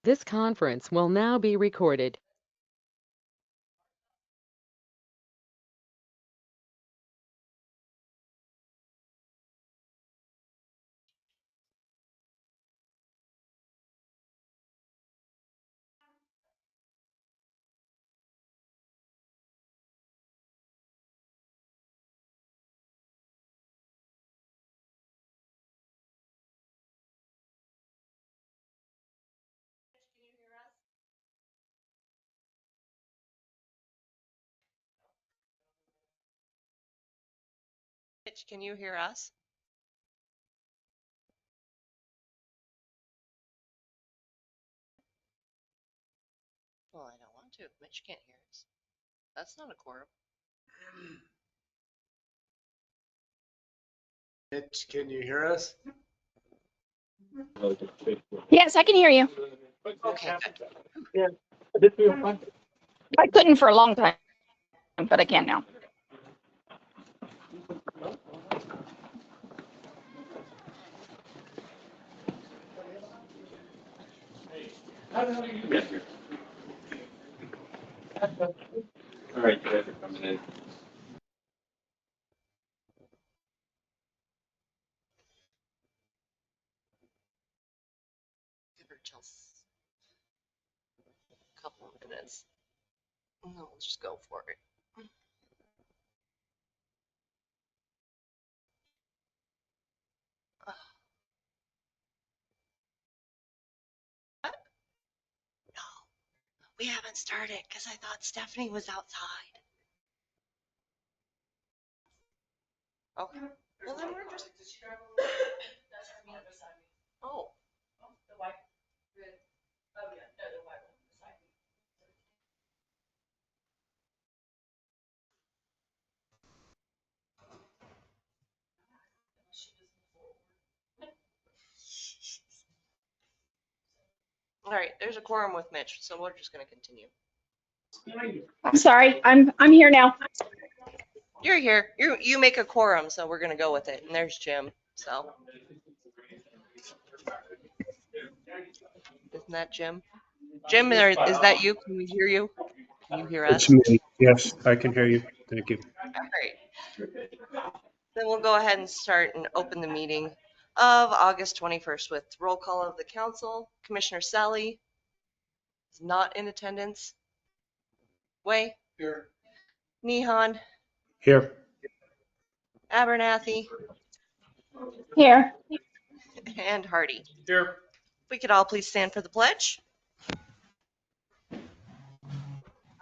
This conference will now be recorded. Mitch, can you hear us? Well, I don't want to if Mitch can't hear us. That's not a quorum. Mitch, can you hear us? Yes, I can hear you. Okay, good. Yeah. I couldn't for a long time, but I can now. All right, you guys are coming in. Give her till a couple of minutes. And then we'll just go for it. No, we haven't started because I thought Stephanie was outside. Okay. Well, then we're just. Oh. All right, there's a quorum with Mitch, so we're just going to continue. I'm sorry. I'm here now. You're here. You make a quorum, so we're going to go with it. And there's Jim. So. Isn't that Jim? Jim, is that you? Can we hear you? Can you hear It's us? me. Yes, I can hear you. Thank you. All right. Then we'll go ahead and start and open the meeting of August 21st with roll call of the council. Commissioner Sally is not in attendance. Way. Here. Nehan. Here. Abernathy. Here. And Hardy. Here. If we could all please stand for the pledge.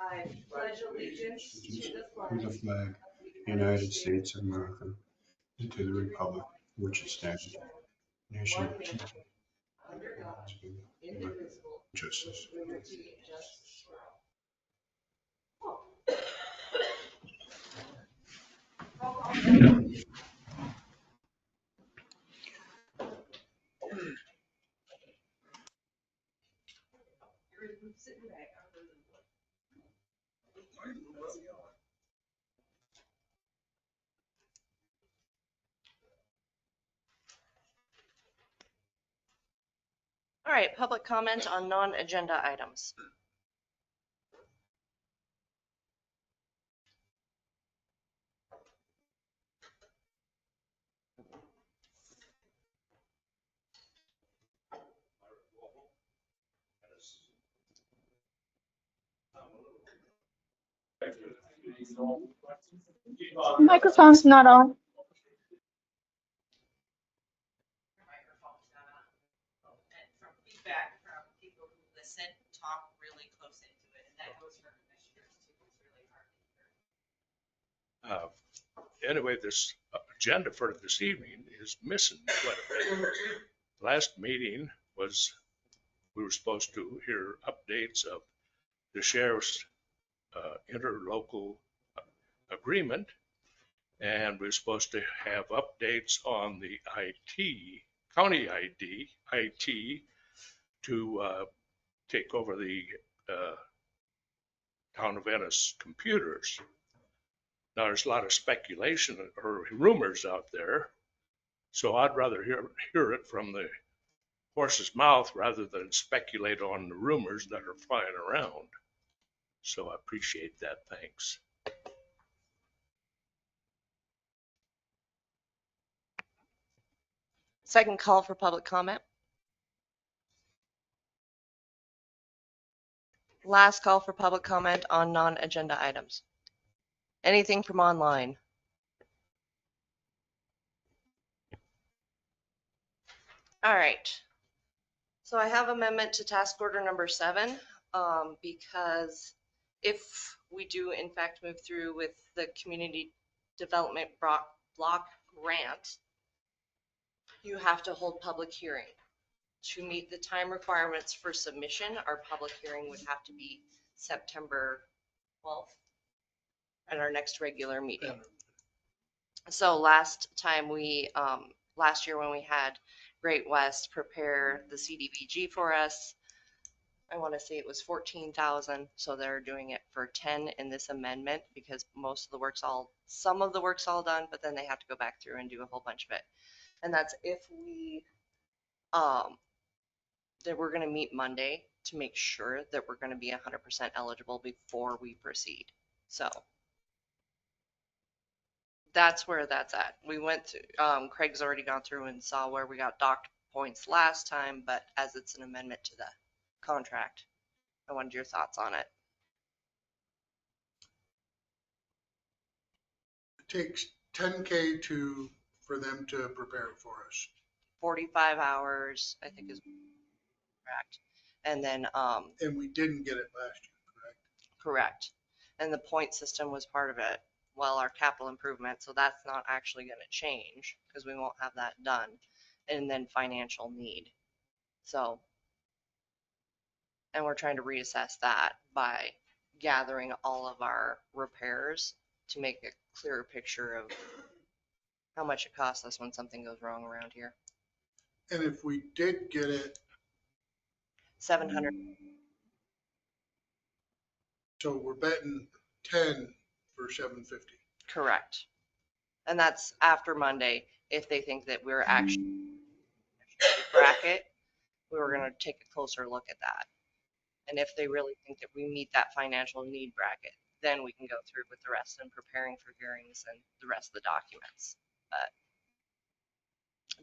I pledge allegiance to the To the flag, United States of America, and to the republic which it stands, nation under God, with indivisible, justice. with liberty and justice for all. All right, public comment on non-agenda items. Microphone's not on. From feedback from people who listen, talk really close into it, and that goes for commissioners too. It's really hard to hear. Anyway, this agenda for this evening is missing quite a bit. Last meeting was, we were supposed to hear updates of the sheriff's interlocal agreement, and we're supposed to have updates on the county IT to take over the town of Ennis computers. Now, there's a lot of speculation or rumors out there, so I'd rather hear it from the horse's mouth rather than speculate on the rumors that are flying around. So I appreciate that. Thanks. Second call for public comment. Last call for public comment on non-agenda items. Anything from online? All right. So I have amendment to task order number 7, because if we do in fact move through with the community development block grant, you have to hold public hearing. To meet the time requirements for submission, our public hearing would have to be September 12th at our next regular meeting. So last time last year when we had Great West prepare the CDBG for us, I want to say it was 14,000. So they're doing it for 10 in this amendment because some of the work's all done, but then they have to go back through and do a whole bunch of it. And that's if we, that we're going to meet Monday to make sure that we're going to be 100% eligible before we proceed. So that's where that's at. We went to, Craig's already gone through and saw where we got docked points last time, but as it's an amendment to the contract, I wanted your thoughts on it. It takes 10K for them to prepare it for us. 45 hours, I think is correct. And then, And we didn't get it last year, correct? correct. And the point system was part of it. Well, our capital improvement, so that's not actually going to change because we won't have that done. And then financial need. So, and we're trying to reassess that by gathering all of our repairs to make a clearer picture of how much it costs us when something goes wrong around here. And if we did get it, 700. so we're betting 10 for 750. Correct. And that's after Monday. If they think that we're actually bracket, we were going to take a closer look at that. And if they really think that we meet that financial need bracket, then we can go through with the rest and preparing for hearings and the rest of the documents. But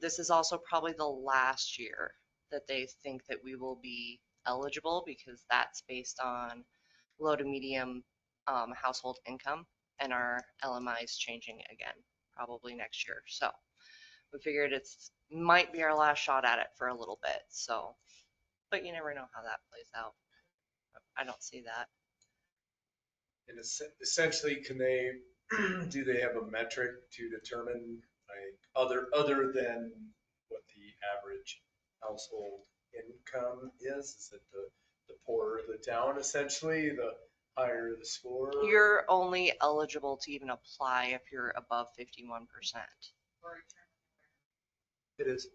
this is also probably the last year that they think that we will be eligible because that's based on low to medium household income, and our LMI is changing again probably next year. So we figured it's might be our last shot at it for a little bit. So, but you never know how that plays out. I don't see that. And essentially, do they have a metric to determine, like, other than what the average household income is? Is it the poorer the town, essentially, the higher the score? You're only eligible to even apply if you're above 51%. It is.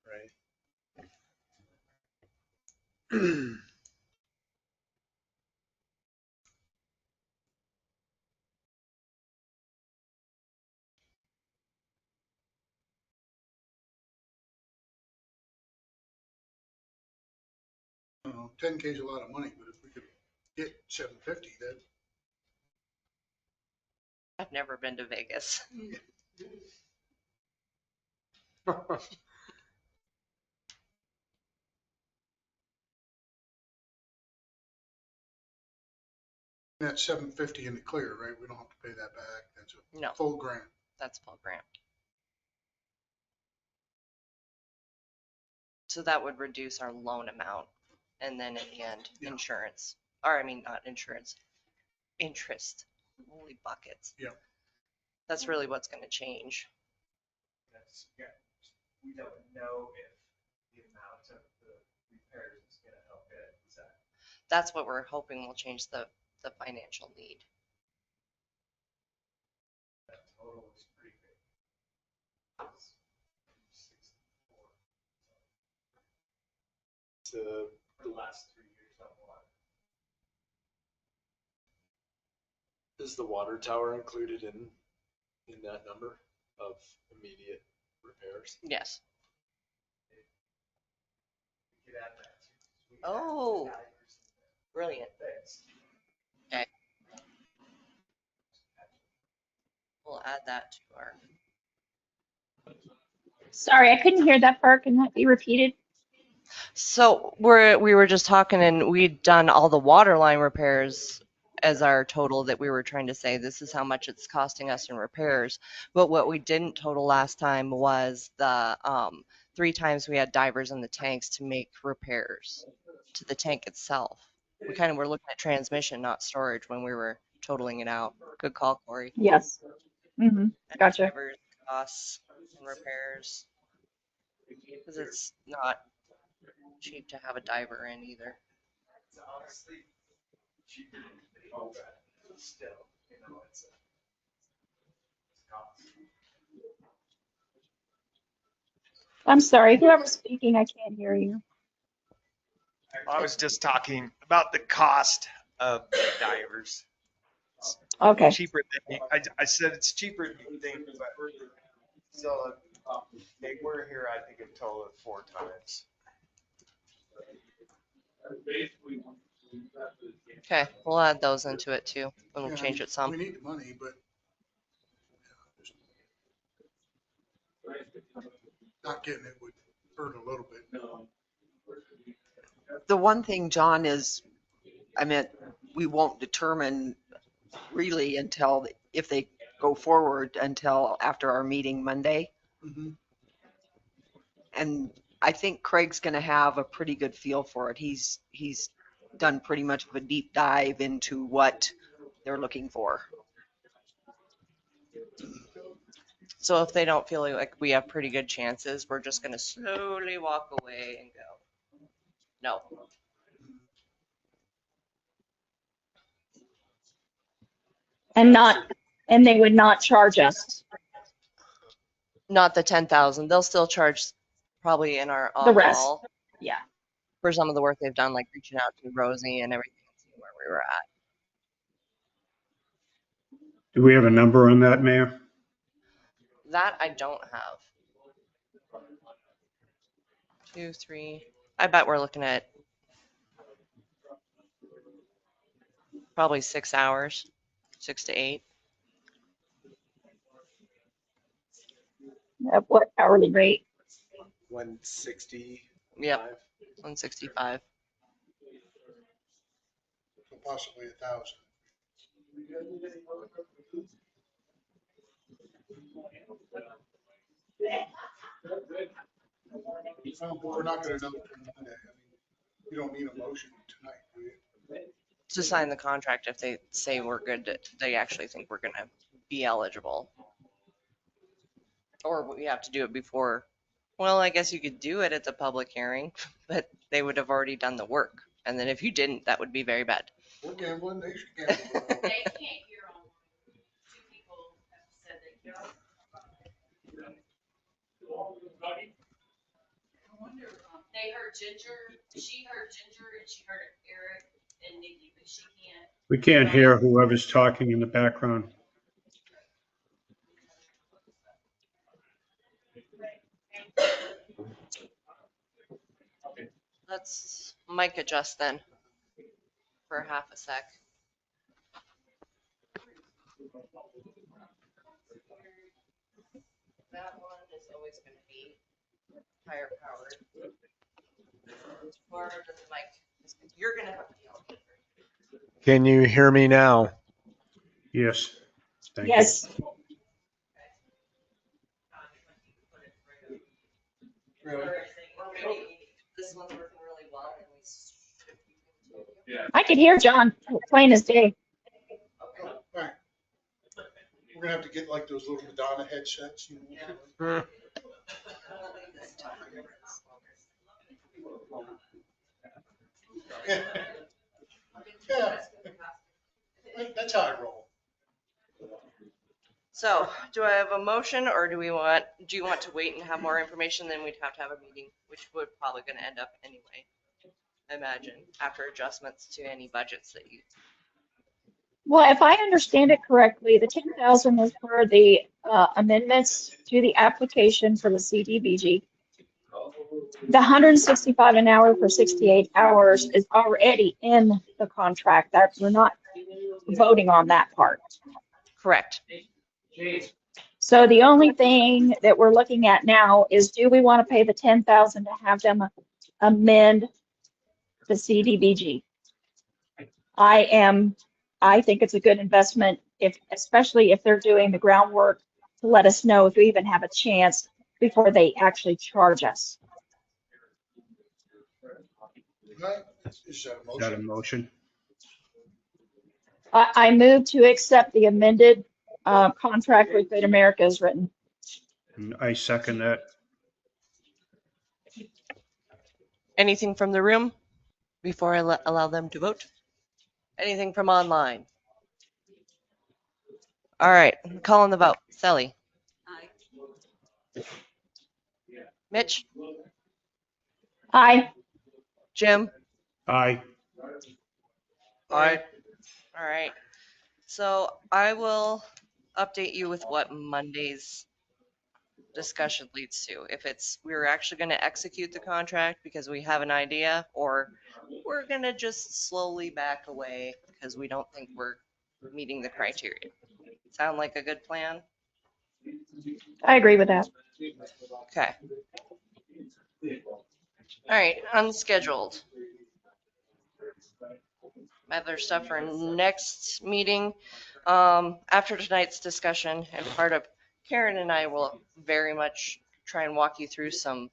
Right. I don't know, 10K is a lot of money, but if we could get 750, that I've never been to Vegas. that's 750 in the clear, right? We don't have to pay that back. That's a No, full grant. that's full grant. So that would reduce our loan amount. And then in the end, Yeah. insurance, or I mean, not insurance, interest. Holy buckets. Yeah. That's really what's going to change. Yeah, we don't know if the amount of the repairs is gonna help it, is that? That's what we're hoping will change the financial need. That total is pretty big. It's 64. For the last 3 years on water. Is the water tower included in that number of immediate repairs. Yes. We could add that too. We could add Oh. divers and Brilliant. things. We'll add that to our. Sorry, I couldn't hear that part. Can that be repeated? So we were just talking and we'd done all the water line repairs as our total that we were trying to say, this is how much it's costing us in repairs. But what we didn't total last time was the 3 times we had divers in the tanks to make repairs to the tank itself. We kind of were looking at transmission, not storage, when we were totaling it out. Good call, Corey. Yes. Mm-hmm. Gotcha. Divers, costs, and repairs. Because it's not cheap to have a diver in either. It's honestly cheaper than the but still, you know, it's a cost. I'm sorry. Whoever's speaking, I can't hear you. I was just talking about the cost of the divers. Okay. Cheaper than I said it's cheaper than you think, but so they were here, I think, a total of 4 times. Okay, we'll add those into it too, and we'll Yeah, change it some. We need the money, but not getting it would hurt a little bit. The one thing, John, is, I meant, we won't determine really until, if they go forward, until after our meeting Monday. Mhm. And I think Craig's going to have a pretty good feel for it. He's done pretty much of a deep dive into what they're looking for. So if they don't feel like we have pretty good chances, we're just gonna slowly walk away and go. No, And they would not charge us not the 10,000. They'll still charge probably in our the rest. on-call Yeah. for some of the work they've done, like reaching out to Rosie and everything and seeing where we were at. Do we have a number on that, Mayor? That I don't have. 2, 3. I bet we're looking at probably 6 hours, 6 to 8. At what hourly rate? 160. Yep, 165. So possibly 1,000. Well, but we're not gonna know till Monday. I mean, you don't need a motion tonight, do you? To sign the contract if they say we're good, they actually think we're gonna be eligible. Or we have to do it before, well, I guess you could do it at the public hearing, but they would have already done the work. And then if you didn't, that would be very bad. We're gambling, they should gamble. They can't hear on. 2 people have said they can't. I wonder, they heard Ginger, she heard Ginger and she heard Eric and Nikki, but she can't. We can't hear whoever's talking in the background. Let's mic adjust then for half a sec. That one is always going to be higher powered. Or does the mic, you're going to have to yell. Can you hear me now? Yes. Thank you. Yes. Really? Or maybe this one's working really well and we should continue. I could hear John plain as day. Oh, all right. We're gonna have to get like those little Madonna headsets, you know? Yeah. That's how I roll. So, do I have a motion or do you want to wait and have more information? Then we'd have to have a meeting, which would probably gonna end up anyway. I imagine, after adjustments to any budgets that you Well, if I understand it correctly, the 10,000 is for the amendments to the application for the CDBG. The 165 an hour for 68 hours is already in the contract. That we're not voting on that part. Correct. So the only thing that we're looking at now is, do we want to pay the 10,000 to have them amend the CDBG? I think it's a good investment, if, especially if they're doing the groundwork to let us know if we even have a chance before they actually charge us. Right? Is that a Is that a motion? motion? I move to accept the amended contract with Great America as written. And I second that. Anything from the room before I allow them to vote? Anything from online? All right, calling the vote. Sally? Aye. Mitch? Aye. Jim? Aye. Aye. All right. So I will update you with what Monday's discussion leads to. If it's we're actually going to execute the contract because we have an idea, or we're going to just slowly back away because we don't think we're meeting the criteria. Sound like a good plan? I agree with that. Okay. All right, unscheduled. Other stuff for next meeting. After tonight's discussion, and part of Karen and I will very much try and walk you through some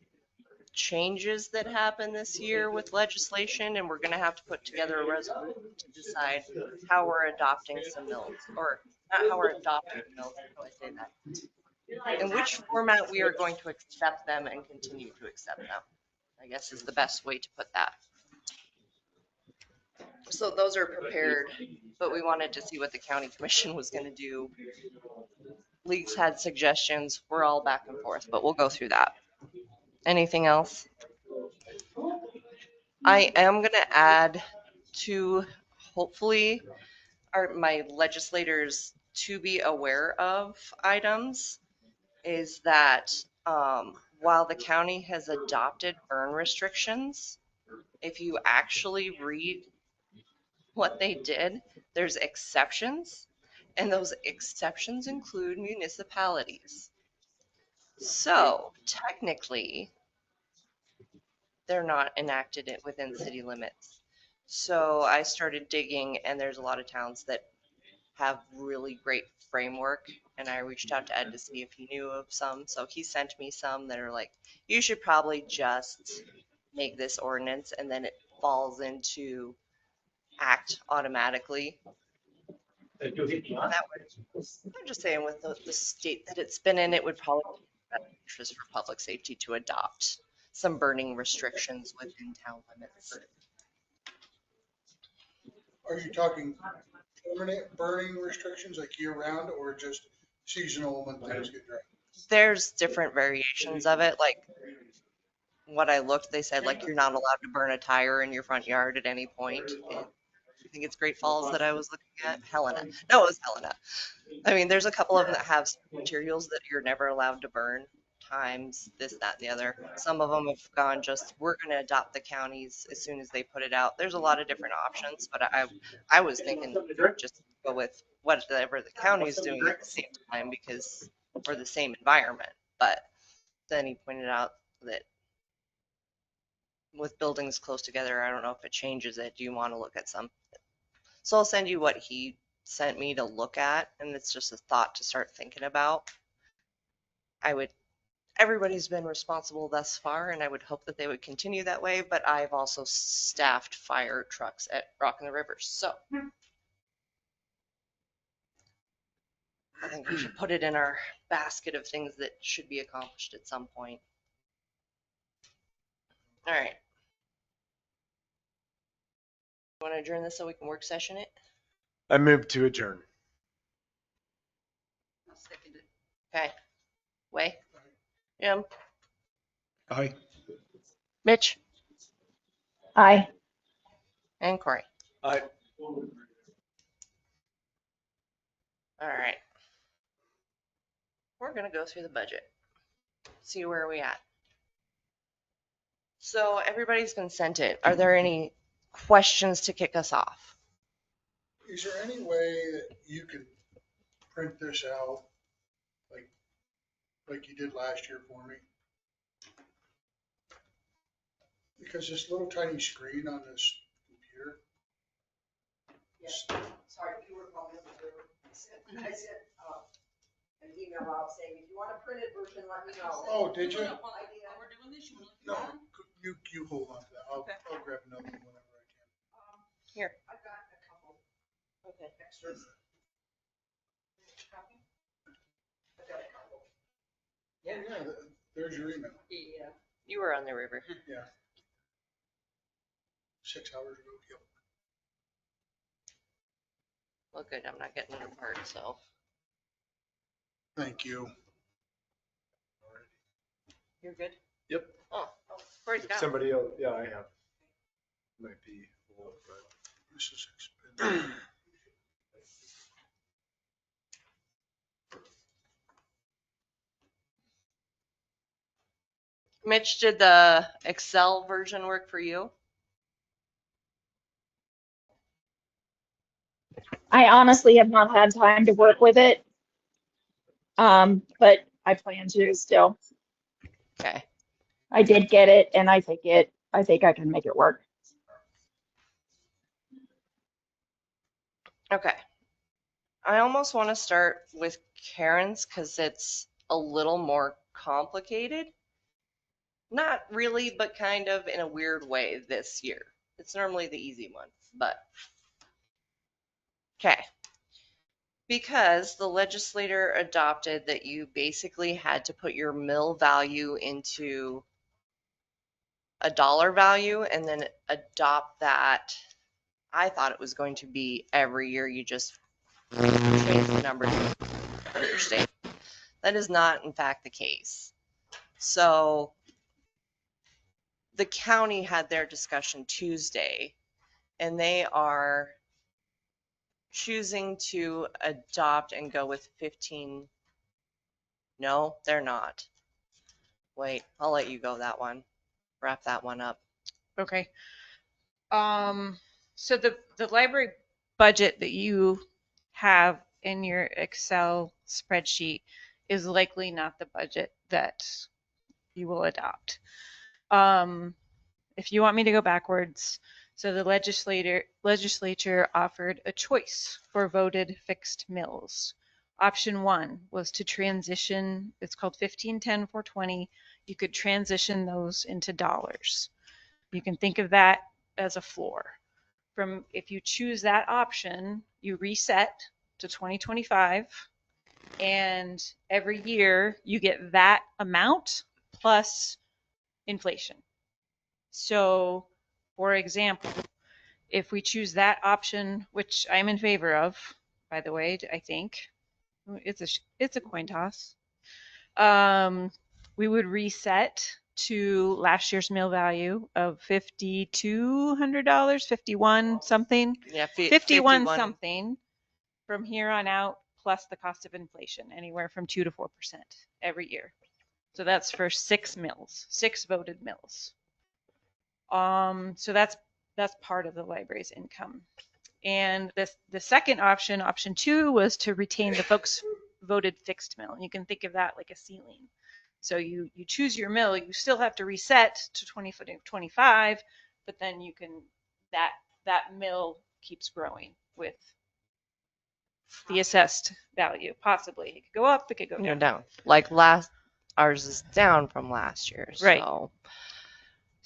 changes that happened this year with legislation, and we're going to have to put together a resolution to decide how we're adopting some mills, or not how we're adopting mills, how do I say that? In which format we are going to accept them and continue to accept them, I guess is the best way to put that. So those are prepared, but we wanted to see what the county commission was going to do. Leagues had suggestions. We're all back and forth, but we'll go through that. Anything else? I am going to add to, hopefully, my legislators to be aware of items is that while the county has adopted burn restrictions, if you actually read what they did, there's exceptions, and those exceptions include municipalities. So technically, they're not enacted within city limits. So I started digging, and there's a lot of towns that have really great framework. And I reached out to Ed to see if he knew of some. So he sent me some that are like, you should probably just make this ordinance, and then it falls into act automatically. That would, I'm just saying, with the state that it's been in, it would probably be in the best interest for public safety to adopt some burning restrictions within town limits. Are you talking permanent burning restrictions like year round or just seasonal when things get dry? There's different variations of it. Like what I looked, they said like you're not allowed to burn a tire in your front yard at any point. I think it's Great Falls that I was looking at. Helena. No, it was Helena. I mean, there's a couple of them that have materials that you're never allowed to burn, times this, that, and the other. Some of them have gone just, we're going to adopt the counties as soon as they put it out. There's a lot of different options, but I was thinking just go with whatever the county's doing at the same time because for the same environment. But then he pointed out that with buildings close together, I don't know if it changes it. Do you want to look at some? So I'll send you what he sent me to look at, and it's just a thought to start thinking about. Everybody's been responsible thus far, and I would hope that they would continue that way, but I've also staffed fire trucks at Rock in the River. So I think we should put it in our basket of things that should be accomplished at some point. All right. You want to adjourn this so we can work session it? I move to adjourn. I'll second it. Okay. Way. Jim. Aye. Mitch. Aye. And Corey. I All right. We're gonna go through the budget. See where we at. So everybody's been sent it. Are there any questions to kick us off? Is there any way that you could print this out like you did last year for me? Because this little tiny screen on this computer. Sorry, you were calling me. I sent an email out saying, if you want a printed version, let me know. Oh, did you? I did. We're doing this, you wanna look No, at that? you hold on to that. I'll Okay. grab another one whenever I can. Here. I've got a couple Okay. extras. I've got a couple. Oh, yeah, there's your email. Yeah. You were on the river. Yeah. 6 hours ago. Yep. Well, good. I'm not getting it apart, so. Thank you. You're good? Yep. Oh, Corey's If got it. somebody else, yeah, I have. Might be full, but. This is expensive. Mitch, did the Excel version work for you? I honestly have not had time to work with it. But I plan to still. Okay. I did get it and I think I can make it work. Okay. I almost want to start with Karen's because it's a little more complicated. Not really, but kind of in a weird way this year. It's normally the easy one, but. Okay. Because the legislator adopted that you basically had to put your mill value into a dollar value and then adopt that. I thought it was going to be every year you just change the numbers for your state. That is not, in fact, the case. So the county had their discussion Tuesday, and they are choosing to adopt and go with 15. No, they're not. Wait, I'll let you go that one. Wrap that one up. Okay. So the library budget that you have in your Excel spreadsheet is likely not the budget that you will adopt. If you want me to go backwards, so the legislature offered a choice for voted fixed mills. Option 1 was to transition, it's called 1510 420. You could transition those into dollars. You can think of that as a floor. If you choose that option, you reset to 2025, and every year you get that amount plus inflation. So, for example, if we choose that option, which I'm in favor of, by the way, I think it's a coin toss. We would reset to last year's mill value of $5,200, 51 something. Yeah, 51 something from here on out, plus the cost of inflation, anywhere from 2 to 4% every year. So that's for 6 mills, 6 voted mills. So that's part of the library's income. And the second option, option 2, was to retain the folks voted fixed mill. And you can think of that like a ceiling. So you choose your mill, you still have to reset to 2025, but then you can, that mill keeps growing with the assessed value. Possibly it could go up, it could go You're down. down. Like ours is down from last year. Right. So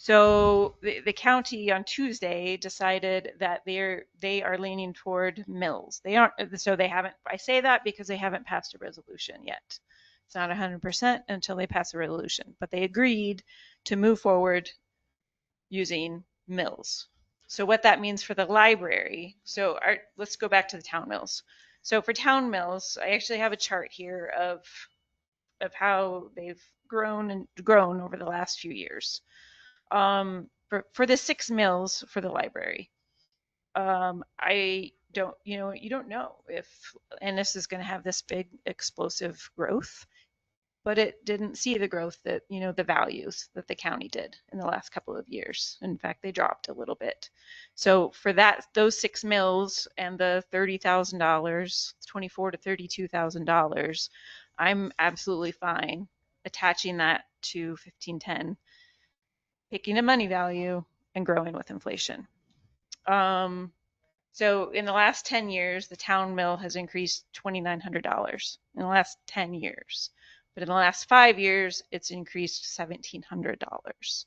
So the county on Tuesday decided that they are leaning toward mills. They aren't, so they haven't, I say that because they haven't passed a resolution yet. It's not 100% until they pass a resolution, but they agreed to move forward using mills. So what that means for the library, let's go back to the town mills. So for town mills, I actually have a chart here of how they've grown over the last few years. For the 6 mills for the library, I you don't know if Ennis is going to have this big explosive growth, but it didn't see the growth that, the values that the county did in the last couple of years. In fact, they dropped a little bit. So for those 6 mills and the $30,000, $24,000 to $32,000, I'm absolutely fine attaching that to 1510, picking a money value and growing with inflation. So in the last 10 years, the town mill has increased $2,900 in the last 10 years. But in the last 5 years, it's increased $1,700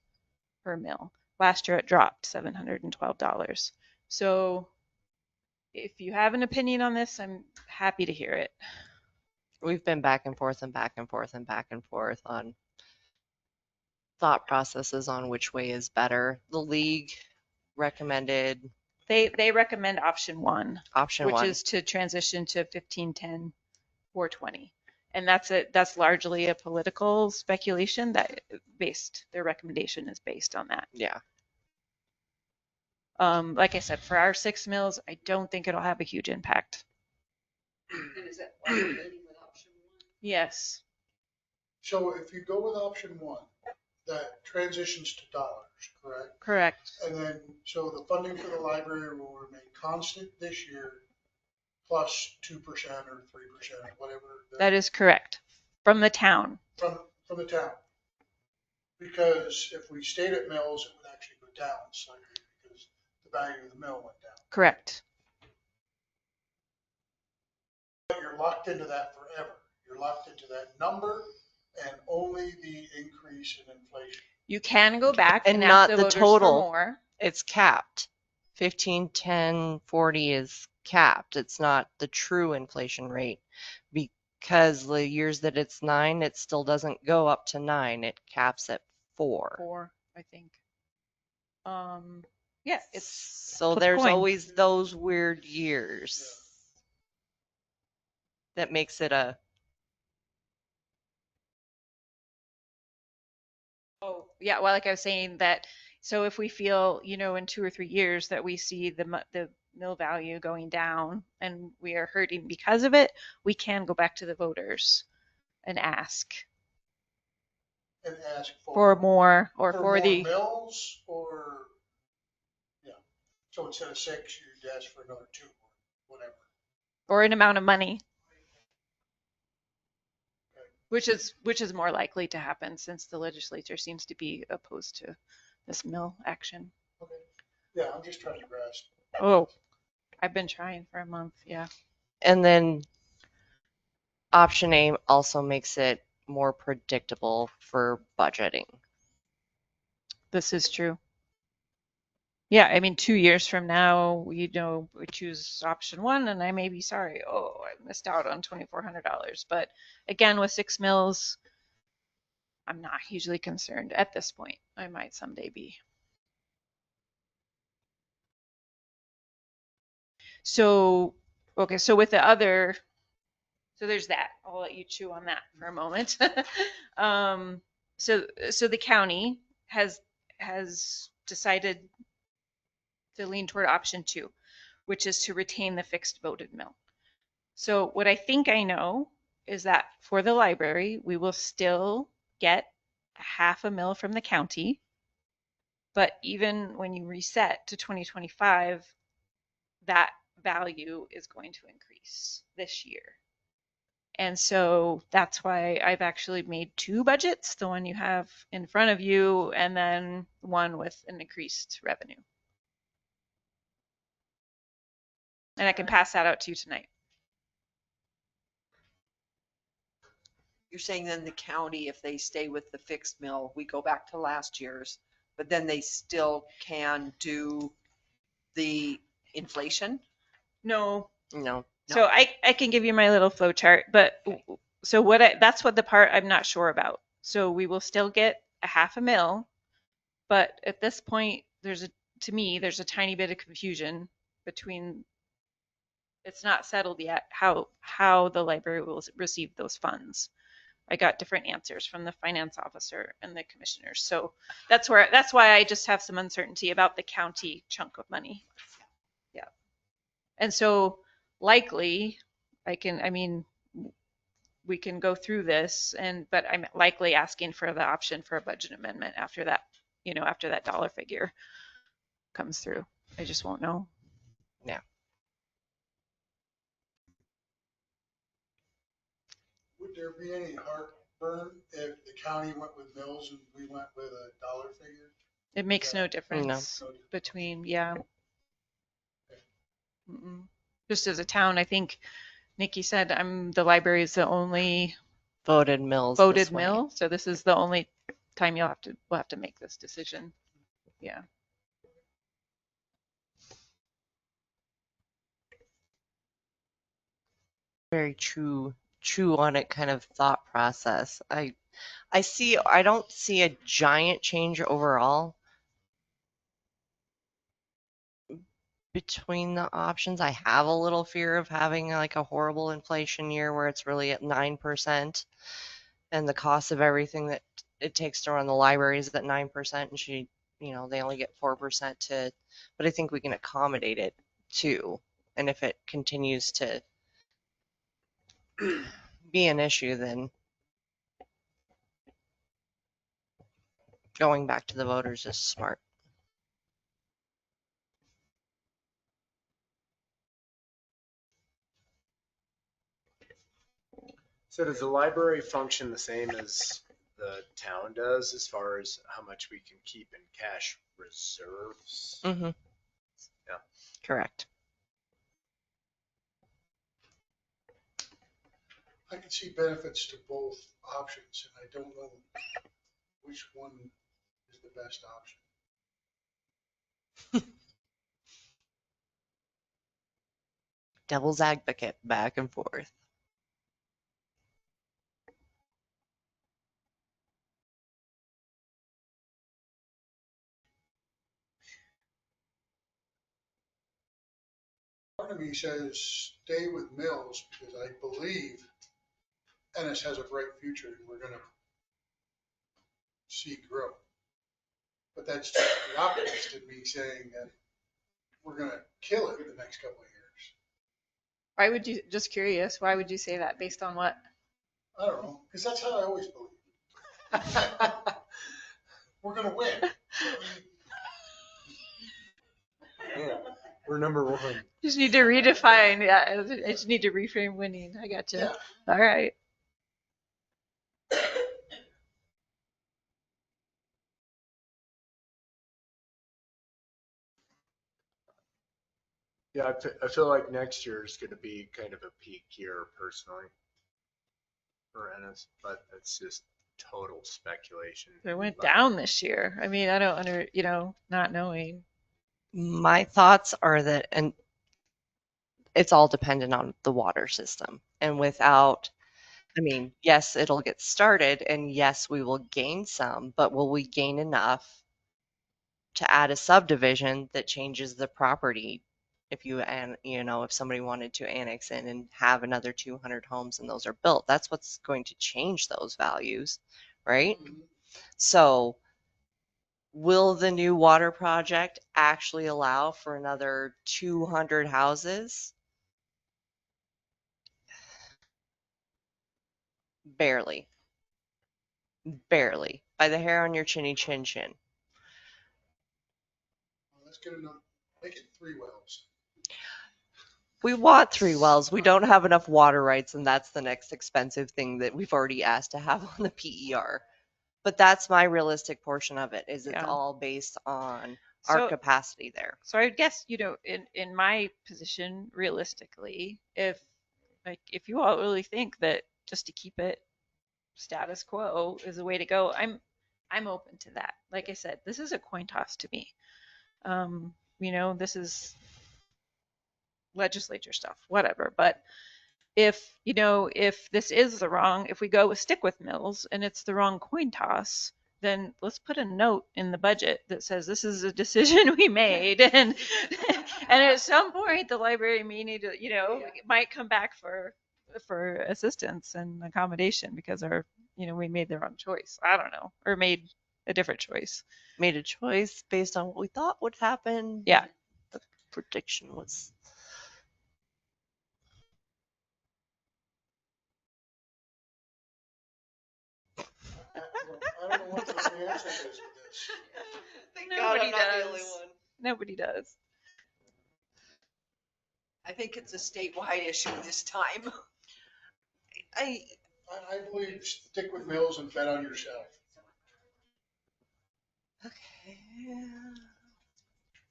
per mill. Last year, it dropped $712. So if you have an opinion on this, I'm happy to hear it. We've been back and forth and back and forth and back and forth on thought processes on which way is better. The league recommended They recommend option one, option which one. is to transition to 1510 420. And that's largely a political speculation their recommendation is based on that. Yeah. Like I said, for our 6 mills, I don't think it'll have a huge impact. And is that why we're voting with option one? Yes, So if you go with option one, that transitions to dollars, correct? correct. And then, so the funding for the library will remain constant this year, plus 2% or 3%, whatever. That is correct. From the town. From the town. Because if we stayed at mills, it would actually go down slightly because the value of the mill went down. Correct. But you're locked into that forever. You're locked into that number and only the increase in inflation. You can go back And ask not the the voters total. for more. It's capped. 15, 10, 40 is capped. It's not the true inflation rate because the years that it's 9, it still doesn't go up to 9. It caps at 4. 4, I think. Yeah, it's So flip a there's coin. always those weird years that makes it a Oh, yeah. Well, like I was saying that, so if we feel, in 2 or 3 years that we see the mill value going down and we are hurting because of it, we can go back to the voters and ask And ask for more or for for more the, mills or, yeah. So instead of 6, you'd ask for another 2 or whatever. or an amount of money, which is more likely to happen since the legislature seems to be opposed to this mill action. Okay. Yeah, I'm just trying to grasp. Oh, I've been trying for a month. Yeah. and then option A also makes it more predictable for budgeting. This is true. Yeah, I mean, 2 years from now, we choose option one, and I may be sorry. Oh, I missed out on $2,400. But again, with 6 mills, I'm not hugely concerned at this point. I might someday be. So, okay, so with the other, so there's that. I'll let you chew on that for a moment. So the county has decided to lean toward option 2, which is to retain the fixed voted mill. So what I think I know is that for the library, we will still get a half a mill from the county. But even when you reset to 2025, that value is going to increase this year. And so that's why I've actually made 2 budgets, the one you have in front of you, and then one with an increased revenue. And I can pass that out to you tonight. You're saying then the county, if they stay with the fixed mill, we go back to last year's, but then they still can do the inflation? No. No. So I can give you my little flow chart, but so that's what the part I'm not sure about. So we will still get a half a mill, but at this point, to me, there's a tiny bit of confusion between, it's not settled yet how the library will receive those funds. I got different answers from the finance officer and the commissioners. So that's why I just have some uncertainty about the county chunk of money. Yeah. And so likely I mean, we can go through this but I'm likely asking for the option for a budget amendment after that, after that dollar figure comes through. I just won't know. Yeah. Would there be any heartburn if the county went with mills and we went with a dollar figure? It makes no No. difference between, yeah. Just as a town, I think Nikki said the library is the only Voted mills voted this way. mill. So this is the only time we'll have to make this decision. Yeah. Very true on it kind of thought process. I don't see a giant change overall between the options. I have a little fear of having like a horrible inflation year where it's really at 9% and the cost of everything that it takes to run the library is at 9% and they only get 4% but I think we can accommodate it too. And if it continues to be an issue, then going back to the voters is smart. So does the library function the same as the town does as far as how much we can keep in cash reserves? Mm-hmm. Yeah. Correct. I can see benefits to both options, and I don't know which one is the best option. Devil's advocate back and forth. Part of me says stay with mills because I believe Ennis has a bright future and we're gonna see growth. But that's just the optimist in me saying that we're gonna kill it in the next couple of years. Why would you, just curious, why would you say that based on what? I don't know, because that's how I always believe. We're gonna win. Yeah, we're number one. Just need to redefine. Yeah, I just need to reframe winning. I gotcha. Yeah. All right. Yeah, I feel like next year is going to be kind of a peak year personally for Ennis, but that's just total speculation. It went But down this year. I mean, I don't not knowing. My thoughts are that, and it's all dependent on the water system. And yes, it'll get started and yes, we will gain some, but will we gain enough to add a subdivision that changes the property? If somebody wanted to annex in and have another 200 homes and those are built, that's what's going to change those values, right? Mhm. So will the new water project actually allow for another 200 houses? Barely. Barely. By the hair on your chinny chin chin. Well, let's get another, make it 3 wells. We want 3 wells. We don't have enough water rights, and that's the next expensive thing that we've already asked to have on the PER. But that's my realistic portion of it, is it's Yeah. all based on our capacity there. So I guess, in my position, realistically, if you all really think that just to keep it status quo is the way to go, I'm open to that. Like I said, this is a coin toss to me. This is legislature stuff, whatever. But if this is if we stick with mills and it's the wrong coin toss, then let's put a note in the budget that says this is a decision we made, and at some point the library may need to, might come back for assistance and accommodation because we made the wrong choice. I don't know, or made a different choice. Made a choice based on what we thought would happen. Yeah. The prediction was I don't know what the answer is to this. Thank God I'm Nobody not the only does. one. Nobody does. I think it's a statewide issue this time. I I believe stick with mills and bet on yourself. okay.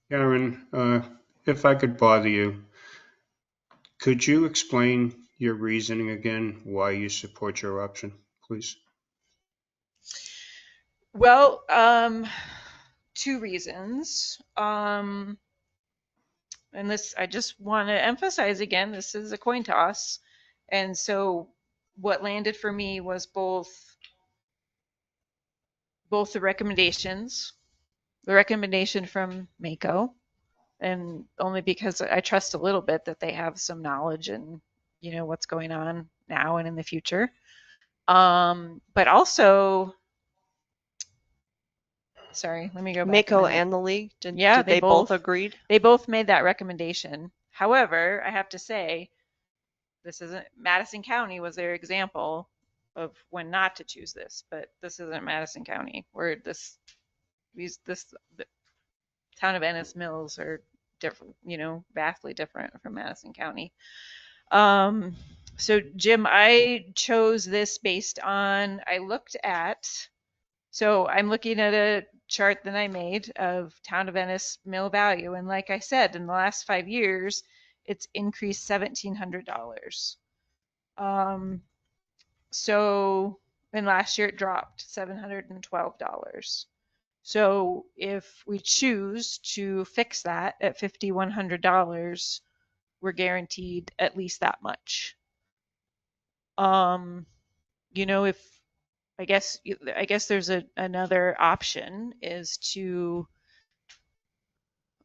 Karen, if I could bother you, could you explain your reasoning again, why you support your option, please? Well, two reasons. And this, I just want to emphasize again, this is a coin toss. And so what landed for me was both the recommendations, the recommendation from Mako, and only because I trust a little bit that they have some knowledge and what's going on now and in the future. But also, sorry, let me go back. Mako and the league, did Yeah, they both agreed? They both made that recommendation. However, I have to say, this isn't Madison County was their example of when not to choose this, but this isn't Madison County where the town of Ennis Mills are different, vastly different from Madison County. So Jim, I chose this based on, so I'm looking at a chart that I made of town of Ennis mill value. And like I said, in the last 5 years, it's increased $1,700. So, and last year it dropped $712. So if we choose to fix that at $5,100, we're guaranteed at least that much. If I guess there's another option is to,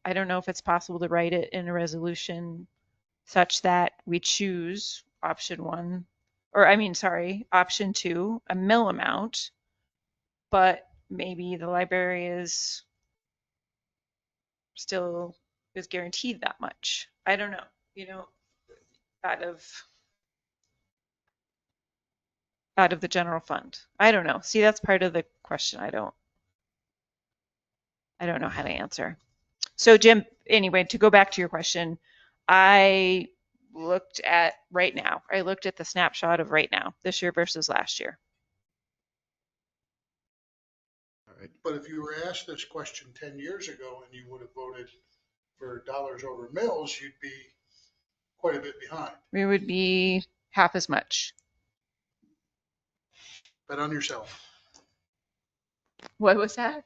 I don't know if it's possible to write it in a resolution such that we choose option 2, a mill amount, but maybe the library is still is guaranteed that much. I don't know, out of the general fund. I don't know. See, that's part of the question. I don't know how to answer. So Jim, anyway, to go back to your question, I looked at right now. I looked at the snapshot of right now, this year versus last year. All right. But if you were asked this question 10 years ago and you would have voted for dollars over mills, you'd be quite a bit behind. We would be half as much. Bet on yourself. What was that?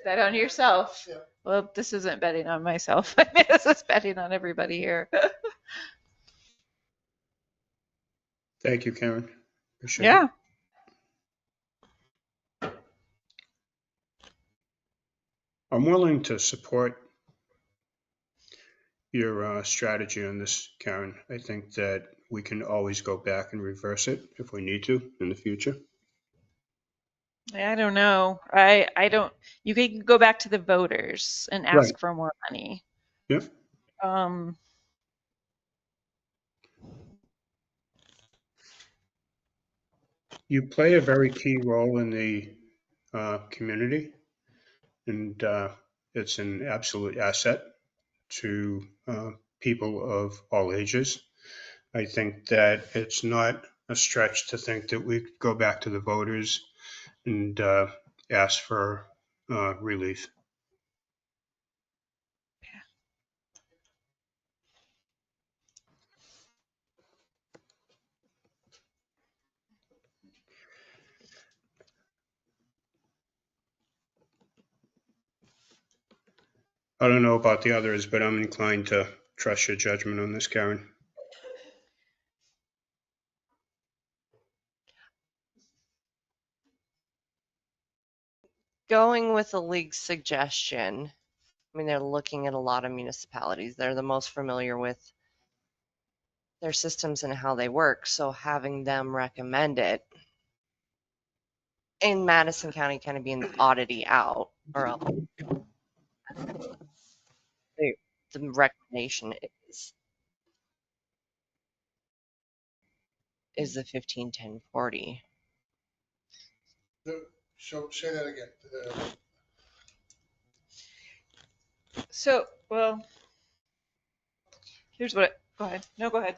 Bet on yourself. Yeah. Well, this isn't betting on myself. This is betting on everybody here. Thank you, Karen. Appreciate Yeah. it. I'm willing to support your strategy on this, Karen. I think that we can always go back and reverse it if we need to in the future. I don't know. I don't. You can go back to the voters and ask Right. for more money. Yep. You play a very key role in the community, and it's an absolute asset to people of all ages. I think that it's not a stretch to think that we could go back to the voters and ask for relief. I don't know about the others, but I'm inclined to trust your judgment on this, Karen. Going with the league's suggestion, I mean, they're looking at a lot of municipalities. They're the most familiar with their systems and how they work. So having them recommend it in Madison County kind of being the oddity out, or the recommendation is the 15-10-40. So say that again. So, well, here's what, go ahead. No, go ahead.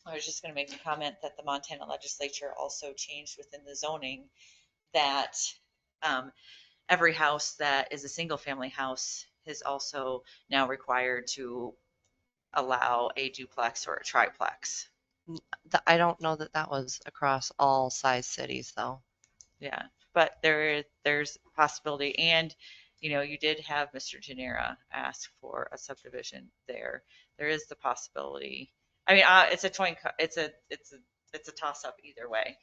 I was just going to make a comment that the Montana legislature also changed within the zoning that every house that is a single family house is also now required to allow a duplex or a triplex. I don't know that that was across all size cities though. Yeah, but there's a possibility, and you did have Mr. Genera ask for a subdivision there. There is the possibility. I mean, it's a toss up either way.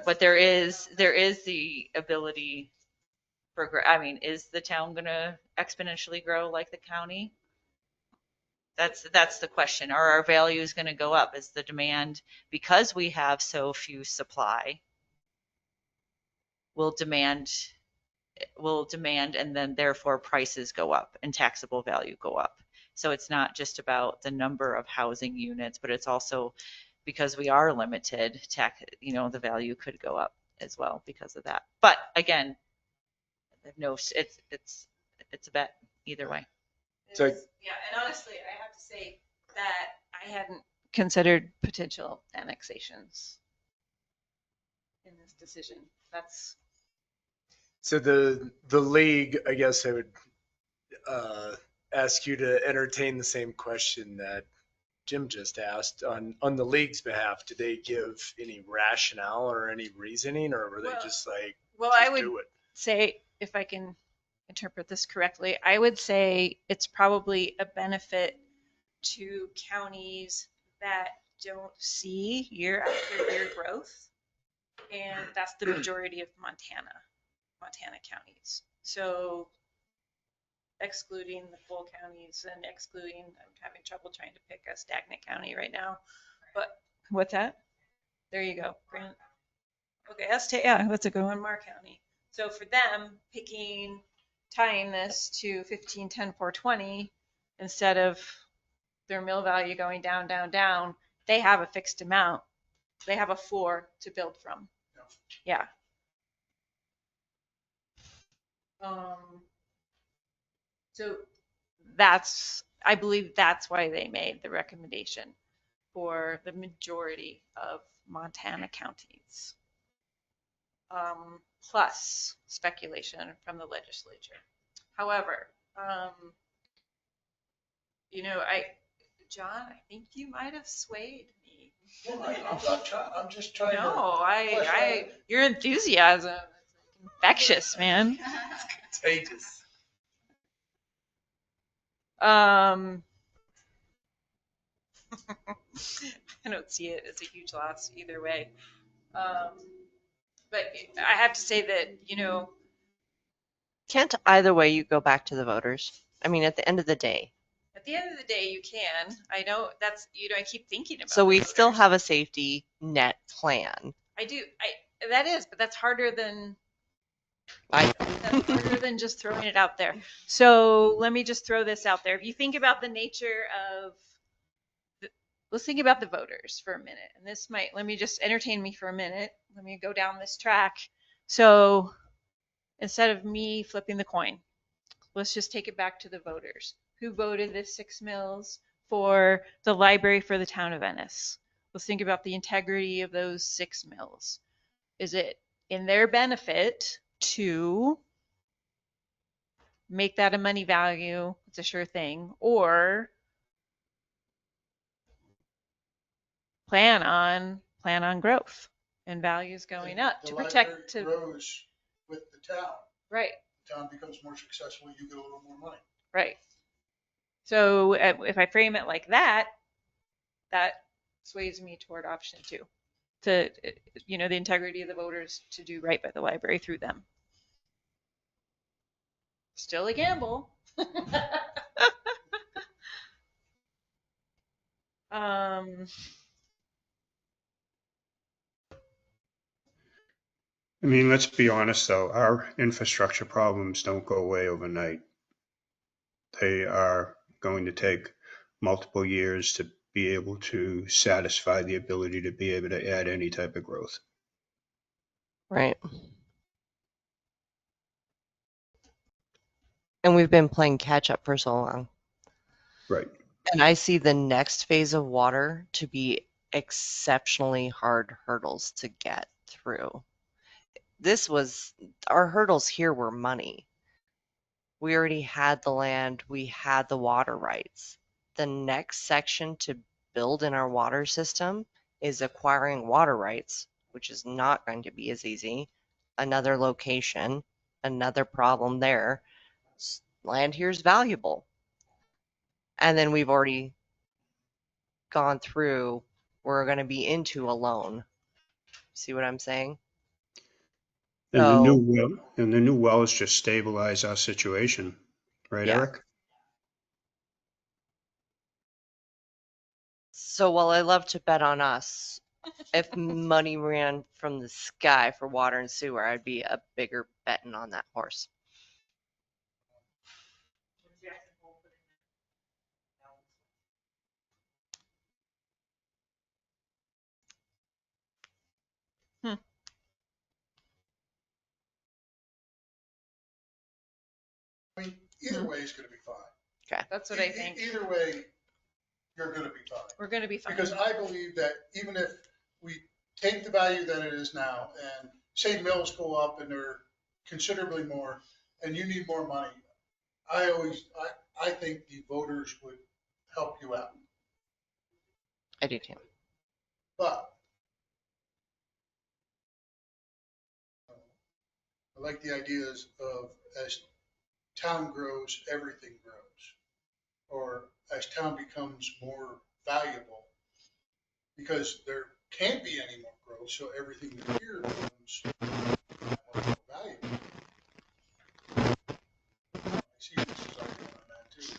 But there is the ability for. I mean, is the town going to exponentially grow like the county? That's the question. Are our values going to go up? Is the demand, because we have so few supply, will demand and then therefore prices go up and taxable value go up. So it's not just about the number of housing units, but it's also because we are limited, the value could go up as well because of that. But again, no, it's a bet either way. So- Yeah, and honestly, I have to say that I hadn't considered potential annexations in this decision. That's So the league, I guess I would ask you to entertain the same question that Jim just asked on the league's behalf. Did they give any rationale or any reasoning, or were they Well- just like, well, just I would do it? say, if I can interpret this correctly, I would say it's probably a benefit to counties that don't see year after year growth. And that's the majority of Montana counties. So excluding the full counties and excluding, I'm having trouble trying to pick a stagnant county right now. But what's that? There you go. Grant. Okay, that's a good one, Marr County. So for them, tying this to 1510-420 instead of their mill value going down, down, down, they have a fixed amount. They have a floor to build from. Yeah. So I believe that's why they made the recommendation for the majority of Montana counties. Plus speculation from the legislature. However, John, I think you might have swayed me. I'm just trying to. No, your enthusiasm is infectious, man. Contagious. I don't see it as a huge loss either way. But I have to say that, Can't either way you go back to the voters? I mean, at the end of the day. at the end of the day, you can. I know that's, I keep thinking about So we the still voters. have a safety net plan. I do. That is, but that's harder than just throwing it out there. So let me just throw this out there. If you think about the nature of, let's think about the voters for a minute. And let me just entertain me for a minute. Let me go down this track. So instead of me flipping the coin, let's just take it back to the voters. Who voted this 6 mills for the library for the town of Ennis? Let's think about the integrity of those 6 mills. Is it in their benefit to make that a money value? It's a sure thing. Or plan on growth and values going up The to library protect. grows with the town. Right. The town becomes more successful, you get a little more money. Right. So if I frame it like that, that sways me toward option 2. To, the integrity of the voters to do right by the library through them. Still a gamble. I mean, let's be honest though, our infrastructure problems don't go away overnight. They are going to take multiple years to be able to satisfy the ability to be able to add any type of growth. Right. And we've been playing catch up for so long. Right. And I see the next phase of water to be exceptionally hard hurdles to get through. Our hurdles here were money. We already had the land, we had the water rights. The next section to build in our water system is acquiring water rights, which is not going to be as easy. Another location, another problem there. Land here is valuable. And then we've already gone through, we're going to be into a loan. See what I'm saying? And the new wells just stabilize our situation, right, Yeah. Eric? So while I love to bet on us, if money ran from the sky for water and sewer, I'd be a bigger betting on that horse. I mean, either way is gonna be fine. Okay. That's what I think. Either way, you're gonna be fine. We're going to be fine. Because I believe that even if we take the value that it is now and say mills go up and they're considerably more and you need more money, I think the voters would help you out. I do too. But I like the ideas of as town grows, everything grows. Or as town becomes more valuable, because there can't be any more growth, so everything here becomes more valuable. I see this is arguing on that too.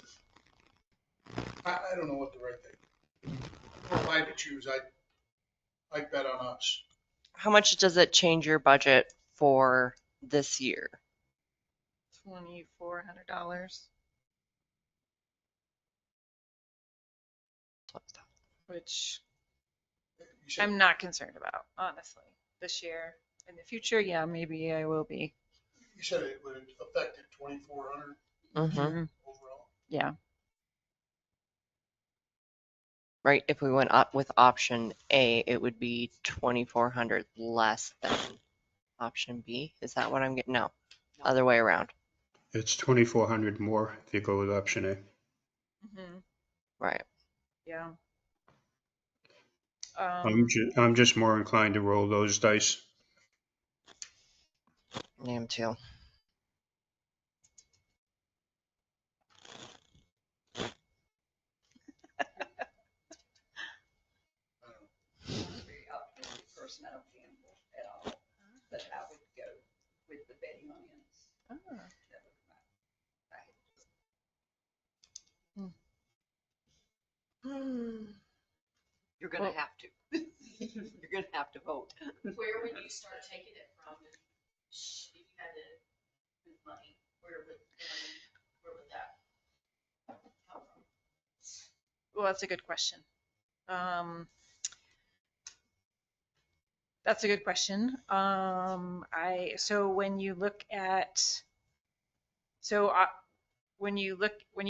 I don't know what the right thing. If I had to choose, I'd bet on us. How much does it change your budget for this year? $2,400, which You said, I'm not concerned about, honestly. This year. In the future, yeah, maybe I will be. you said it would affect it 2,400 Mm-hmm. overall. Yeah. Right. If we went up with option A, it would be 2,400 less than option B. Is that what I'm getting? No, other way around. It's 2,400 more if you go with option A. Right. Yeah. I'm just more inclined to roll those dice. I am too. Personnel handbook at all, but I would go with the betting on Ennis. You're gonna have to. You're gonna have to vote. Where would you start taking it from if you had to move money? Where would that come from? Well, that's a good question. That's a good question. So when you look at, when you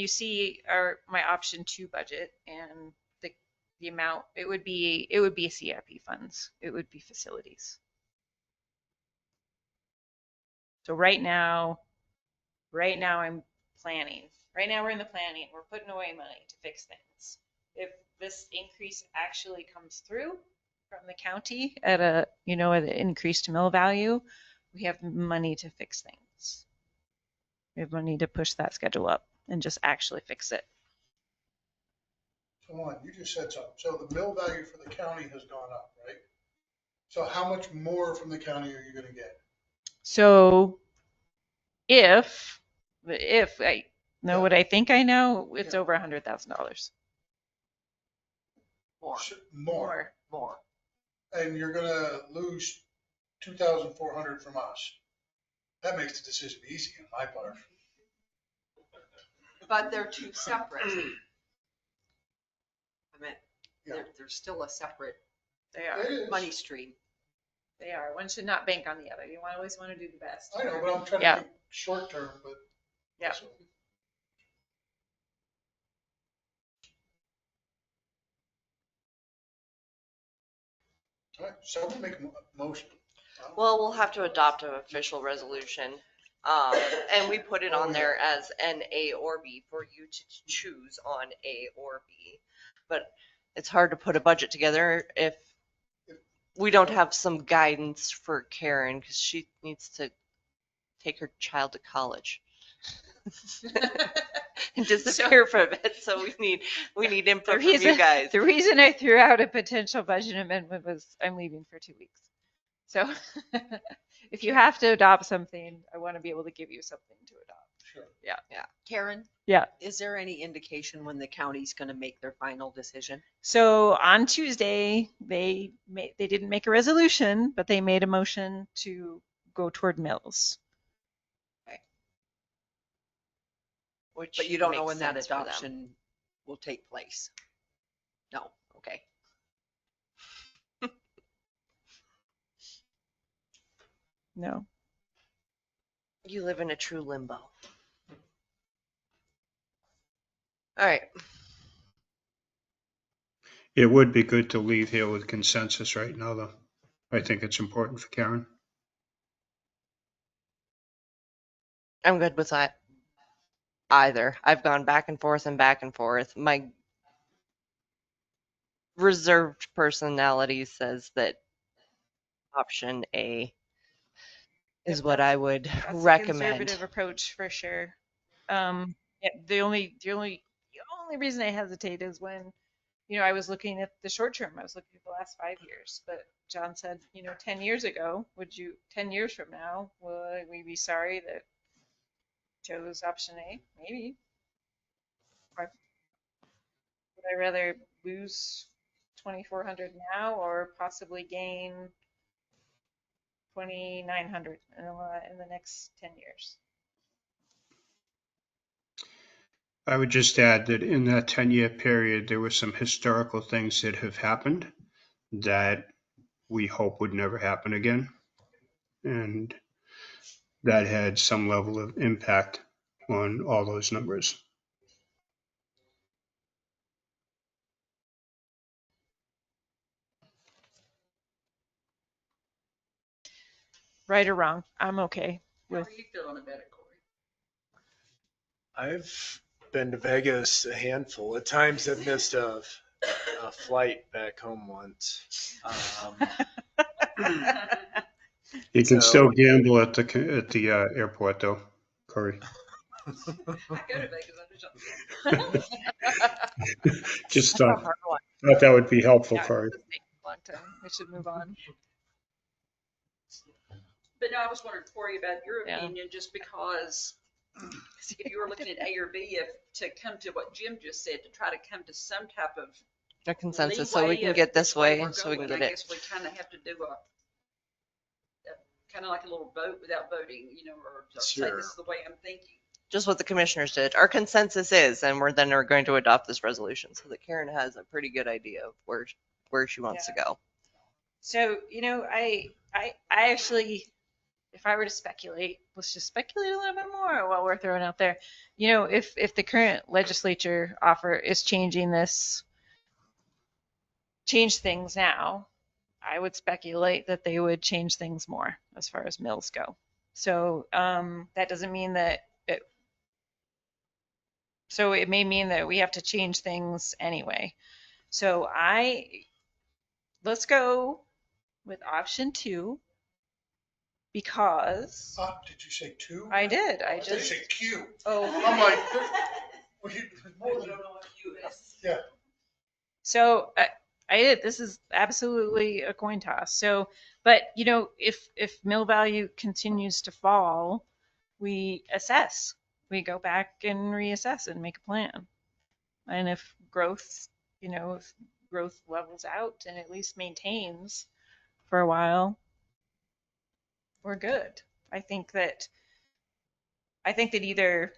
see my option 2 budget and the amount, it would be CIP funds. It would be facilities. So right now I'm planning. Right now we're in the planning. We're putting away money to fix things. If this increase actually comes through from the county at an increased mill value, we have money to fix things. We have money to push that schedule up and just actually fix it. So on, you just said something. So the mill value for the county has gone up, right? So how much more from the county are you gonna get? So if I know what I think I know, it's over $100,000. More. More. And you're gonna lose 2,400 from us. That makes the decision easy on my part. But they're two separate. I mean, Yeah. They're still a separate They It are. is. money stream. They are. One should not bank on the other. You always want to do the best. I know, but I'm trying Yeah. to think short term, but. Yeah. All right, someone make a motion. Well, we'll have to adopt an official resolution. And we put it on there as an A or B for you to choose on A or B. But it's hard to put a budget together if we don't have some guidance for Karen because she needs to take her child to college and disappear for a bit. So we need input from you guys. The reason I threw out a potential budget amendment was I'm leaving for 2 weeks. So if you have to adopt something, I want to be able to give you something to adopt. Sure. Yeah. Karen? Yeah. Is there any indication when the county's going to make their final decision? So on Tuesday, they didn't make a resolution, but they made a motion to go toward mills. Which But you don't know makes when that sense for them. adoption will take place? No, okay. No. You live in a true limbo. All right. It would be good to leave here with consensus right now, though. I think it's important for Karen. I'm good with that. Either. I've gone back and forth and back and forth. My reserved personality says that option A is what I would That's a recommend. conservative approach for sure. Yeah, the only reason I hesitate is when, I was looking at the short term. I was looking at the last 5 years. But John said, 10 years ago, 10 years from now, would we be sorry that chose option A? Maybe. Would I rather lose 2,400 now or possibly gain 2,900 in the next 10 years? I would just add that in that 10-year period, there were some historical things that have happened that we hope would never happen again. And that had some level of impact on all those numbers. Right or wrong, I'm okay How with. are you feeling about it, Corey? I've been to Vegas a handful. At times I've missed a flight back home once. You can So- still gamble at the airport, though, Corey. I go to Vegas, Just That's a hard one. thought that would be helpful, Yeah, Corey. it's taking a long time. We should move on. But no, I was wondering, Corey, about your Yeah. opinion, just because if you were looking at A or B, if to come to what Jim just said, to try to come to some type of A consensus so we leeway can of get this which way way we're so we can going, get I it. guess we kind of have to do a kind of like a little vote without voting, or say Sure. this is the way I'm thinking. Just what the commissioners did. Our consensus is, and we're going to adopt this resolution so that Karen has a pretty good idea of where she wants to go. So, I actually, if I were to speculate, let's just speculate a little bit more while we're throwing out there. If the current legislature is change things now, I would speculate that they would change things more as far as mills go. So that doesn't mean that so it may mean that we have to change things anyway. So let's go with option 2 because Did you say 2? I did. I Did you just say Q? oh I'm like, well, there's more than, yeah. So I did. This is absolutely a coin toss. So, but if mill value continues to fall, we assess. We go back and reassess and make a plan. And if growth levels out and at least maintains for a while, we're good. I think that either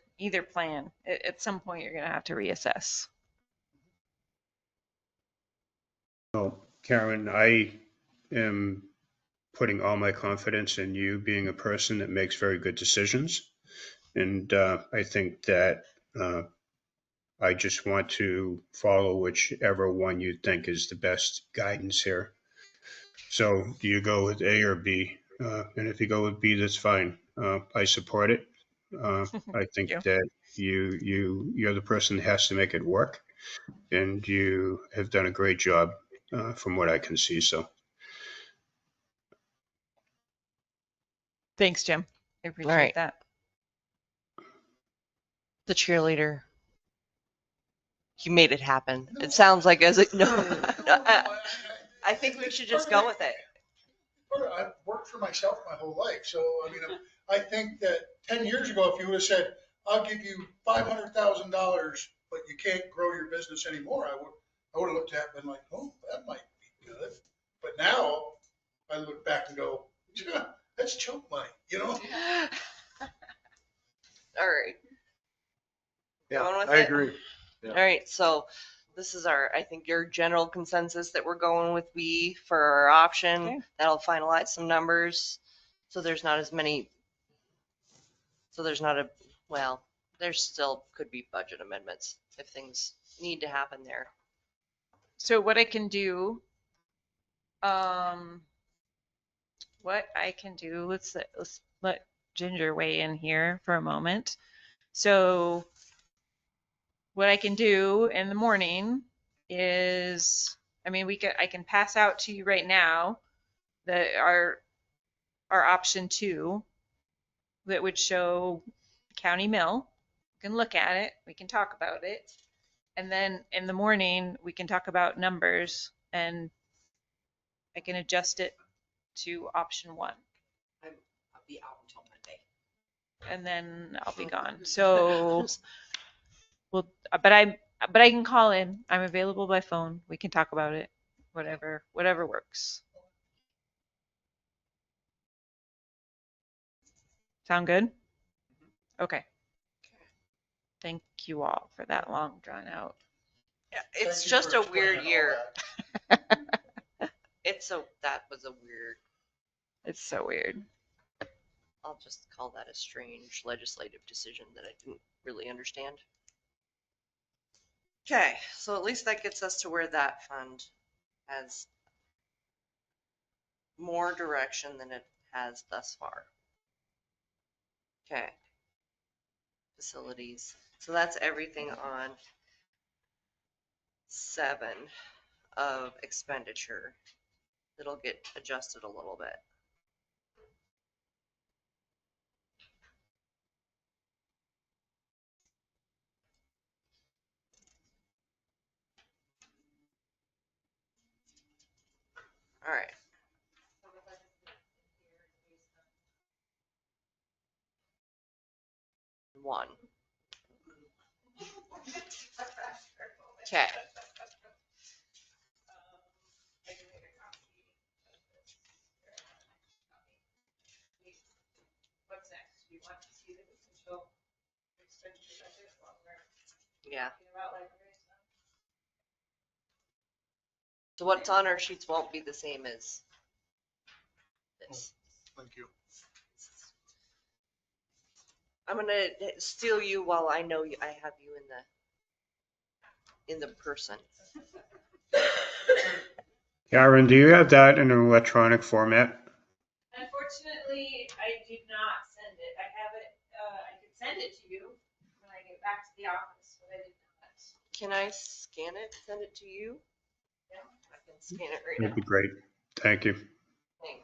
plan at some point you're going to have to reassess. Well, Karen, I am putting all my confidence in you being a person that makes very good decisions. And I think that I just want to follow whichever one you think is the best guidance here. So do you go with A or B? And if you go with B, that's fine. I support it. I think you. that you're the person that has to make it work, and you have done a great job from what I can see. So Thanks, Jim. I All appreciate right. that. The cheerleader. You made it happen. It sounds like as a, no, I think we should just go with it. I've worked for myself my whole life, so I mean, I think that 10 years ago, if you would have said, "I'll give you $500,000, but you can't grow your business anymore," I would have looked at it and been like, "Oh, that might be good." But now I look back and go, "That's chump money," you know? All right. Yeah, Going with I it? agree. Yeah. All right. So this is I think your general consensus that we're going with B for our option. Okay. That'll finalize some numbers. So there's not well, there still could be budget amendments if things need to happen there. So what I can do, let's let Ginger weigh in here for a moment. So what I can do in the morning is, I mean, I can pass out to you right now our option 2 that would show county mill. You can look at it. We can talk about it. And then in the morning, we can talk about numbers and I can adjust it to option 1. I'll be out until Monday. And then I'll be gone. So but I can call in. I'm available by phone. We can talk about it. Whatever works. Sound good? Okay. Thank you all for that long drawn out. Yeah, it's Thank you just for a explaining weird all year. that. That was a weird, It's so weird. I'll just call that a strange legislative decision that I didn't really understand. Okay, so at least that gets us to where that fund has more direction than it has thus far. Okay. Facilities. So that's everything on 7 of expenditure. It'll get adjusted a little bit. All right. One. Okay. What's next? Do you want to see the potential expenditure budget while we're Yeah. talking about library stuff? So what's on our sheets won't be the same as this. Thank you. I'm gonna steal you while I know I have you in the person. Karen, do you have that in an electronic format? Unfortunately, I did not send it. I have it, I could send it to you when I get back to the office, but I did not. Can I scan it, send it to you? Yeah. I can scan it right That'd now. be great. Thank you. Hang.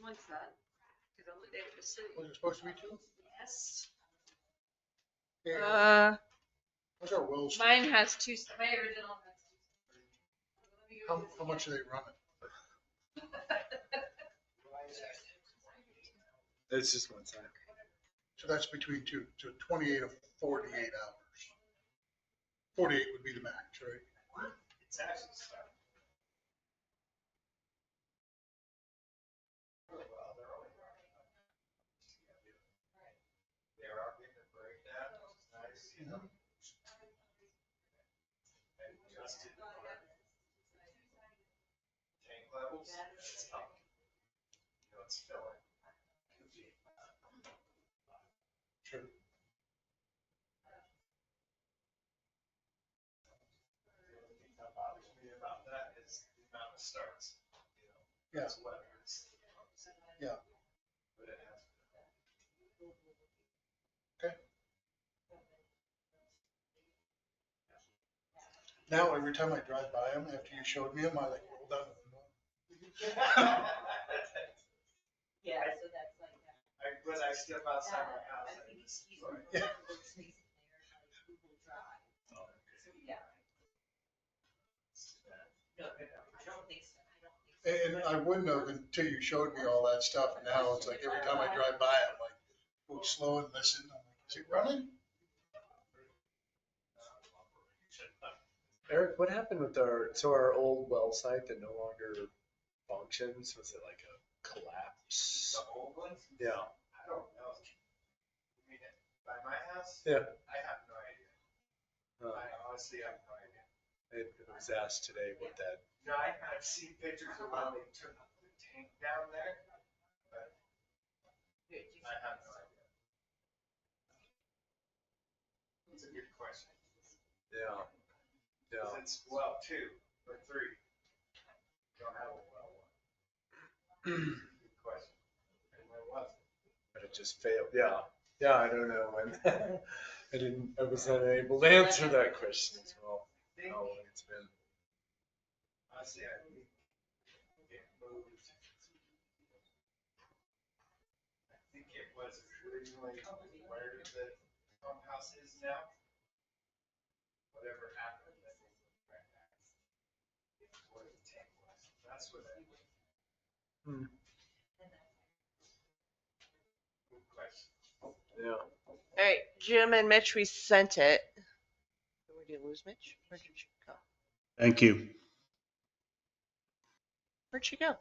What's that? Because I looked at it this city. Was it supposed to be two? Yes. Yeah. What's our wells? Mine has two, my original has two. How much are they running? It's just one side. So that's between two, so 28 of 48 hours. 48 would be the max, right? It's actually stuck. Well, they're only running. They are getting a breakdown, which is nice, you know. And adjusted tank levels, it's up. You know, it's filling. Sure. The only thing that bothers me about that is the amount of starts, you know. Yeah. That's whether it's. Yeah. But it has. Okay. Now, every time I drive by them, after you showed me them, I like roll down the window. Yeah, so that's like that. When I step outside my house, I just. Yeah. No, I don't think so. I don't think so. And I wouldn't have until you showed me all that stuff. And now it's like every time I drive by, I'm like, go slow and listen. I'm like, is it running? Eric, what happened with our old well site that no longer functions? Was it like a collapse? The old ones? Yeah. I don't know. You mean it by my house? Yeah. I have no idea. I honestly have no idea. It was asked today what that. No, I've seen pictures of when they took the tank down there, but I have no idea. It's a good question. Yeah. Yeah. 'Cause it's well 2 or 3. Don't have a well 1. Good question. And where was it? But it just failed. Yeah. Yeah, I don't know. I was unable to answer that question as well. How long it's been. Honestly, I think it moved. I think it was originally where the pump house is now. Whatever happened, that they moved right back. Where the tank was. That's where that went. Good question. Yeah. All right, Jim and Mitch, we sent it. Where did you lose Mitch? Where did you go? Thank you. Where'd she go?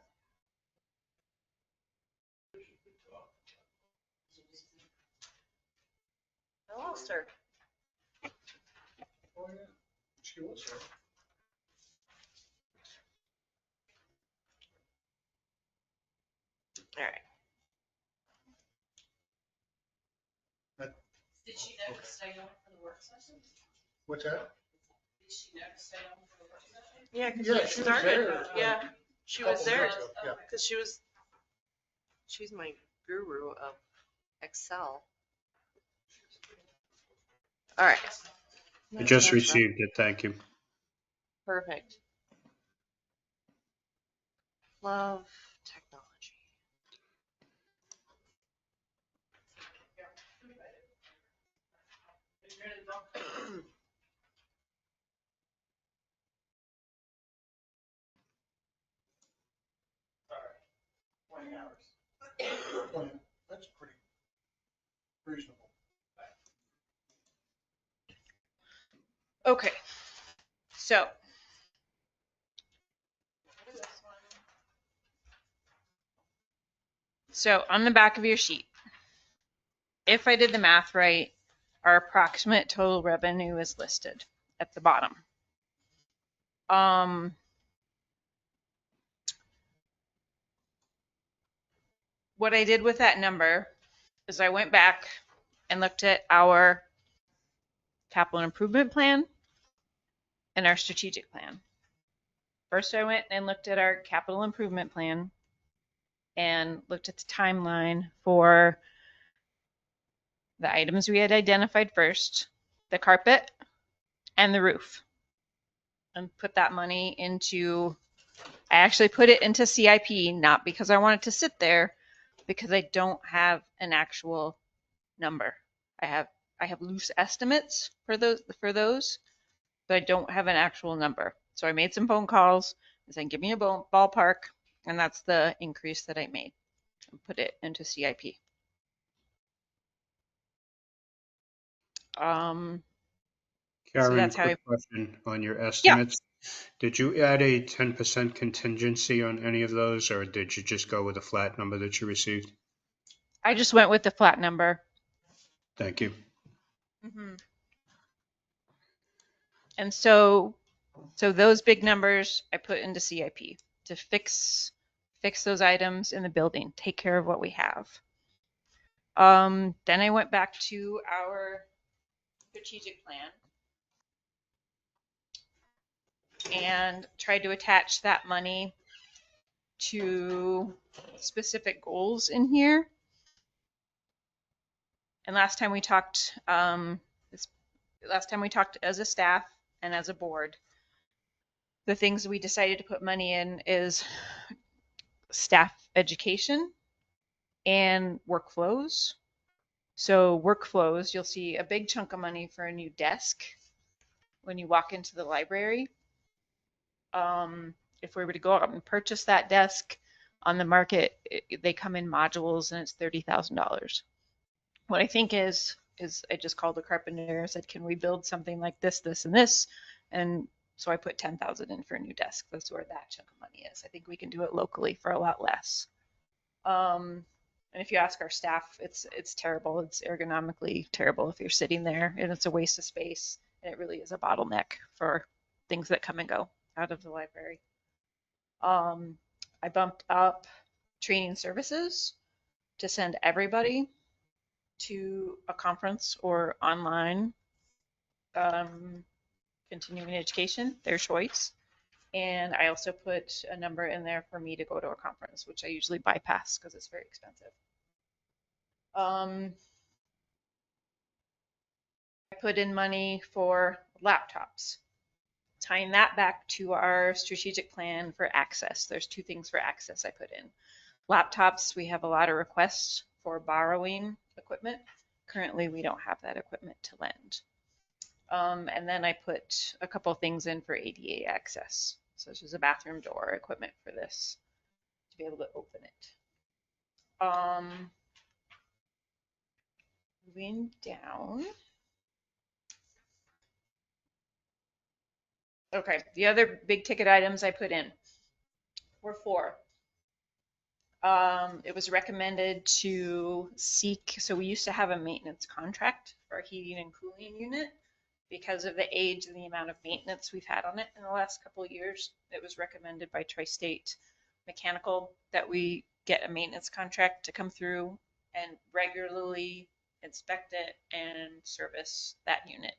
I lost her. Oh, yeah. She was there. All right. Did she never stay on for the work session? What's that? Did she never stay on for the work session? Yeah, because Yeah, we she was started. there, Yeah, she was couple there minutes ago, yeah. because she's my guru of Excel. All right. I just received it. Thank you. Perfect. Love technology. All right. 20 hours. Oh, yeah. That's pretty reasonable. Okay. So. So on the back of your sheet, if I did the math right, our approximate total revenue is listed at the bottom. What I did with that number is I went back and looked at our capital improvement plan and our strategic plan. First, I went and looked at our capital improvement plan and looked at the timeline for the items we had identified first, the carpet and the roof, and put that money into, I actually put it into CIP, not because I want it to sit there, because I don't have an actual number. I have loose estimates for those, but I don't have an actual number. So I made some phone calls and saying, give me a ballpark, and that's the increase that I made and put it into CIP. So Karen, that's how quick question on your yeah, estimates. Did you add a 10% contingency on any of those, or did you just go with a flat number that you received? I just went with the flat number. Thank you. And so those big numbers I put into CIP to fix those items in the building, take care of what we have. Then I went back to our strategic plan and tried to attach that money to specific goals in here. And last time we talked as a staff and as a board, the things we decided to put money in is staff education and workflows. So workflows, you'll see a big chunk of money for a new desk when you walk into the library. If we were to go out and purchase that desk on the market, they come in modules and it's $30,000. What I think is I just called the carpenter and said, can we build something like this, this, and this? And so I put 10,000 in for a new desk. That's where that chunk of money is. I think we can do it locally for a lot less. And if you ask our staff, it's terrible. It's ergonomically terrible if you're sitting there, and it's a waste of space. And it really is a bottleneck for things that come and go out of the library. I bumped up training services to send everybody to a conference or online continuing education, their choice. And I also put a number in there for me to go to a conference, which I usually bypass because it's very expensive. I put in money for laptops, tying that back to our strategic plan for access. There's two things for access I put in. Laptops, we have a lot of requests for borrowing equipment. Currently, we don't have that equipment to lend. And then I put a couple things in for ADA access, such as a bathroom door equipment for this to be able to open it. Moving down. Okay, the other big ticket items I put in were 4. It was recommended to seek, so we used to have a maintenance contract for our heating and cooling unit. Because of the age and the amount of maintenance we've had on it in the last couple of years, it was recommended by Tri-State Mechanical that we get a maintenance contract to come through and regularly inspect it and service that unit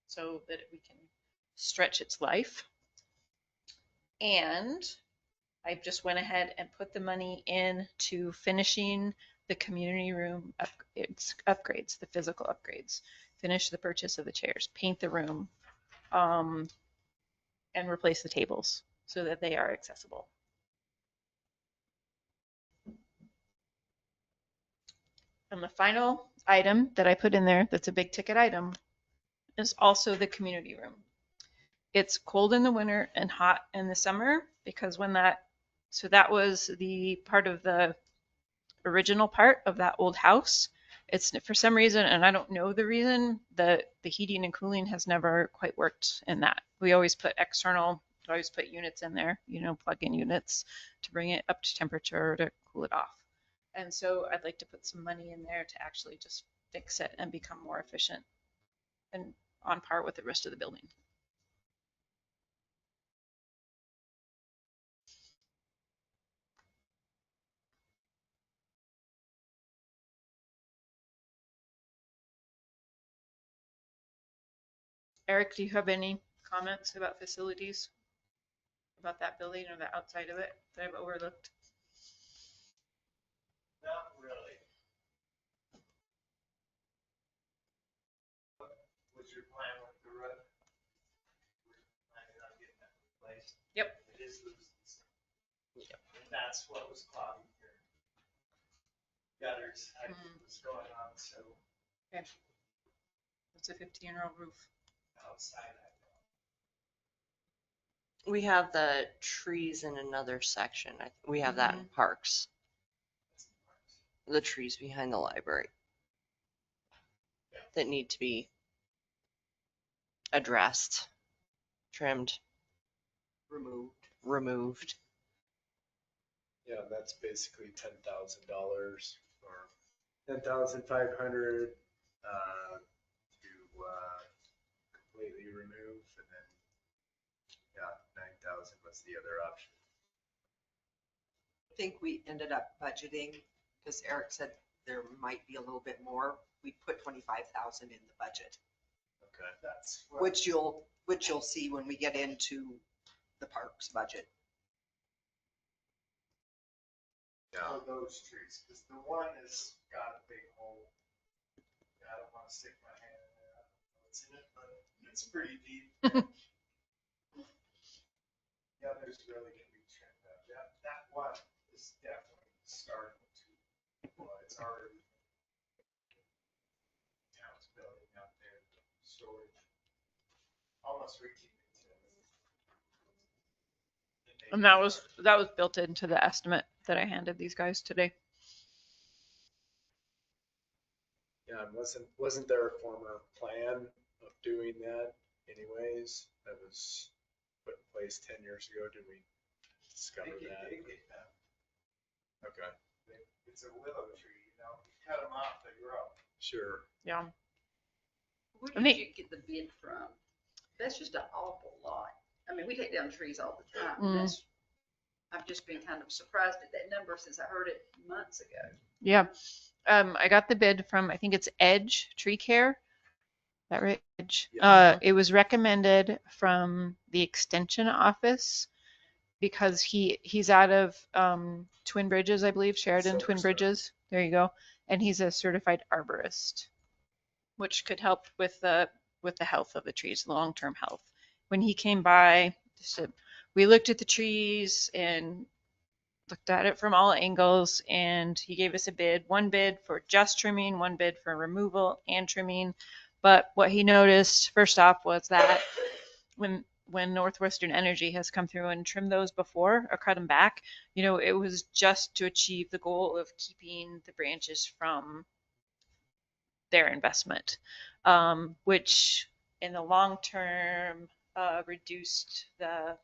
so that we can stretch its life. And I just went ahead and put the money into finishing the community room upgrades, the physical upgrades. Finish the purchase of the chairs, paint the room, and replace the tables so that they are accessible. And the final item that I put in there that's a big ticket item is also the community room. It's cold in the winter and hot in the summer because so that was the part of the original part of that old house. It's for some reason, and I don't know the reason, the heating and cooling has never quite worked in that. We always put units in there, plug-in units to bring it up to temperature to cool it off. And so I'd like to put some money in there to actually just fix it and become more efficient and on par with the rest of the building. Eric, do you have any comments about facilities, about that building or the outside of it that I've overlooked? Not really. What was your plan with the roof? Were you planning on getting that replaced? Yep. It is losing some. Yep. And that's what was clogging here. gutters, what's going on, so It's a 15-year-old roof. outside I We have the trees in another section. We have that in parks, the trees behind the library that need to be addressed, trimmed, removed. Yeah, that's basically $10,000 or 10,500 to completely remove, and then 9,000 was the other option. I think we ended up budgeting, because Eric said there might be a little bit more. We put 25,000 in the budget, Okay. that's what, which you'll see when we get into the parks budget. Yeah. for those trees, because the one has got a big hole. I don't want to stick my hand in there. I don't know what's in it, but it's pretty deep. The others really can be trimmed up. That one is definitely starting to, well, it's already. Town's building out there, storage, almost reaching into. And that was built into the estimate that I handed these guys today. Yeah, and wasn't there a former plan of doing that anyways? That was put in place 10 years ago. Did we discover that? Okay, It's a willow tree, you know, you cut them off, they grow. sure. Yeah. Where And did they- you get the bid from? That's just an awful lot. I mean, we take down trees all the time. Mm. That's, I've just been kind of surprised at that number since I heard it months ago. Yeah. I got the bid from, I think it's Edge Tree Care. Is that right? Edge. Yeah. It was recommended from the extension office because he's out of Twin Bridges, I believe, Sheridan Twin Silver Star. Bridges. There you go. And he's a certified arborist, which could help with the health of the trees, the long-term health. When he came by, we looked at the trees and looked at it from all angles, and he gave us a bid, one bid for just trimming, one bid for removal and trimming. But what he noticed first off was that when Northwestern Energy has come through and trimmed those before or cut them back, it was just to achieve the goal of keeping the branches from their investment, which in the long term reduced the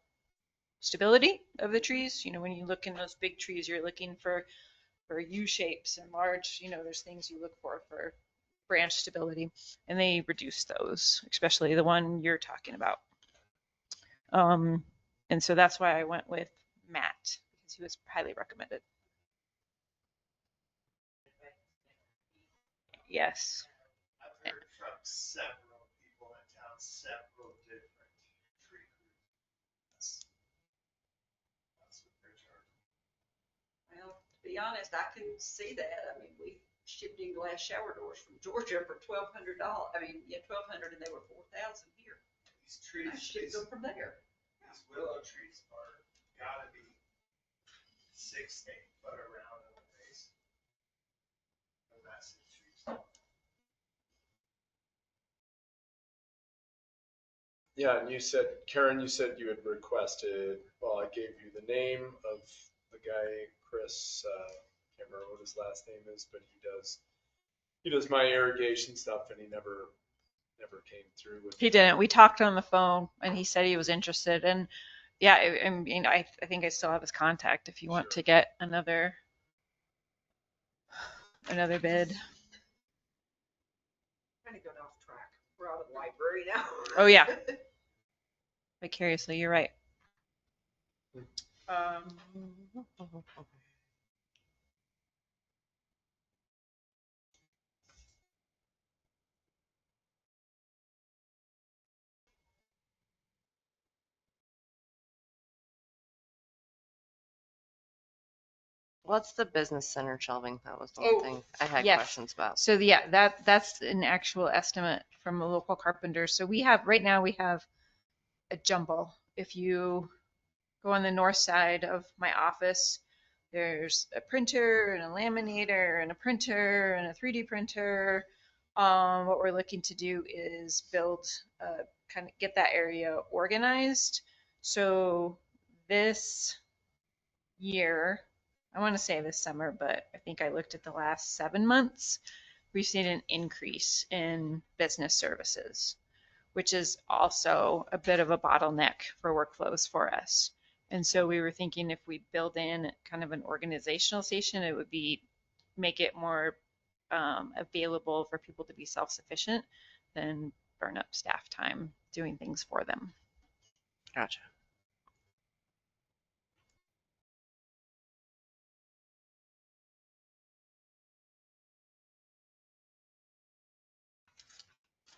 stability of the trees. When you look in those big trees, you're looking for U shapes and large, there's things you look for branch stability, and they reduce those, especially the one you're talking about. And so that's why I went with Matt, because he was highly recommended. Yes. I've heard from several people in town, several different tree crews. That's what they're charging. Well, to be honest, I can see that. I mean, we shipped in glass shower doors from Georgia for $1,200. I mean, yeah, 1,200 and they were 4,000 here. These trees, I shipped them from there. these willow trees are gotta be 6 to 8 foot around in the base. They're massive trees. Yeah, and Karen, you said you had requested, well, I gave you the name of the guy, Chris, can't remember what his last name is, but he does my irrigation stuff, and he never came through with. He didn't. We talked on the phone, and he said he was interested. And yeah, I mean, I think I still have his contact if you want to get another bid. Kind of got off track. We're out of the library now. Oh yeah. Vicariously, you're right. What's the business center shelving? That was the Oh, one thing I had yes. questions about. So yeah, that's an actual estimate from a local carpenter. So right now we have a jumble. If you go on the north side of my office, There's a printer and a laminator and a printer and a 3D printer. What we're looking to do is build, kind of get that area organized. So this year, I want to say this summer, but I think I looked at the last 7 months, we've seen an increase in business services, which is also a bit of a bottleneck for workflows for us. And so we were thinking if we build in kind of an organizational station, it would be make it more available for people to be self-sufficient than burn up staff time doing things for them. Gotcha.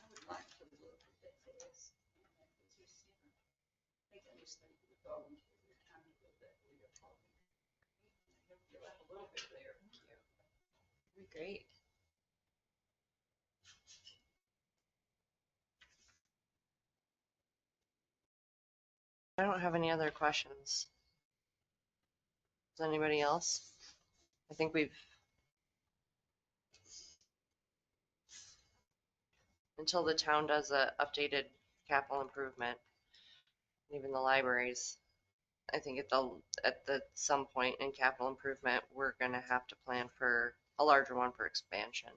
I would like to look at this. I think I just think we're going to the time a little bit. You'll have a little bit there. Great. I don't have any other questions. Does anybody else? I think we've, until the town does a updated capital improvement, even the libraries, I think at some point in capital improvement, we're gonna have to plan for a larger one for expansion.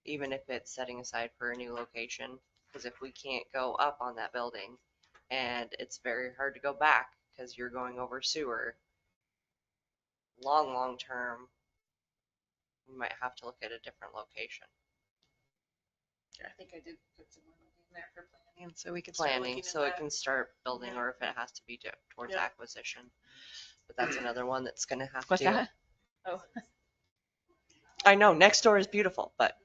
Even if it's setting aside for a new location, because if we can't go up on that building and it's very hard to go back because you're going over sewer, long term, we might have to look at a different location. I think I did put some money in there for planning, so we could start looking Planning, at so it that. can start building, Yeah. or if it has to be towards Yeah. acquisition. But that's another one that's gonna have to. What's that? Oh. I know, next door is beautiful, but.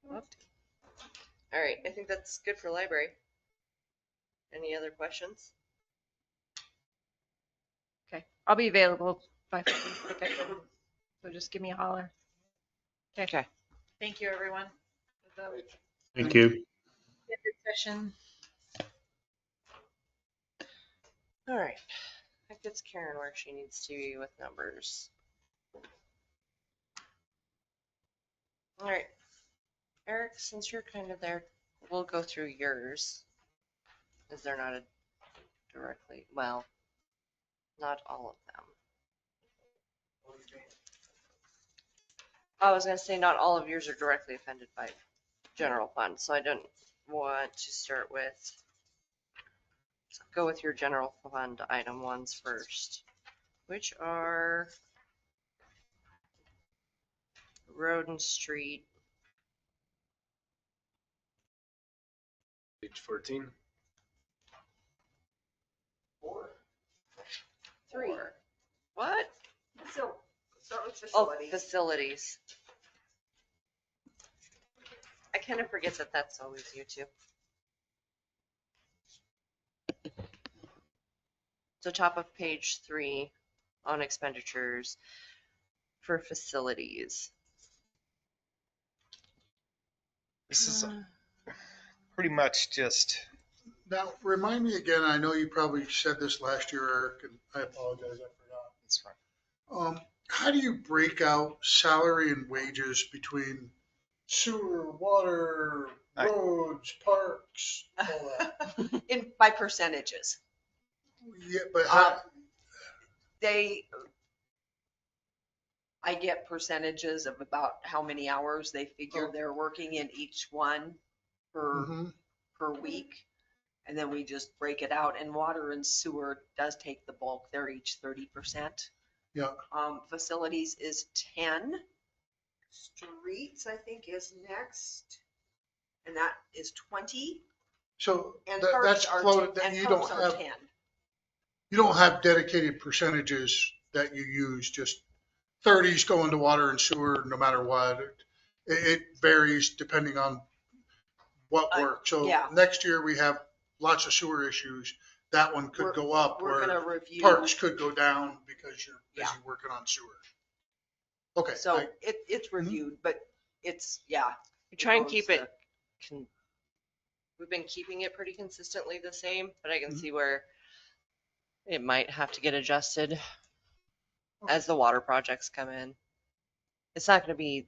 Whooped. All right, I think that's good for library. Any other questions? Okay, I'll be available by 5:00, like I said. So just give me a holler. Okay. Thank you, everyone. For the Thank you. good session. All right, that gets Karen where she needs to be with numbers. All right, Eric, since you're kind of there, we'll go through yours. Is there not a directly, well, not all of them. I was gonna say not all of yours are directly offended by general fund, so I didn't want to start with, go with your general fund item ones first, which are road and street. Page 14. 3. What? So, start with Oh, facilities. facilities. I kind of forget that that's always you two. So top of page 3 on expenditures for facilities. This is pretty much just, Now, remind me again, I know you probably said this last year, Eric, and I apologize, I forgot. it's fine. How do you break out salary and wages between sewer, water, I- roads, parks, all that? By percentages. Yeah, but how, I get percentages of about how many hours they figure Oh. they're working in each one per Mhm. week. And then we just break it out, and water and sewer does take the bulk. They're each 30%. Yeah. Facilities is 10. Streets, I think, is next. And that is 20. So And that's parks are floated, 10. that And you parks don't are have, 10. you don't have dedicated percentages that you use, just 30s going to water and sewer no matter what. It varies depending on what work. So yeah. next year we have lots of sewer issues. That one could go up We're gonna where review. parks could go down because you're busy Yeah. working on sewer. Okay. So it's reviewed, but it's, yeah. We try and goes keep to- it, we've been keeping it pretty consistently the same, but I can Mhm. see where it might have to get adjusted as the water projects come in. It's not going to be,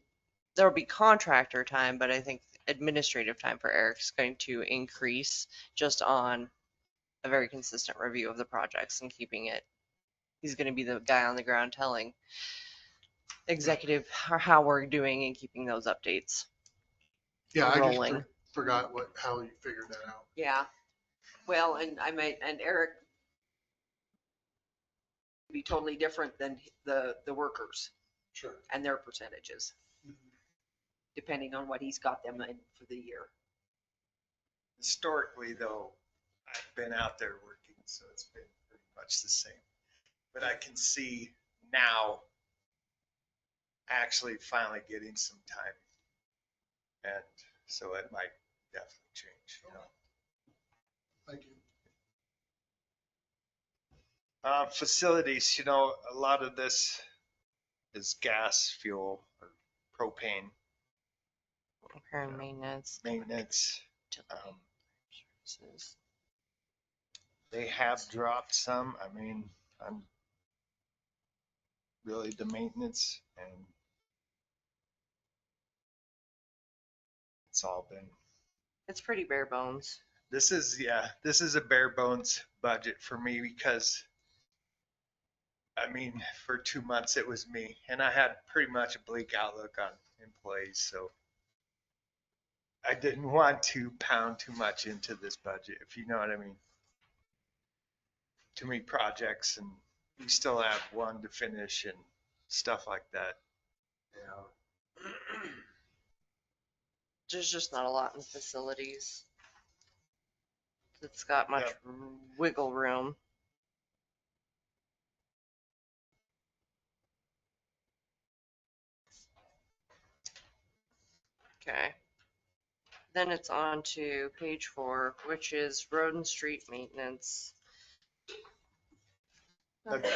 there'll be contractor time, but I think administrative time for Eric's going to increase just on a very consistent review of the projects and keeping it. He's going to be the guy on the ground telling executive how we're doing and keeping those updates. Yeah, I rolling. just forgot how you figured that out. Yeah. Well, and Eric be totally different than the workers Sure. and their percentages, depending on what he's got them in for the year. Historically, though, I've been out there working, so it's been pretty much the same. But I can see now actually finally getting some time. And so it might definitely change, you know. Thank you. Facilities, you know, a lot of this is gas, fuel, or propane Repair and maintenance. maintenance. They have dropped some. I mean, I'm really the maintenance, and it's all been. It's pretty bare bones. This is a bare bones budget for me because, I mean, for 2 months it was me, and I had pretty much a bleak outlook on employees, so I didn't want to pound too much into this budget, if you know what I mean. Too many projects, and you still have one to finish and stuff like that. Yeah. There's just not a lot in facilities. It's got much wiggle room. Okay. Then it's on to page 4, which is road and street maintenance. Okay.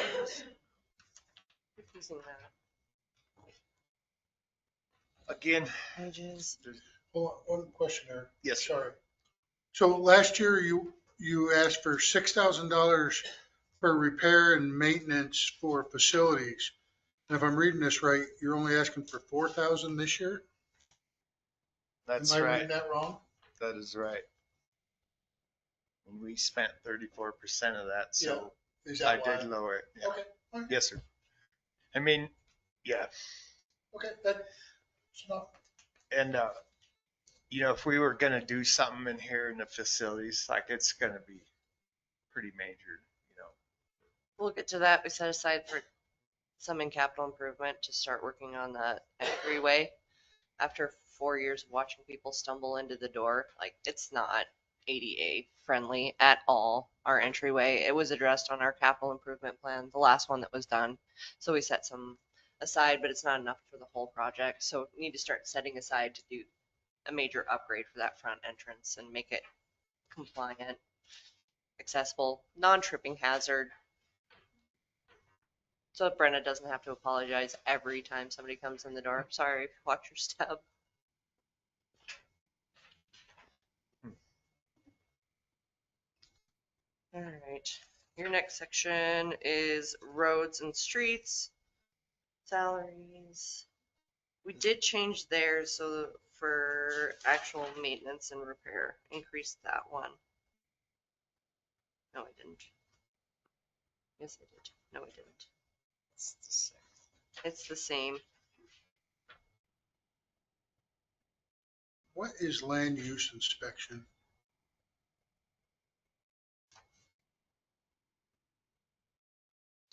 Using that. Again, Pages. Hold on, one question there. Yes, sir. Sorry. So last year you asked for $6,000 for repair and maintenance for facilities. And if I'm reading this right, you're only asking for 4,000 this year? That's Am I right. reading that wrong? That is right. And we spent 34% of that, so Is I that why? did lower it. Yeah. Okay, all right, Yes, sir. I mean, yeah. okay, that's not, And, you know, if we were going to do something in here in the facilities, like it's going to be pretty major, you know. We'll get to that. We set aside for some in capital improvement to start working on the entryway. After 4 years of watching people stumble into the door, like it's not ADA friendly at all. Our entryway, it was addressed on our capital improvement plan, the last one that was done. So we set some aside, but it's not enough for the whole project. So we need to start setting aside to do a major upgrade for that front entrance and make it compliant, accessible, non-tripping hazard. So Brenda doesn't have to apologize every time somebody comes in the door. Sorry, watch your step. All right. Your next section is roads and streets, salaries. We did change theirs so for actual maintenance and repair, increase that one. No, I didn't. Yes, I did. No, I didn't. It's the same. It's the same. what is land use inspection?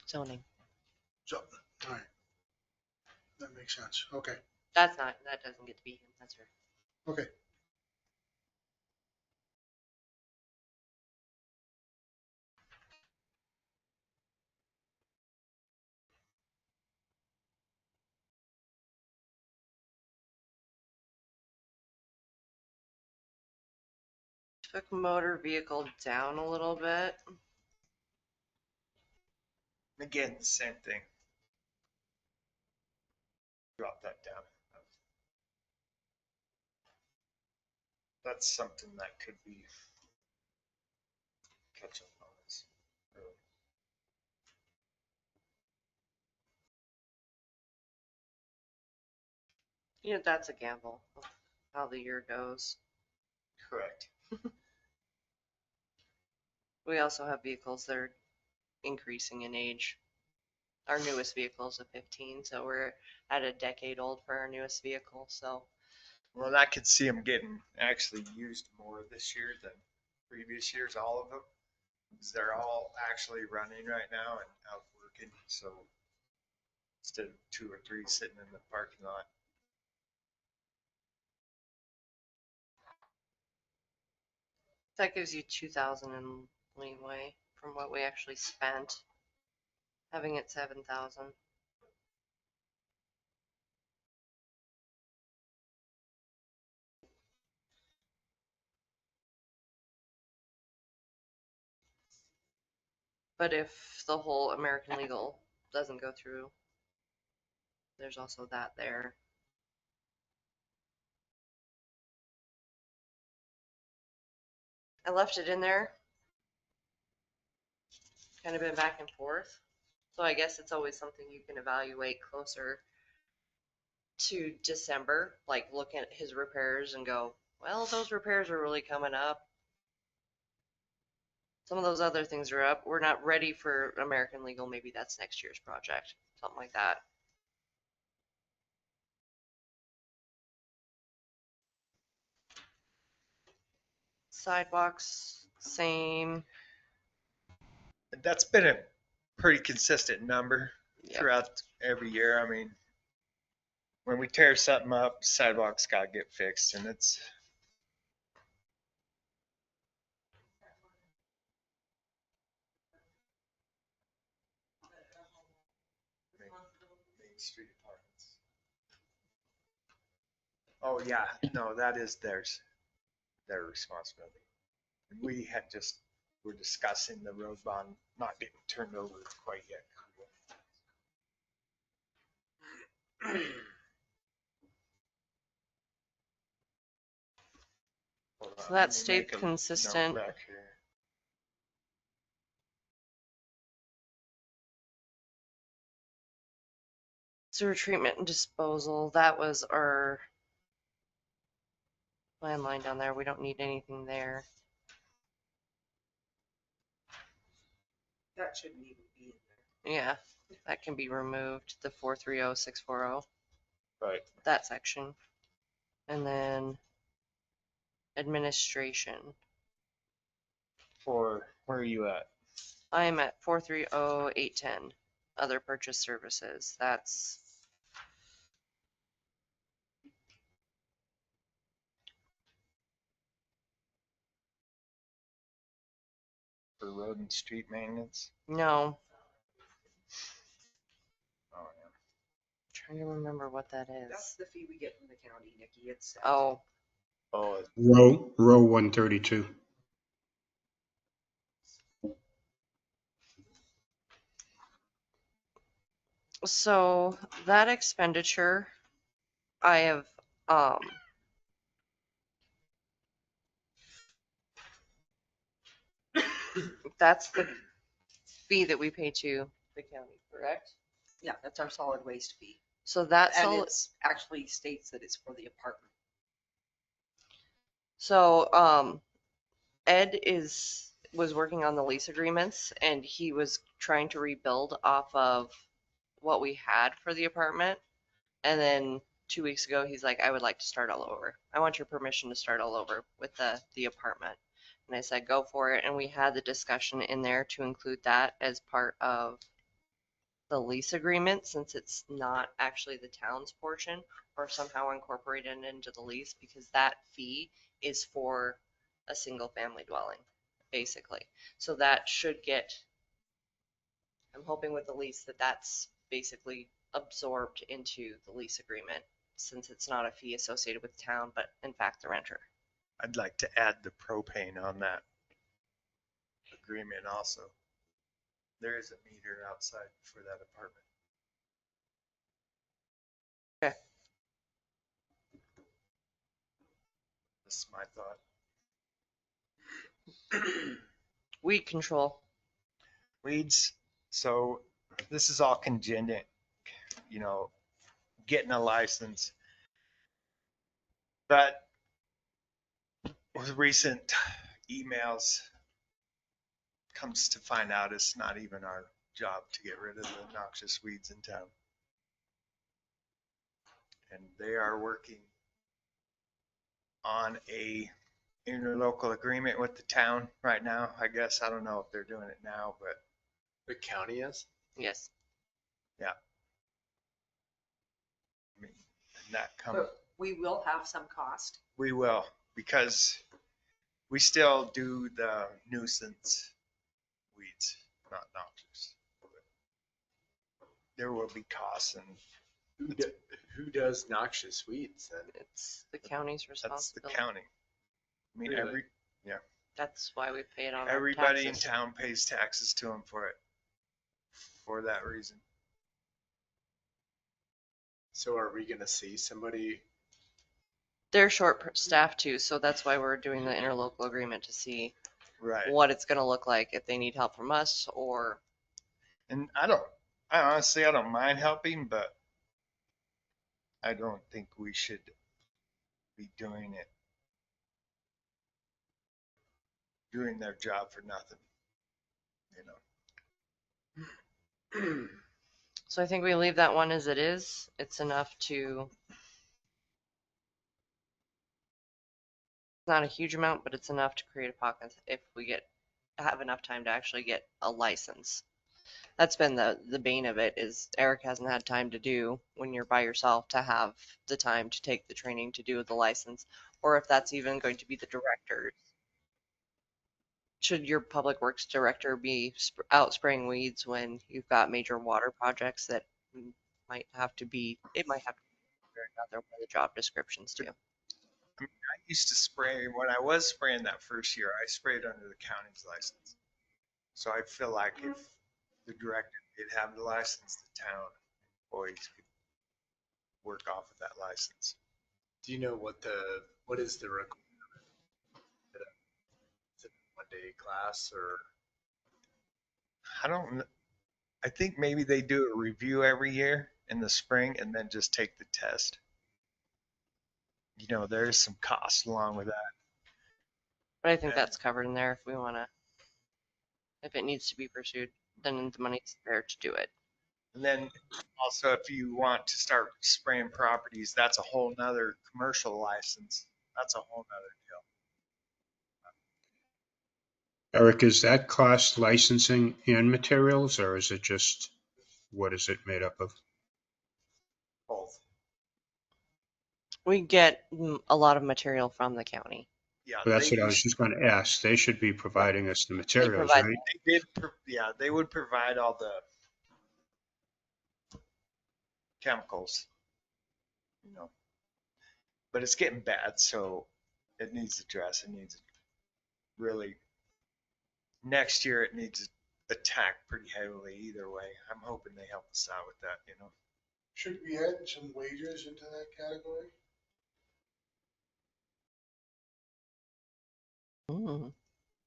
Zoning. So, all right. That makes sense. Okay, That doesn't get to be him. That's her. okay. Took motor vehicle down a little bit. Again, the same thing. Drop that down. That's something that could be catch up on this. You know, that's a gamble, how the year goes. Correct. We also have vehicles that are increasing in age. Our newest vehicle is a 15, so we're at a decade old for our newest vehicle, so. Well, I could see them getting actually used more this year than previous years, all of them. Because they're all actually running right now and out working, so instead of 2 or 3 sitting in the parking lot. That gives you 2,000 in leeway from what we actually spent, having it 7,000. But if the whole American legal doesn't go through, there's also that there. I left it in there. Kind of been back and forth. So I guess it's always something you can evaluate closer to December, like look at his repairs and go, well, those repairs are really coming up. Some of those other things are up. We're not ready for American legal. Maybe that's next year's project, something like that. Sidewalks, same. That's been a pretty consistent number Yep. throughout every year. I mean, when we tear something up, sidewalks gotta get fixed, and it's Main Street Apartments. Oh yeah, no, that is theirs, their responsibility. We had just, we're discussing the road bond not getting turned over quite yet. Hold on, So that let me stayed make a note consistent. back here. Sewer treatment and disposal, that was our landline down there. We don't need anything there. That shouldn't even be in there. Yeah, that can be removed, the 430640, Right. that section. And then administration. For, where are you at? I'm at 430810, other purchase services. That's For road and street maintenance? no, Oh, yeah. trying to remember what that That's is. the fee we get from the county, Nikki. It's set. Oh, Oh, Row 132. so that expenditure, I have, that's the fee that we pay to the county, correct? Yeah, that's our solid waste fee. So that's And all. it's actually states that it's for the apartment. So, Ed was working on the lease agreements and he was trying to rebuild off of what we had for the apartment. And then 2 weeks ago, he's like, I would like to start all over. I want your permission to start all over with the apartment. And I said, go for it. And we had the discussion in there to include that as part of the lease agreement, since it's not actually the town's portion, or somehow incorporated into the lease, because that fee is for a single family dwelling, basically. So that should get, I'm hoping with the lease that that's basically absorbed into the lease agreement, since it's not a fee associated with town, but in fact the renter. I'd like to add the propane on that agreement also. There is a meter outside for that apartment. Okay. This is my thought. Weed control. Weeds, so this is all contingent, you know, getting a license. But with recent emails, comes to find out it's not even our job to get rid of the noxious weeds in town. And they are working on a interlocal agreement with the town right now. I guess, I don't know if they're doing it now, but The county is? Yes. I mean, that comes, But we will have some cost. we will, because we still do the nuisance weeds, not noxious. There will be costs, and Who does noxious weeds then? It's the county's that's the responsibility. county. I mean, Really? That's why we pay it on our everybody in taxes. town pays taxes to them for it, for that reason. So are we gonna see somebody? They're short-staffed too, so that's why we're doing the interlocal agreement to see Right. what it's gonna look like if they need help from us or And I honestly, I don't mind helping, but I don't think we should be doing their job for nothing. You know, so I think we leave that one as it is. It's enough to, it's not a huge amount, but it's enough to create a pocket if we have enough time to actually get a license. That's been the bane of it is Eric hasn't had time to do when you're by yourself to have the time to take the training to do the license, or if that's even going to be the director. Should your public works director be out spraying weeds when you've got major water projects that might have to be, it might have to be out there by the job descriptions too. I used to spray, when I was spraying that first year, I sprayed under the county's license. So I feel like if the director did have the license, the town employees could work off of that license. Do you know what is the requirement? Is it a 1-day class or? I think maybe they do a review every year in the spring and then just take the test. You know, there's some cost along with that. But I think that's covered in there if we want to, if it needs to be pursued, then the money's there to do it. And then also if you want to start spraying properties, that's a whole nother commercial license. That's a whole nother deal. Eric, is that cost licensing and materials, or is it just, what is it made up of? Both. We get a lot of material from the county. Yeah, Well, that's what I was just going to ask. They should be providing us the materials, provide- right? They would provide all the chemicals, you know. But it's getting bad, so it needs addressed. It needs really, next year it needs attacked pretty heavily either way. I'm hoping they help us out with that, you know. Should we add some wages into that category?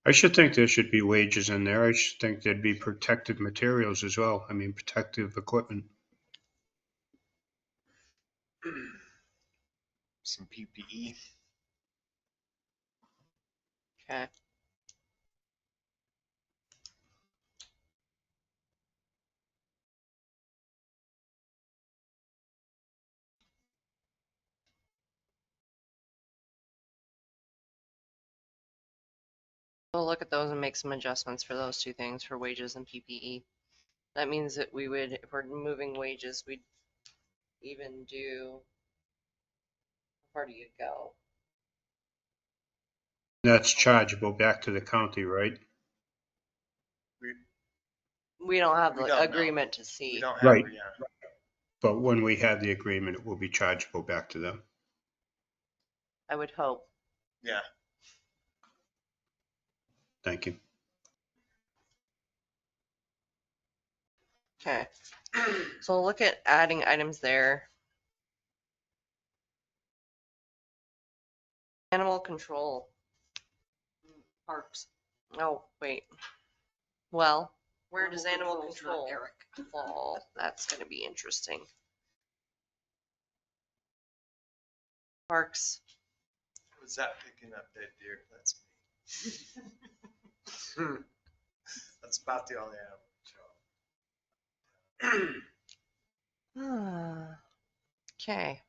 I should think there should be wages in there. I should think there'd be protective materials as well. I mean, protective equipment. Some PPE. Okay. We'll look at those and make some adjustments for those two things for wages and PPE. That means that we would, if we're moving wages, we'd even do, how far do you go? That's chargeable back to the county, right? We don't have We the don't know. agreement to We see. don't have, Right. yeah. But when we have the agreement, it will be chargeable back to them. I would hope. Yeah. Thank you. Okay. So we'll look at adding items there. Animal control. Parks. Oh, wait. Well, where Animal does animal control's not control Eric. fall? That's going to be interesting. Parks. Was that picking up dead deer? That's me. That's about the only animal control. Okay.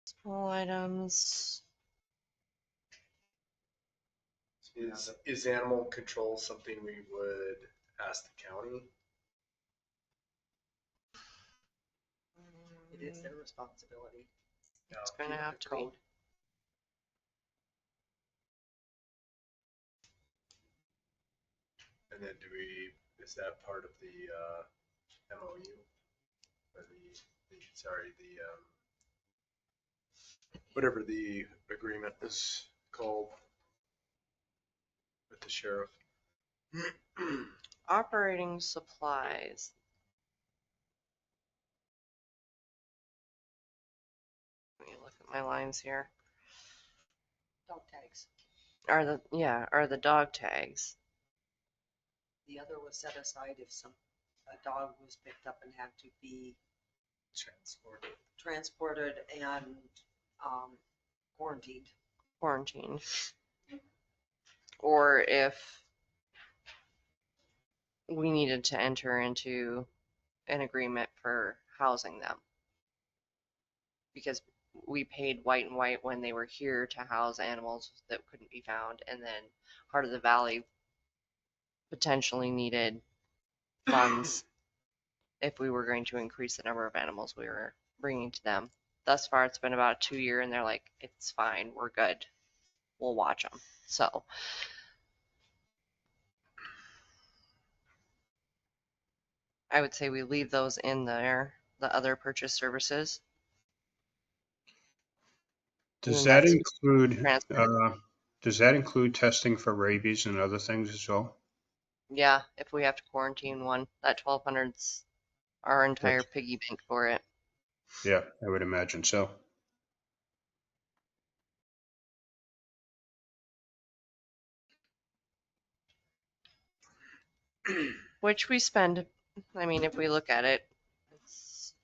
Small items. Is animal control something we would ask the county? It is their responsibility. It's gonna have to be. Code. And then is that part of the MOU? Or whatever the agreement is called with the sheriff. Operating supplies. Let me look at my lines here. Dog tags. Are the dog tags. The other was set aside if a dog was picked up and had to be transported and quarantined. Quarantine. Or if we needed to enter into an agreement for housing them. Because we paid White and White when they were here to house animals that couldn't be found, and then Heart of the Valley potentially needed funds if we were going to increase the number of animals we were bringing to them. Thus far, it's been about 2 years, and they're like, it's fine, we're good, we'll watch them. So I would say we leave those in there, the other purchase services. Does And that that's include, transfer. does that include testing for rabies and other things as well? Yeah, if we have to quarantine one, that 1,200's our entire piggy bank for it. Yeah, I would imagine so. Which we spend, I mean, if we look at it, it's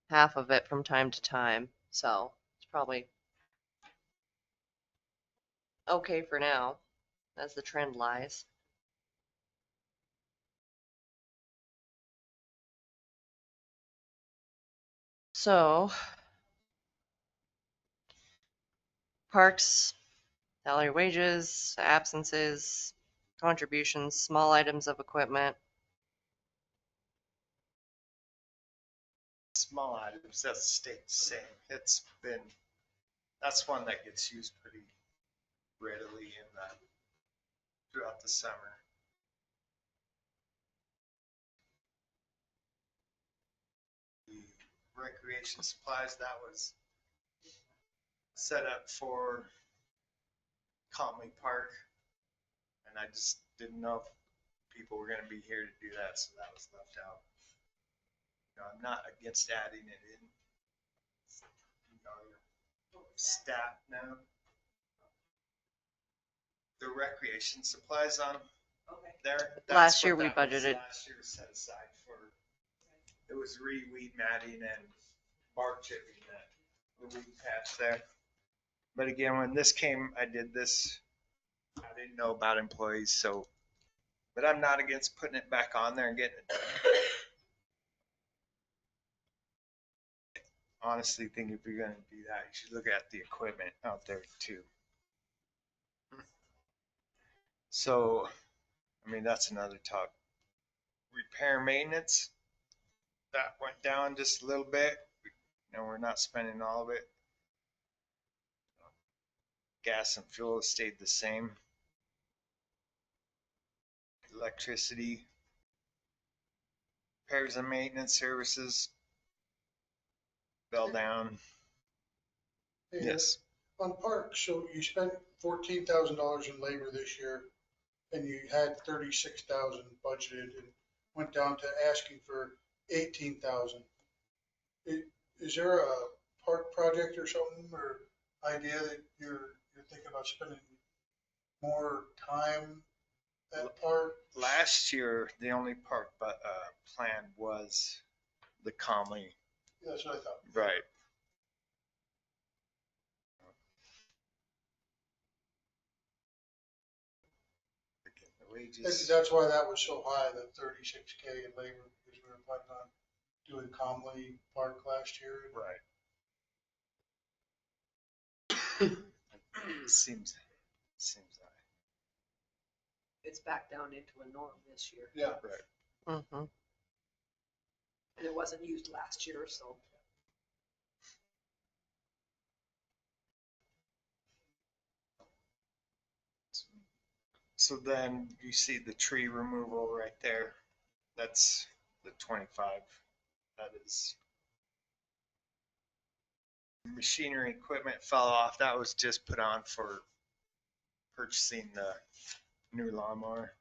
half of it from time to time. So it's probably okay for now, as the trend lies. So, parks, salary, wages, absences, contributions, small items of equipment. Small items, that's stayed the same. That's one that gets used pretty readily throughout the summer. The recreation supplies, that was set up for Conley Park. And I just didn't know if people were gonna be here to do that, so that was left out. I'm not against adding it in. Stat now. The recreation supplies on there. Last year we budgeted. Last year set aside for, it was weed matting and bark chipping the weed patch there. But again, when this came, I did this. I didn't know about employees, so, but I'm not against putting it back on there and getting it done. Honestly think if you're gonna do that, you should look at the equipment out there too. So, I mean, that's another talk. Repair maintenance, that went down just a little bit. We're not spending all of it. Gas and fuel stayed the same. Electricity, repairs and maintenance services, fell down. Hey, Yes. On parks, so you spent $14,000 in labor this year, and you had 36,000 budgeted and went down to asking for 18,000. Is there a park project or something or idea that you're thinking about spending more time at park? Last year, the only park plan was the Comley, That's what I thought. right. The wages. That's why that was so high, that 36K in labor, because we were planning on doing Comley Park last year. Right. Seems high. It's back down into a norm this year. Yeah. Right. Mhm. And it wasn't used last year, so. So then you see the tree removal right there. That's the 25. That is machinery equipment fell off. That was just put on for purchasing the new lawnmower.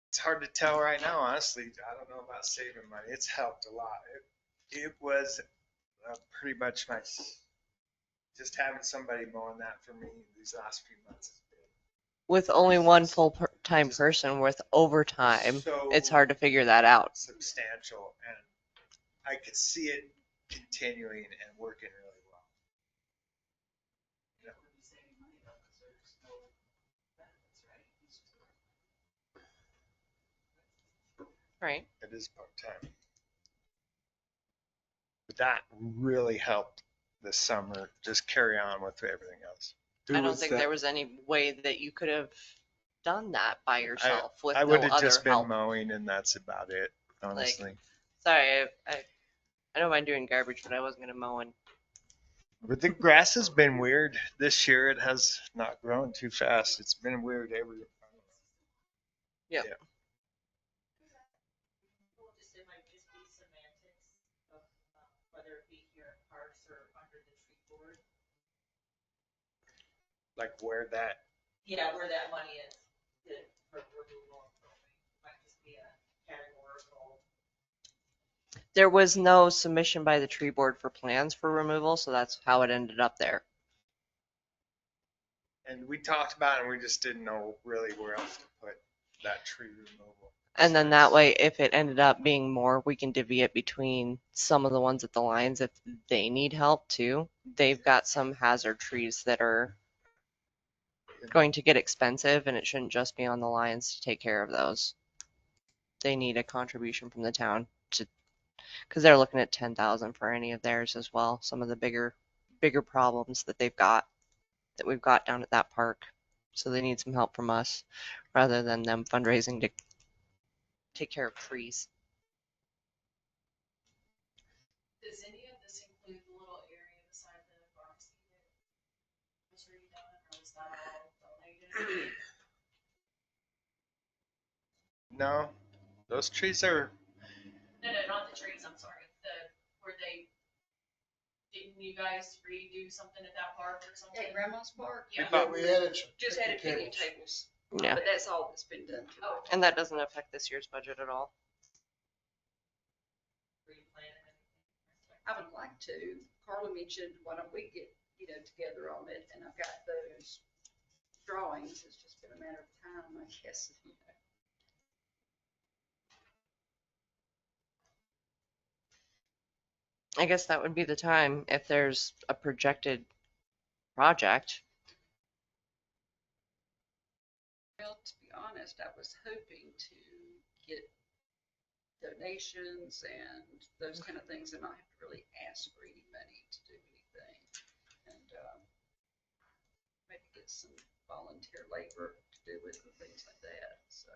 It's hard to tell right now, honestly. I don't know about saving money. It's helped a lot. It was pretty much nice. Just having somebody mowing that for me these last few months has been With only one full-time person with overtime, so it's hard to figure that out. substantial, and I could see it continuing and working really well. Right. It is part-time. But that really helped this summer, just carry on with everything else. I don't think there was any way that you could have done that by yourself with I no would have other just been help. mowing and that's about it, honestly. Sorry, I don't mind doing garbage, but I wasn't gonna mow and But the grass has been weird this year. It has not grown too fast. It's been weird every. Yep. Yeah. It might just be semantics of whether it be here at Parks or under the tree board. Like where that. Yeah, where that money is, for removal and filming, might just be a categorical. there was no submission by the tree board for plans for removal, so that's how it ended up there. And we talked about it and we just didn't know really where else to put that tree removal. And then that way, if it ended up being more, we can divvy it between some of the ones at the lines if they need help too. They've got some hazard trees that are going to get expensive, and it shouldn't just be on the lines to take care of those. They need a contribution from the town to, because they're looking at 10,000 for any of theirs as well. Some of the bigger problems that we've got down at that park. So they need some help from us rather than them fundraising to take care of trees. Does any of this include the little area beside the pharmacy that was redone, or was that all donated? No, those trees are. No, not the trees, I'm sorry, where didn't you guys redo something at that park or something? At Grandma's Park? Yeah. Yeah, we added some Just added picnic picnic tables, Yeah. but that's all that's been done to it. Oh. And that doesn't affect this year's budget at all. I would like to. Carla mentioned, why don't we get, together on it, and I've got those drawings. It's just been a matter of time, I guess. I guess that would be the time if there's a projected project. Well, to be honest, I was hoping to get donations and those kind of things and not have to really ask for any money to do anything. And maybe get some volunteer labor to do it and things like that, so.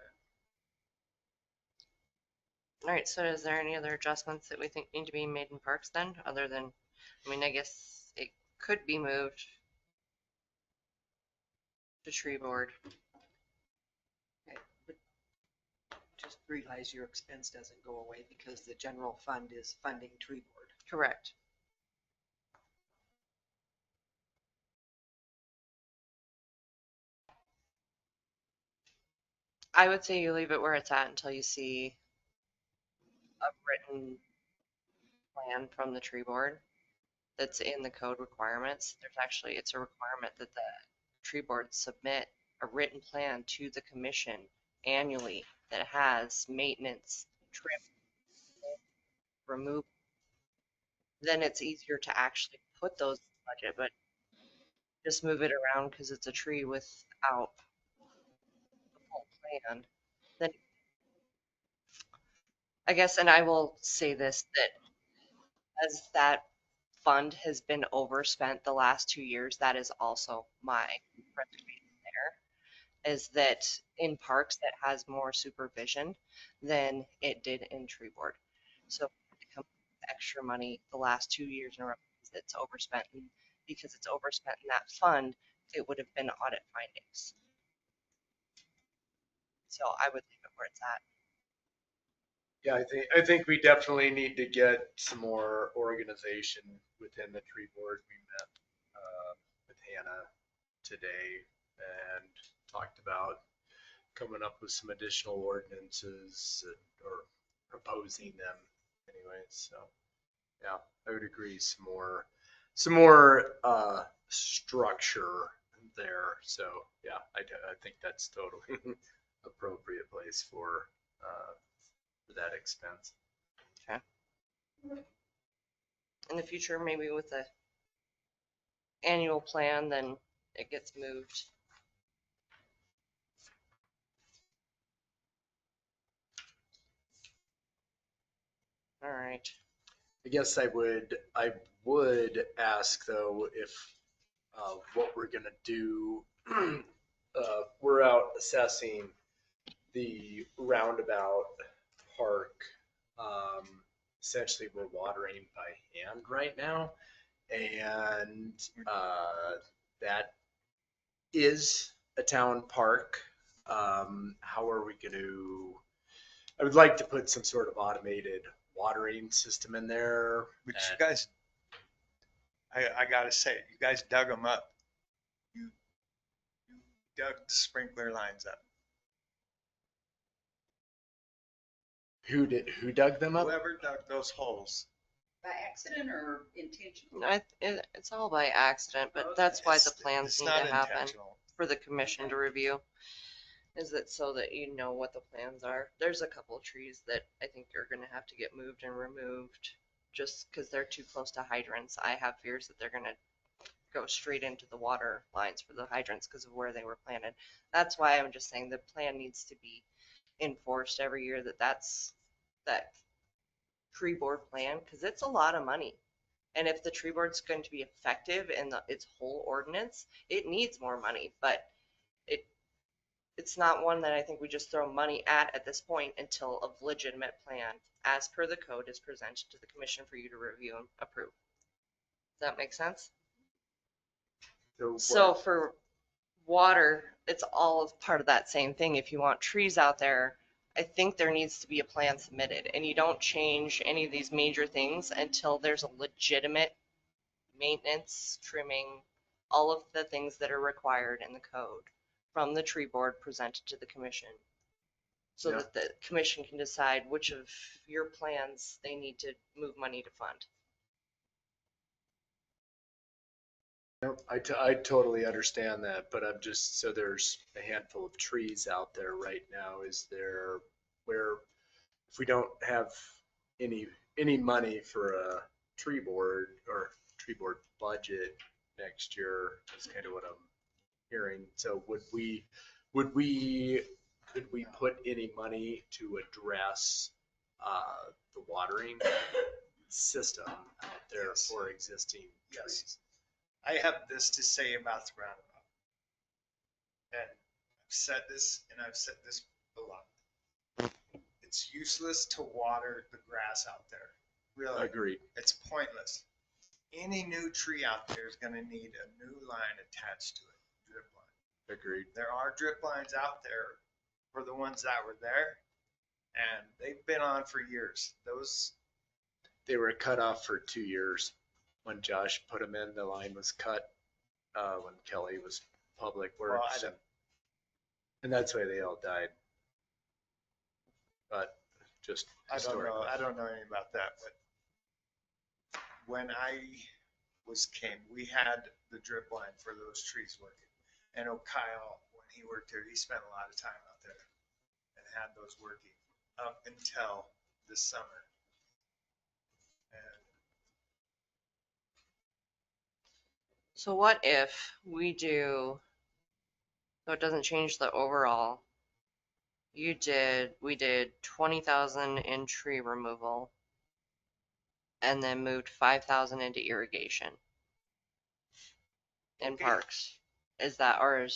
All right, so is there any other adjustments that we think need to be made in parks then, other than, I guess it could be moved to tree board. Okay, but just realize your expense doesn't go away because the general fund is funding tree board. Correct. I would say you leave it where it's at until you see a written plan from the tree board. that's in the code requirements. There's actually, it's a requirement that the tree board submit a written plan to the commission annually that has maintenance, trim, remove. Then it's easier to actually put those in the budget, but just move it around because it's a tree without the full plan. Then I guess, and I will say this, that as that fund has been overspent the last 2 years, that is also my reservation there, is that in parks that has more supervision than it did in tree board. So it comes with extra money the last 2 years in a row because it's overspent. And because it's overspent in that fund, it would have been audit findings. So I would leave it where it's at. Yeah, I think we definitely need to get some more organization within the tree board. We met with Hannah today and talked about coming up with some additional ordinances or proposing them anyway. So yeah, I would agree some more structure there. So yeah, I think that's totally appropriate place for that expense. Okay. In the future, maybe with a annual plan, then it gets moved. All right. I guess I would ask though if what we're gonna do. We're out assessing the roundabout park. Essentially, we're watering by hand right now, and that is a town park. How are we going to? I would like to put some sort of automated watering system in there. But you guys, I gotta say, you guys dug them up. You dug the sprinkler lines up. Who dug them up? Whoever dug those holes. By accident or intentional? It's all by accident, but that's why the plans It's need not to happen intentional. for the commission to review. Is it so that you know what the plans are? There's a couple of trees that I think are going to have to get moved and removed just because they're too close to hydrants. I have fears that they're going to go straight into the water lines for the hydrants because of where they were planted. That's why I'm just saying the plan needs to be enforced every year, that tree board plan, because it's a lot of money. And if the tree board's going to be effective in its whole ordinance, it needs more money, but it's not one that I think we just throw money at this point until a legitimate plan, as per the code, is presented to the commission for you to review and approve. Does that make sense? So for water, it's all part of that same thing. If you want trees out there, I think there needs to be a plan submitted, and you don't change any of these major things until there's a legitimate maintenance, trimming, all of the things that are required in the code from the tree board presented to the commission. So Yeah. that the commission can decide which of your plans they need to move money to fund. I totally understand that, but I'm just, so there's a handful of trees out there right now. Is there where, if we don't have any money for a tree board or tree board budget next year, that's kind of what I'm hearing. So could we put any money to address the watering system out there Yes. for existing Yes. trees? I have this to say about the roundabout. And I've said this and I've said this a lot. It's useless to water the grass out there. Really. Agreed. It's pointless. Any new tree out there is going to need a new line attached to it. Drip line. Agreed. There are drip lines out there for the ones that were there, and they've been on for years. They were cut off for 2 years. When Josh put them in, the line was cut when Kelly was public works. Well, and that's why they all died. But just I don't know. historically. I don't know anything about that, but when I came. We had the drip line for those trees working. I know Kyle, when he worked there, he spent a lot of time out there and had those working up until this summer. And So what if we do, so it doesn't change the overall. We did 20,000 in tree removal and then moved 5,000 into irrigation in Okay. parks. Is that, or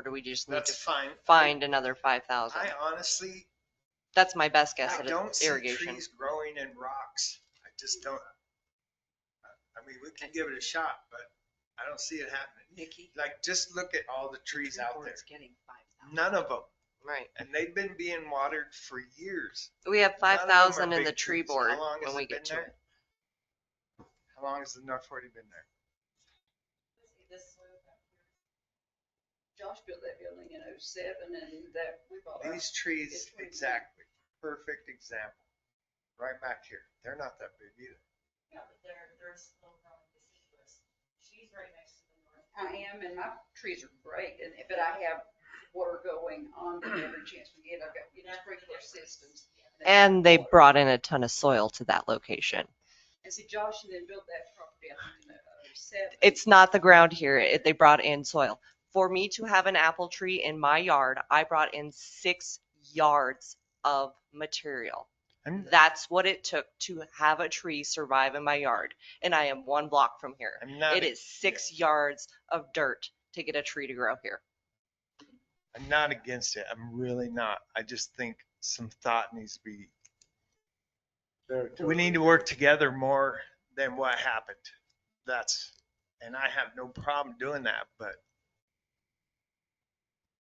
do we just need that's to fine. find another 5,000? I honestly, That's my best guess I at don't see irrigation. trees growing in rocks. I just don't. I mean, we can give it a shot, but I don't see it happening. Nikki? Like, just look at all the trees out there. Board's getting 5,000. None of them. Right. And they've been being watered for years. We have None of them 5,000 are in the big tree trees. board How long has when we it get been to there? it. How long has the North 40 been there? Josh built that building in '07 and that we bought. These trees, It's 20. exactly. Perfect example. Right back here. They're not that big either. Yeah, but they're still growing deciduous. She's right next to the north. I am, and my trees are great, but I have water going on them every chance we get. I've got, sprinkler systems. And they brought in a ton of soil to that location. And see, Josh then built that property, I think, in '07. It's not the ground here. They brought in soil. For me to have an apple tree in my yard, I brought in 6 yards of material. I'm, That's what it took to have a tree survive in my yard. And I am 1 block from here. I'm not, It is 6 yards of dirt to get a tree to grow here. I'm not against it. I'm really not. I just think some thought needs to be. We need to work together more than what happened. And I have no problem doing that, but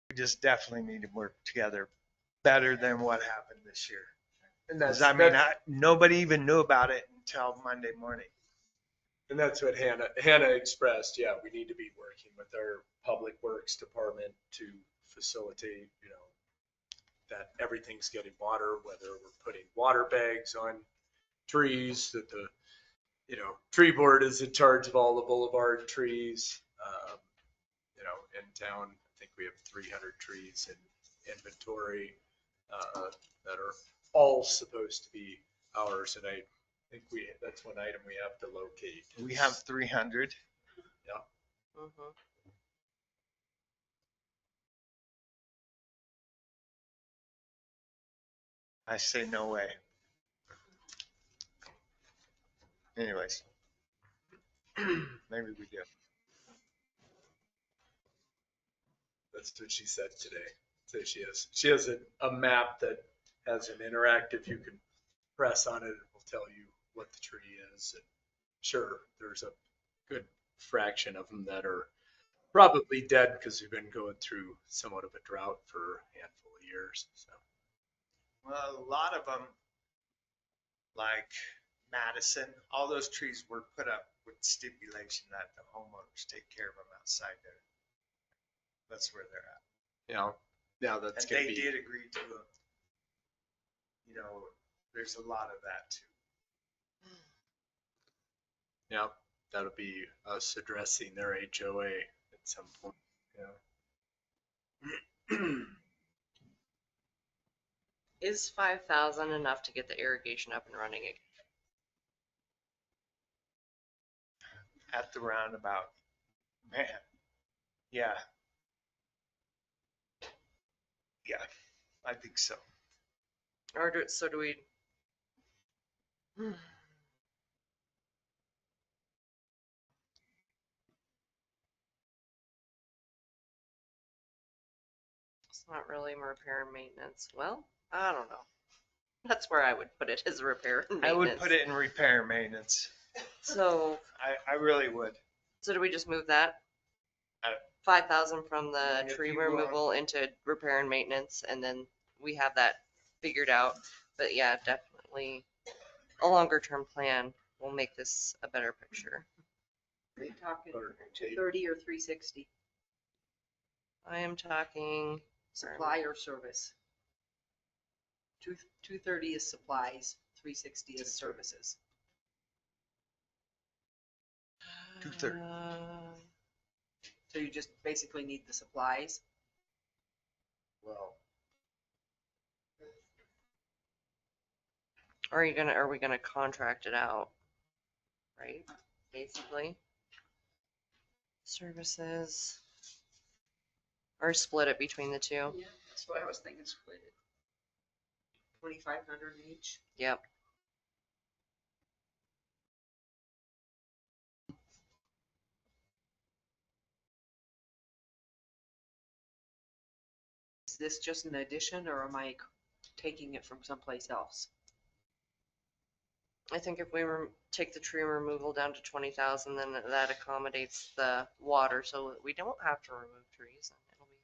we just definitely need to work together better than what happened this year. And Because that's, nobody even knew about it until Monday morning. and that's what Hannah expressed. Yeah, we need to be working with our public works department to facilitate, that everything's getting water, whether we're putting water bags on trees, that the, tree board is in charge of all the boulevard trees. In town, I think we have 300 trees in inventory that are all supposed to be ours. And I think that's one item we have to locate. We have 300. Yeah. Mhm. I say no way. Anyways, maybe we do. That's what she said today. So she has a map that has an interactive, you can press on it, it will tell you what the tree is. And sure, there's a good fraction of them that are probably dead because we've been going through somewhat of a drought for a handful of years. So Well, a lot of them, like Madison, all those trees were put up with stipulation that the homeowners take care of them outside there. That's where they're at. now that's And gonna they be, did agree to, there's a lot of that too. yeah, that'll be us addressing their HOA at some point. Yeah. Is 5,000 enough to get the irrigation up and running again? At the roundabout. Man. Yeah. Yeah, I think so. Or do we? It's not really repair and maintenance. Well, I don't know. That's where I would put it, as repair and I maintenance. would put it in repair and maintenance. So I really would. do we just move that? 5,000 from the If tree you want. removal into repair and maintenance, and then we have that figured out. But yeah, definitely a longer term plan will make this a better picture. Are you talking Or 230 or 360? I am talking Supply or service? 230 is supplies, 360 is services. 2/3. So you just basically need the supplies. Well, Are we gonna contract it out? Right, basically. Services. Or split it between the two. Yeah, that's what I was thinking, split it. 2,500 each. Yep. Is this just an addition or am I taking it from someplace else? I think if we take the tree removal down to 20,000, then that accommodates the water, so we don't have to remove trees. And it'll be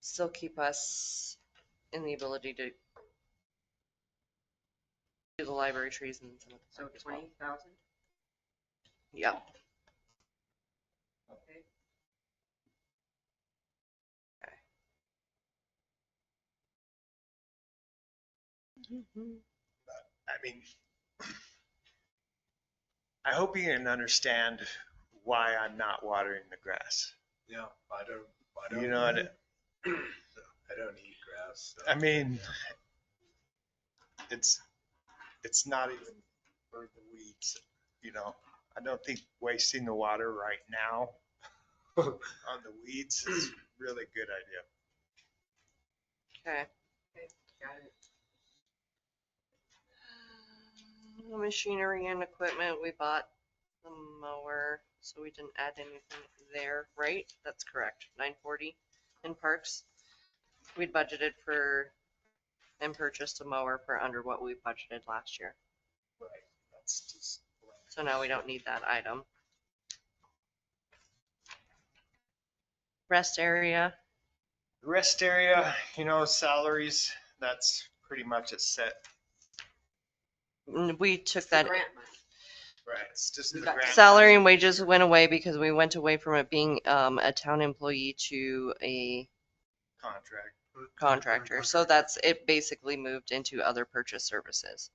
still keep us in the ability to do the library trees and some of the So park as well. 20,000? Yep. Okay. I mean, I hope you can understand why I'm not watering the grass. yeah, I don't. You know, I don't eat grass. So. I mean, it's not even for the weeds, you know. I don't think wasting the water right now on the weeds is really a good idea. Okay. Got it. Machinery and equipment, we bought the mower, so we didn't add anything there, right? That's correct. 940 in parks. We'd budgeted for and purchased a mower for under what we budgeted last year. Right. That's just. So now we don't need that item. Rest area. Rest area, you know, salaries, that's pretty much a set. We took It's the that. grant money. Right. It's just We the got grant. Salary and wages went away because we went away from it being a town employee to a Contract. contractor. So that's, it basically moved into other purchase services.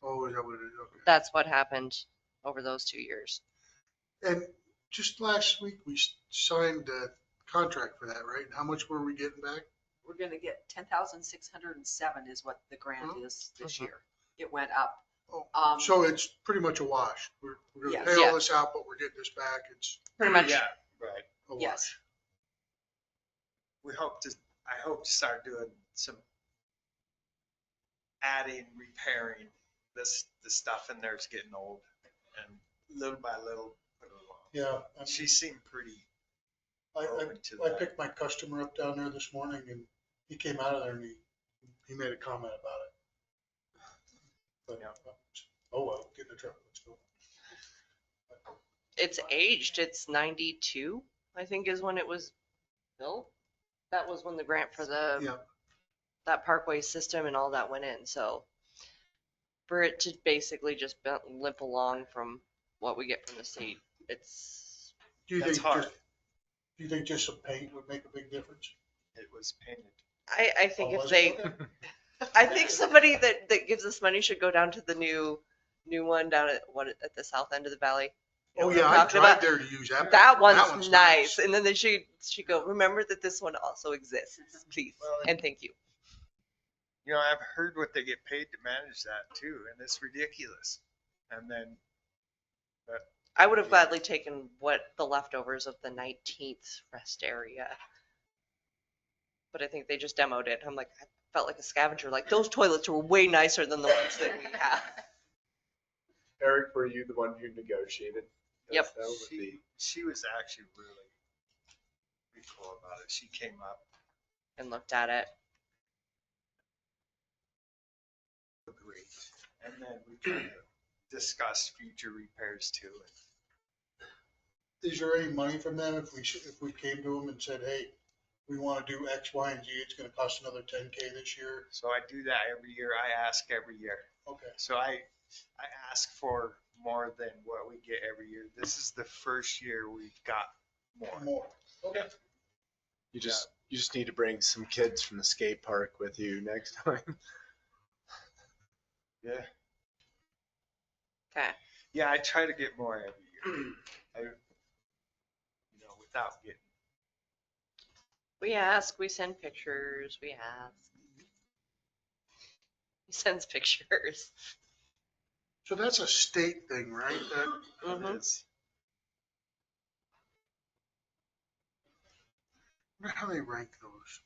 Oh, is that what it is? Okay. That's what happened over those 2 years. And just last week, we signed a contract for that, right? How much were we getting back? We're gonna get 10,607 is what the grant Mhm. is this Mhm. year. It went up. Oh, so it's pretty much a wash. We're gonna Yes. pay all Yeah. this out, but we're getting this back. It's Pretty much. Yeah, right. a wash. Yes. I hope to start doing some adding, repairing this, the stuff in there is getting old and little by little put it along. Yeah. She seemed pretty I open to I that. picked my customer up down there this morning and he came out of there and he made a comment about it. But, oh well, get in the truck, let's go. It's aged. It's 92, I think is when it was built. That was when the grant for Yeah. that parkway system and all that went in. So for it to basically just limp along from what we get from the state, it's, Do you That's think hard. just, do you think just some paint would make a big difference? It was painted. I think Oh, if was they, it? Okay. I think somebody that gives us money should go down to the new one down at at the south end of the valley. You know Oh, what yeah, I'm I talking tried about? there to use that. That one's nice. And then they should go, remember that this one also exists, please. Well, And thank you. You know, I've heard what they get paid to manage that too, and it's ridiculous. And then, I would have gladly taken what the leftovers of the 19th rest area. But I think they just demoed it. I'm like, I felt like a scavenger. Like, those toilets were way nicer than the ones that we have. Eric, were you the one who negotiated? Yep. That would be. she was actually really cool about it. She came up, And looked at it. agreed, and then we kind of discussed future repairs too. Is there any money from them if we came to them and said, hey, we want to do X, Y, and Z, it's gonna cost another 10K this year? So I do that every year. I ask every year. Okay. So I ask for more than what we get every year. This is the first year we've got more. More. Okay. You just need to bring some kids from the skate park with you next time. Yeah. Okay. Yeah, I try to get more every year. Without getting. We ask, we send pictures, we ask. He sends pictures. So that's a state thing, right? Mhm. Is. I wonder how they rank those.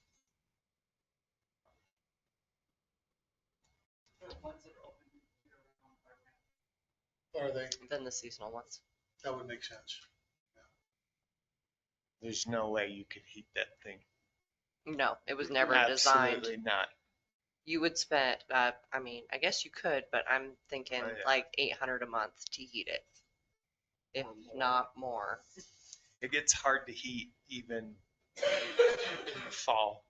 Are they? Than the seasonal ones. That would make sense. There's no way you could heat that thing. No, it was never Absolutely designed. not. You would spend, I mean, I guess you could, but I'm thinking Oh, yeah. like 800 a month to heat it. If not more. It gets hard to heat even in the fall,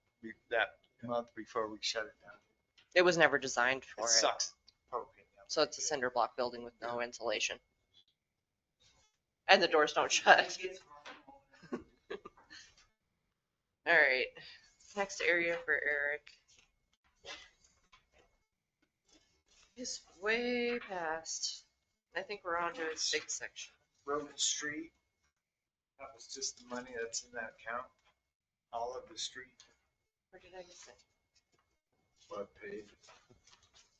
that month before we shut it down. It was never designed for It it. sucks. Propane down. So it's a cinder block building with no insulation. And the doors don't shut. All right. Next area for Eric is way past. I think we're on to his big section. Road and street. That was just the money that's in that account. All of the street. Where did I miss it? What page?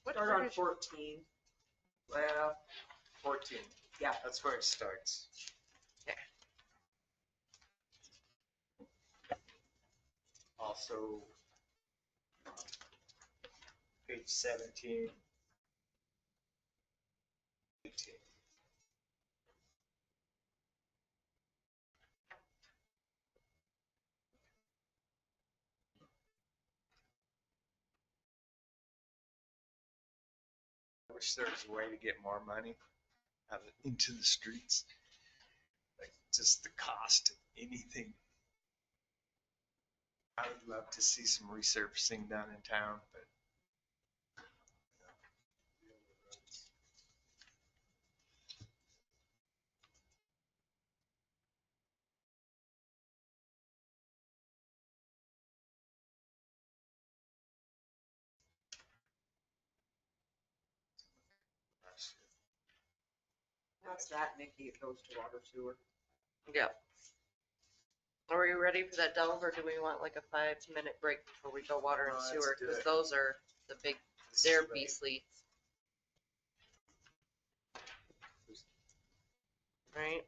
What Start on page? 14. Well, 14. Yeah. That's where it starts. Okay. Also, page 17. 18. I wish there was a way to get more money out of, into the streets. Like just the cost of anything. I would love to see some resurfacing done in town, but That's that, Nikki. It goes to water sewer. Yep. Are we ready for that delve, or do we want like a 5-minute break before we go water and No, let's sewer? do Because it. those are the big, they're beastly. Right?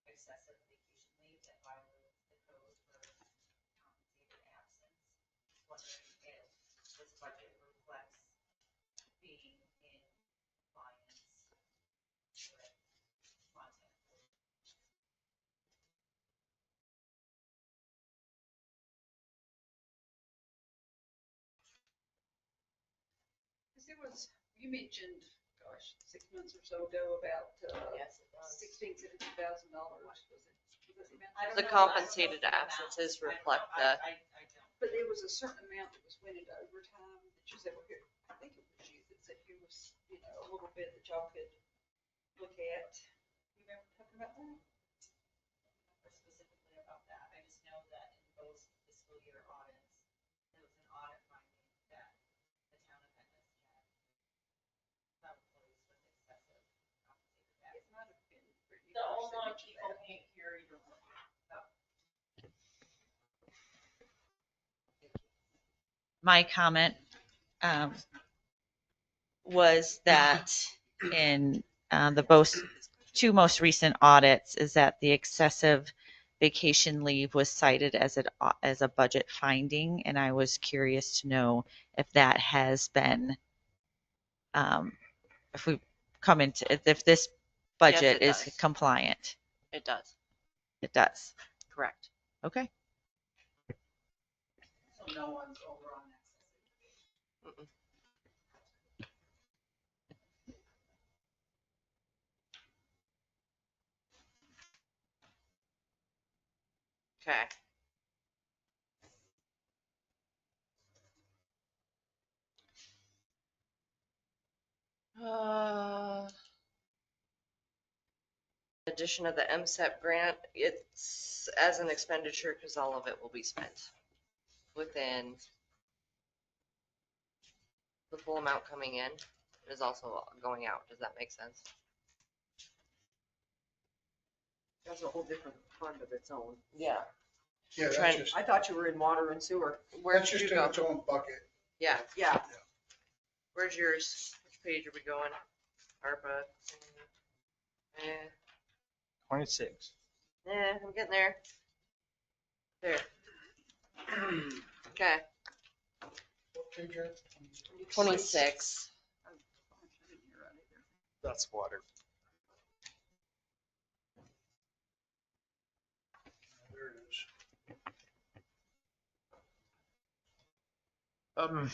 Excessive vacation leave that violates the code for compensated absence. Wondering if this budget reflects being in compliance with content. Because it was, you mentioned, gosh, 6 months or so ago about Yes, it does. $16,000, $17,000, was it? The compensated absences reflect the, But there was a certain amount that was went into overtime that you said, well, here, I think it was you that said here was, you know, a little bit that y'all could look at. You remember talking about that? Specifically about that. I just know that in both fiscal year audits, there was an audit finding that the town of Ennis had some employees with excessive compensated absence. It might have been. The Omaha people can't carry the. My comment was that in the two most recent audits is that the excessive vacation leave was cited as a budget finding, and I was curious to know if that has been, if we come into, if this budget it is does. compliant. it does. It does. Correct. Okay. So no one's over on Mm-mm. Okay. Addition of the MSEP grant, it's as an expenditure because all of it will be spent within the full amount coming in is also going out. Does that make sense? That's a whole different fund of its own. Yeah. Yeah, that's Trent, just, I thought you were in water and sewer. Where'd that's you just in go? its own bucket. Yeah. Yeah. Where's yours? Which page are we going? ARPA. Eh, 26. I'm getting there. There. Okay. What page are you? 26. That's water. There it is.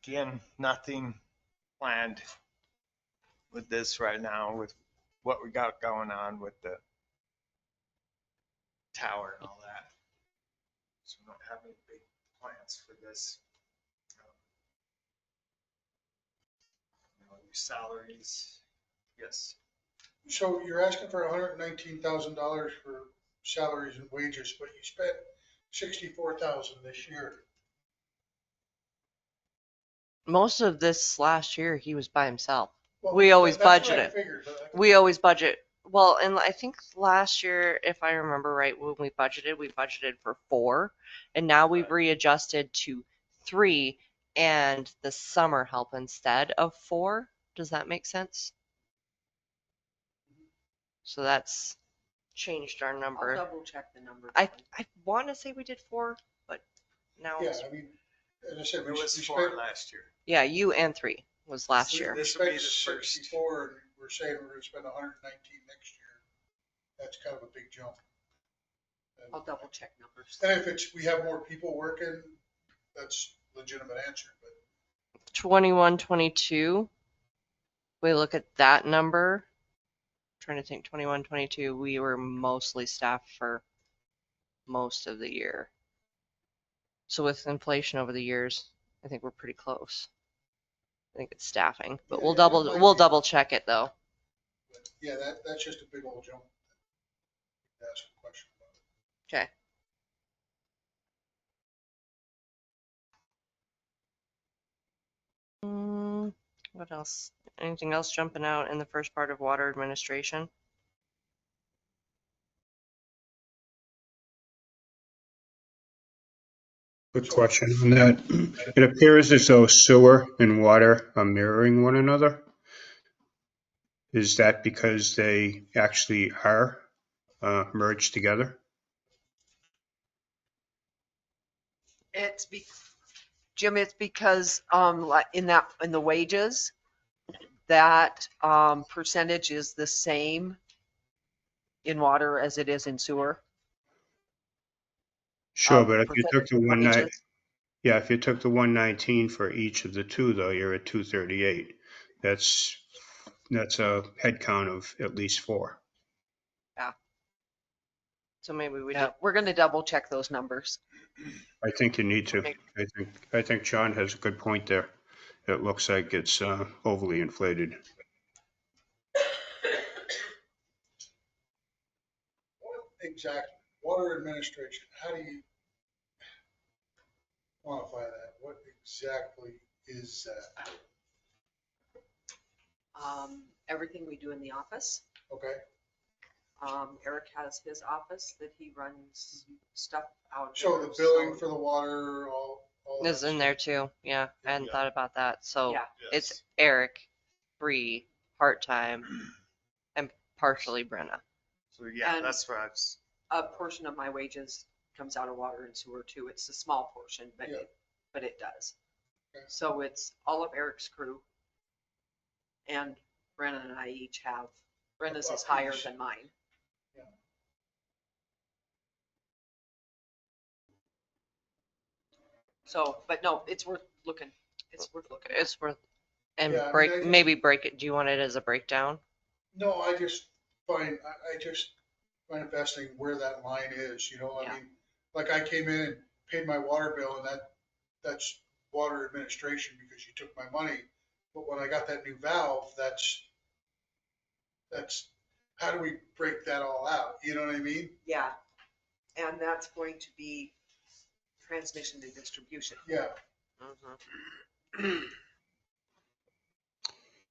Again, nothing planned with this right now with what we got going on with the tower and all that. So we don't have any big plans for this. New salaries, yes. So you're asking for $119,000 for salaries and wages, but you spent 64,000 this year. Most of this last year, he was by himself. Well, We always that's what I budget it. figured, but We always budget. Well, and I think last year, if I remember right, when we budgeted for 4, and now we've readjusted to 3 and the summer help instead of 4. Does that make sense? So that's changed our I'll number. double check the number. I want to say we did 4, but now yeah, I mean, as I said, It we was we 4 spent, last year. yeah, you and 3 was last So year. we this will be spent the first. 64, and we're saying we're gonna spend 119 next year. That's kind of a big jump. I'll double check numbers. And if it's, we have more people working, that's legitimate answer, but 21, 22. We look at that number. Trying to think 21, 22, we were mostly staffed for most of the year. So with inflation over the years, I think we're pretty close. I think it's staffing, but Yeah, it might we'll be. double check it though. yeah, that's just a big old jump. Ask a question about it. Okay. What else? Anything else jumping out in the first part of water administration? Good question on that. It appears as though sewer and water are mirroring one another. Is that because they actually are merged together? Jim, it's because, like in the wages, that, percentage is the same in water as it is in sewer. Sure, but if you Percentage took the of wages. if you took the 119 for each of the two, though, you're at 238. That's a head count of at least 4. So maybe we Yeah, we're gonna double check those numbers. I think you need to. Okay. I think John has a good point there. It looks like it's overly inflated. What exactly, water administration, how do you quantify that? What exactly is that? Everything we do in the office. Okay, Eric has his office that he runs stuff out of. so there, the billing so- for the water, all is that in there too. Yeah, I hadn't Yeah. thought about that. So Yeah. it's Eric, Bree, part-time, and partially Brenna. So yeah, And- that's what I was. A portion of my wages comes out of water and sewer too. It's a small portion, but Yeah. it does. Okay. So it's all of Eric's crew. And Brennan and I each have, Brenna's is higher Each. than mine. Yeah. So, but no, it's worth looking. It's worth looking at. It's worth, and Yeah, I mean, break, I just- maybe break it. Do you want it as a breakdown? No, I just find, I just, manifesting where that line is, you know, I Yeah. mean, like I came in and paid my water bill and that's water administration because you took my money. But when I got that new valve, that's, how do we break that all out? You know what I mean? Yeah. And that's going to be transmission to distribution. Yeah. Mhm.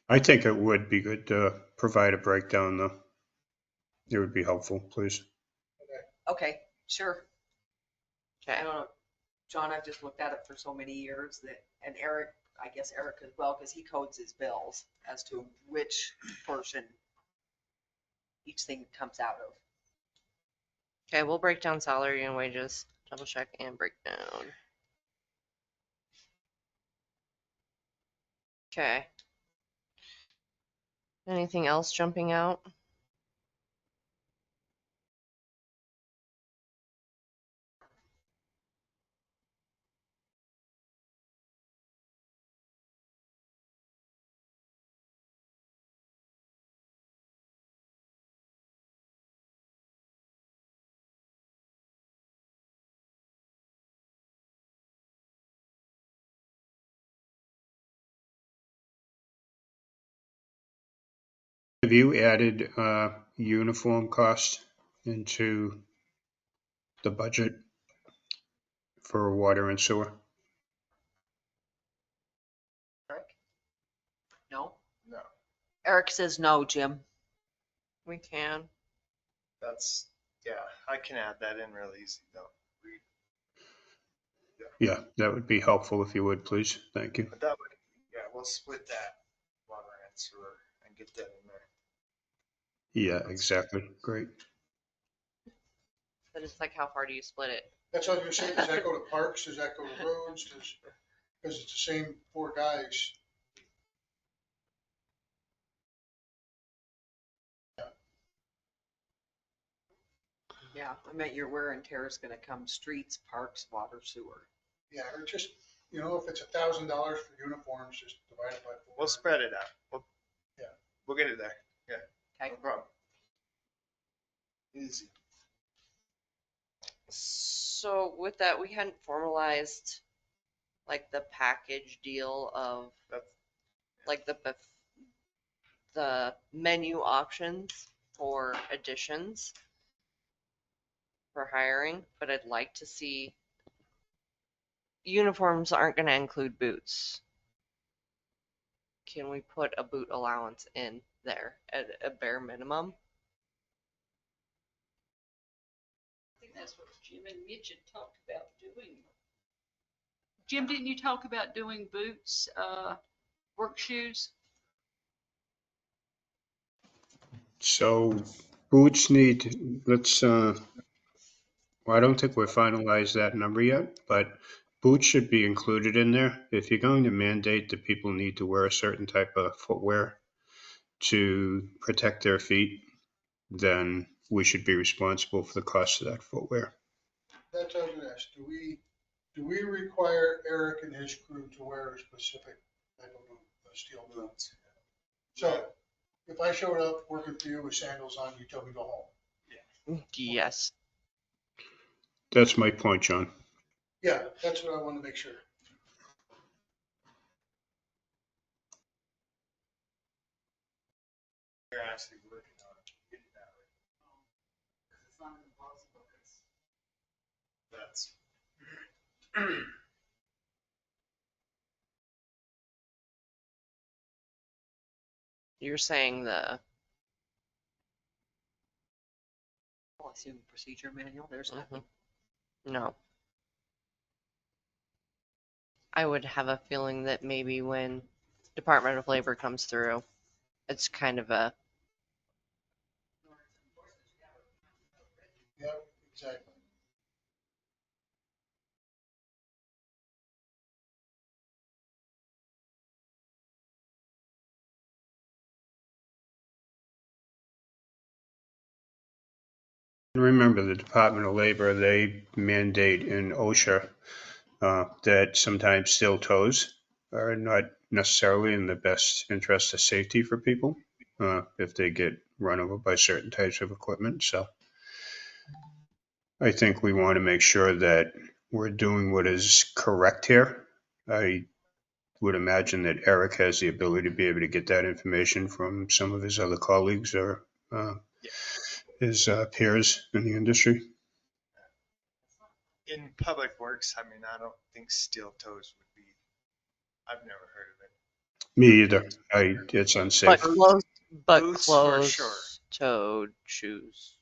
I think it would be good to provide a breakdown though. It would be helpful, please. Okay, sure. I Okay. don't know. John, I've just looked at it for so many years that, and Eric, I guess Eric as well, because he codes his bills as to which portion each thing comes out of. Okay, we'll break down salary and wages, double check and break down. Okay. Anything else jumping out? Have you added uniform cost into the budget for water and sewer? Eric? No? No, Eric says no, Jim. We can. that's, yeah, I can add that in real easy though. Yeah, that would be helpful if you would, please. Thank you. But that would, yeah, we'll split that water and sewer and get that in there. Yeah, exactly. Great. But it's like, how far do you split it? That's what I was gonna say. Does that go to parks? Does that go to roads? Because it's the same four guys. Yeah, I meant your wear and tear is gonna come streets, parks, water, sewer. Yeah, or just, you know, if it's $1,000 for uniforms, just divide it by four. We'll spread it out. Yeah. We'll get it there. Yeah. Okay. No problem. Easy. So with that, we hadn't formalized like the package deal of That's, like the menu options for additions for hiring, but I'd like to see uniforms aren't going to include boots. Can we put a boot allowance in there at a bare minimum? I think that's what Jim and Mitch had talked about doing. Jim, didn't you talk about doing boots, work shoes? So boots need, well, I don't think we're finalized that number yet, but boots should be included in there. If you're going to mandate that people need to wear a certain type of footwear to protect their feet, then we should be responsible for the cost of that footwear. That's what I was gonna ask. Do we require Eric and his crew to wear a specific type of boot, a steel boot? So if I showed up working for you with sandals on, you tell me to go home. Yes. That's my point, John. Yeah, that's what I want to make sure. they're actually working on getting that right. It's not impossible. That's, You're saying the Policy and procedure manual, there's nothing. no. I would have a feeling that maybe when Department of Labor comes through, it's kind of a Yeah, exactly. Remember, the Department of Labor, they mandate in OSHA that sometimes steel toes are not necessarily in the best interest of safety for people if they get run over by certain types of equipment. So I think we want to make sure that we're doing what is correct here. I would imagine that Eric has the ability to be able to get that information from some of his other colleagues or Yeah. his peers in the industry. In Public Works, I mean, I don't think steel toes would be, I've never heard of it. Me either. It's But unsafe. closed, but Boots for sure. closed-toed shoes.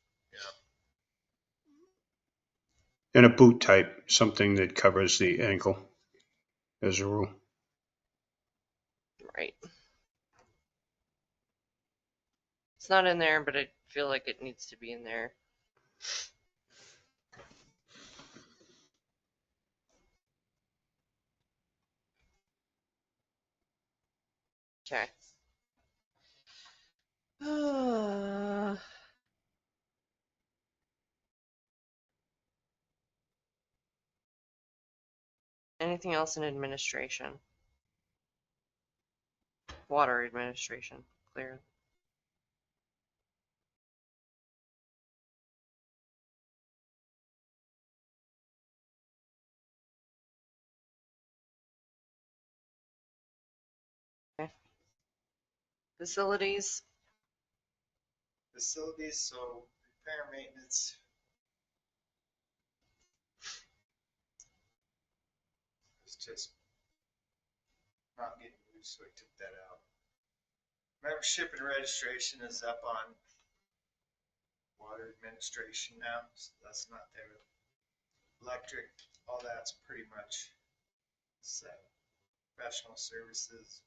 And a boot type, something that covers the ankle as a rule. Right. It's not in there, but I feel like it needs to be in there. Okay. Anything else in administration? Water administration, clear. Okay. Facilities, Facilities, so repair maintenance. It's just not getting used, so I took that out. Membership and registration is up on water administration now, so that's not there. Electric, all that's pretty much set. Professional services,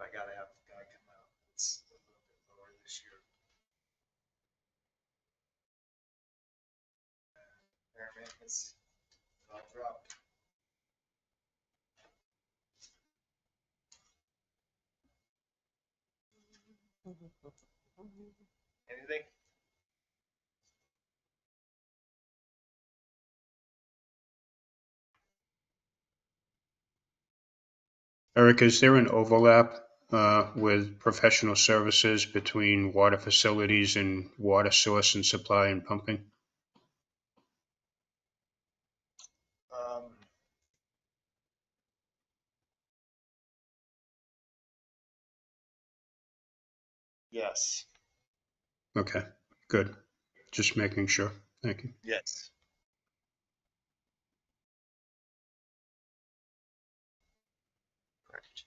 I gotta have the guy come out, it's a little bit lower this year. Repair maintenance, all dropped. Anything? Eric, is there an overlap with professional services between water facilities and water source and supply and pumping? Yes. Okay, good. Just making sure. Thank you. Yes. correct.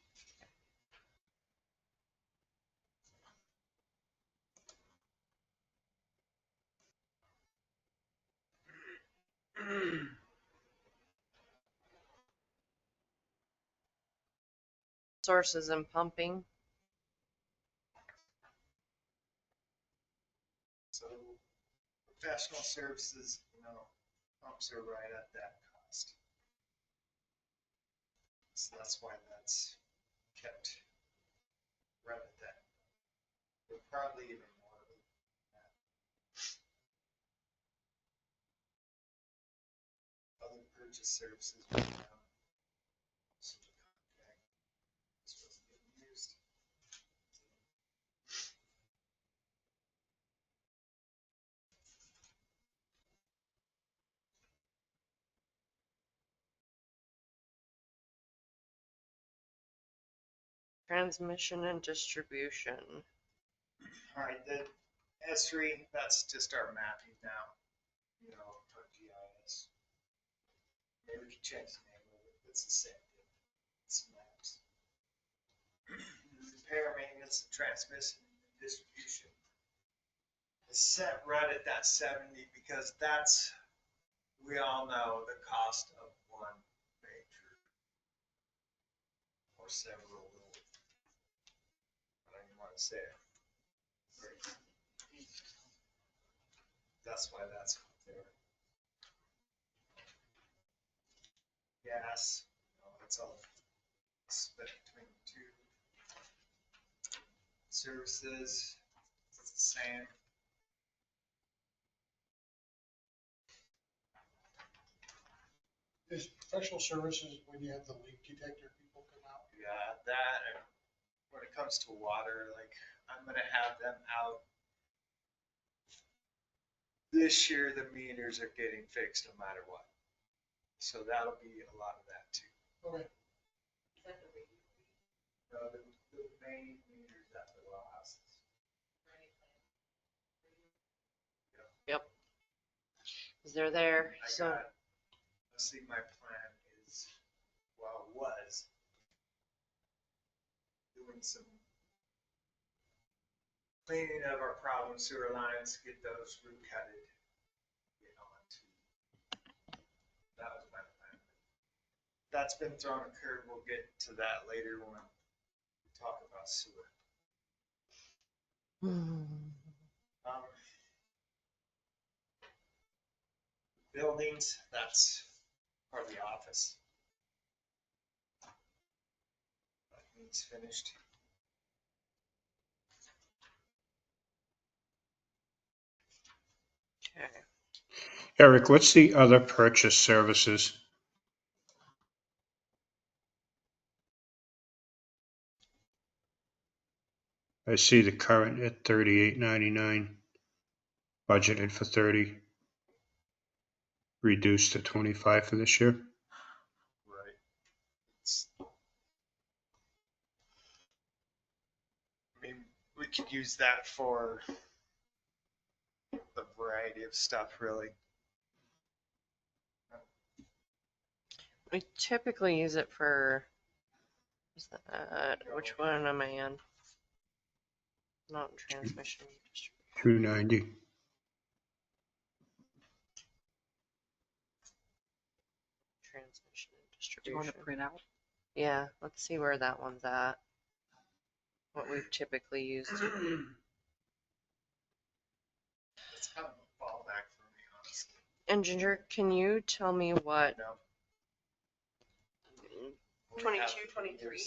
Sources and pumping, So professional services, pumps are right at that cost. So that's why that's kept right at that. We're probably even more than that. Other purchase services right now. So the contract is what's being used. transmission and distribution. All right, the S3, that's just our mapping now, our GIS. Maybe we can change the name of it, it's the same thing, it's maps. Repair, maintenance, and transmission and distribution is set right at that 70 because that's, we all know the cost of one major or several little, I don't even want to say it. That's why that's there. Gas, it's all split between the two. Services, it's the same. Is professional services when you have the leak detector people come out? Yeah, that, and when it comes to water, like, I'm gonna have them out this year the meters are getting fixed no matter what. So that'll be a lot of that too. Okay. The main meters at the well houses. Yep. 'Cause they're there, so. Let's see, my plan is, well, was doing some cleaning of our problem sewer lines, get those root cutted, get on to, that was my plan. That's been thrown a curve, we'll get to that later when we talk about sewer. Buildings, that's part of the office. That needs finished. Okay. Eric, what's the other purchase services? I see the current at $38.99, budgeted for 30, reduced to 25 for this year. Right. I mean, we could use that for a variety of stuff, really. We typically use it for, which one am I on? Not transmission. 290. Transmission and Do you want to distribution. print out? Yeah, let's see where that one's at. What we've typically used. It's kind of a fallback for me, honestly. And Ginger, can you tell me what No. 22, 23?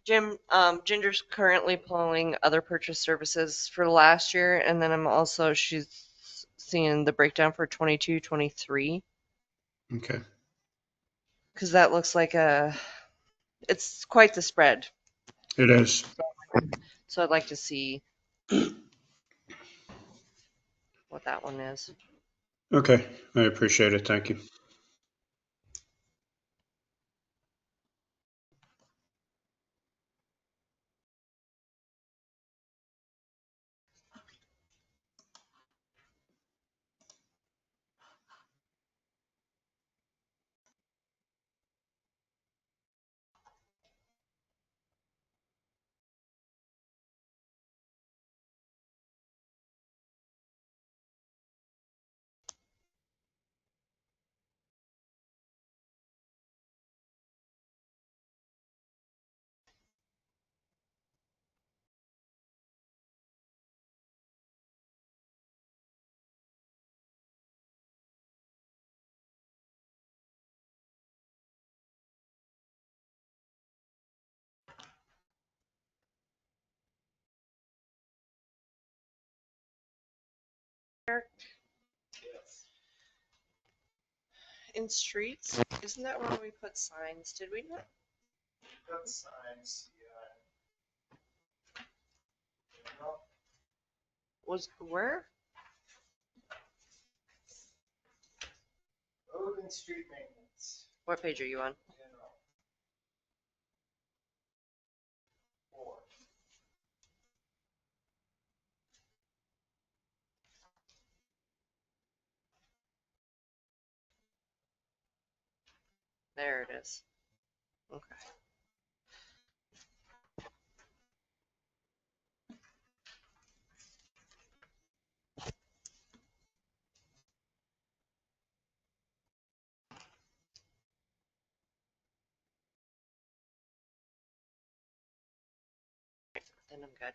Jim, Ginger's currently pulling other purchase services for last year, and then she's seeing the breakdown for 22, 23. Okay. Because that looks like it's quite the spread. It is. So I'd like to see what that one is. Okay, I appreciate it. Thank you. In streets, isn't that where we put signs? Did we not? Got signs, yeah. Was where? Road and street maintenance. What page are you on? General. 4. There it is. Okay. Then I'm good.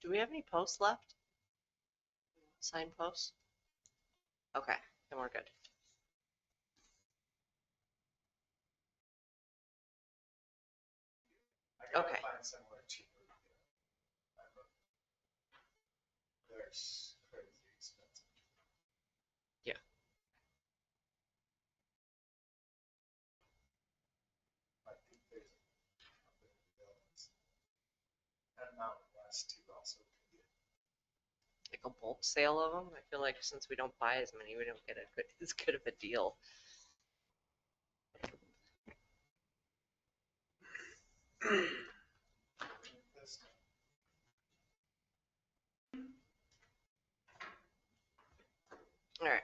Do Do we have any posts left? Signed posts? Okay, then we're good. I gotta Okay. find somewhere cheaper. There's crazy expensive. Yeah. I think there's that Mountain West too also. Like a bulk sale of them. I feel like since we don't buy as many, we don't get as good of a deal. All right.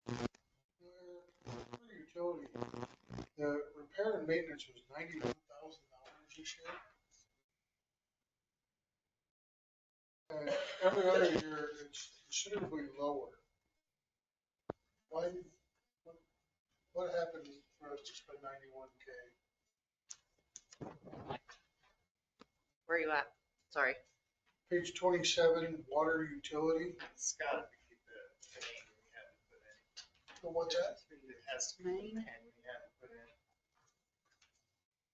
For utility, the repair and maintenance was $91,000 this year. And every other year, it's considerably lower. Why, what happened for us to spend 91K? Where are you at? Sorry. Page 27, water utility. It's gotta be the name we had to put in. So what's that? It has to be the name we had to put in.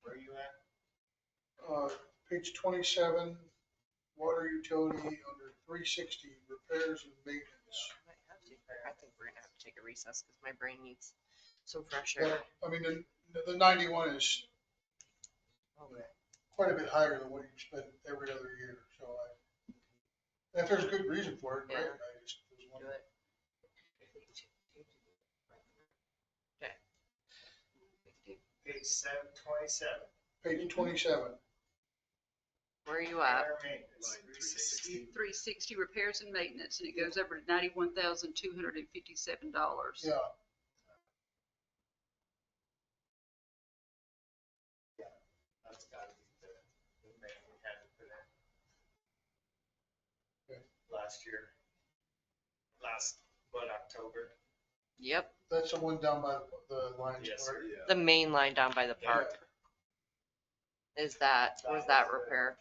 Where are you at? Page 27, water utility under 360, repairs and maintenance. I think we're gonna have to take a recess because my brain needs some fresh air. I mean, the 91 is quite a bit higher than what you spend every other year, so if there's a good reason for it, great. Yeah. I just was Do wondering. it. Okay. Page 727. Page 27. Where are you at? Repair maintenance, Line 360. 360 repairs and maintenance, and it goes over to $91,257. Yeah. That's gotta be the name we had to put in. Okay. Last year. October? Yep. That's the one down by the Lions Yes, Park. yeah. The main line down by the park. Was that repair?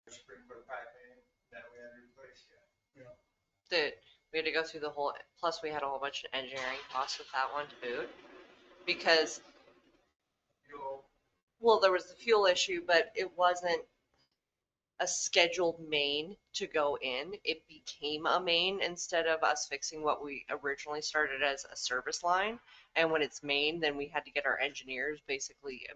Sprinkler pipe in that we had to replace yet. That we had to go through the whole, plus we had a whole bunch of engineering costs with that one to boot. Because, Fuel. well, there was the fuel issue, but it wasn't a scheduled main to go in. It became a main instead of us fixing what we originally started as a service line. And when it's main, then we had to get our engineers basically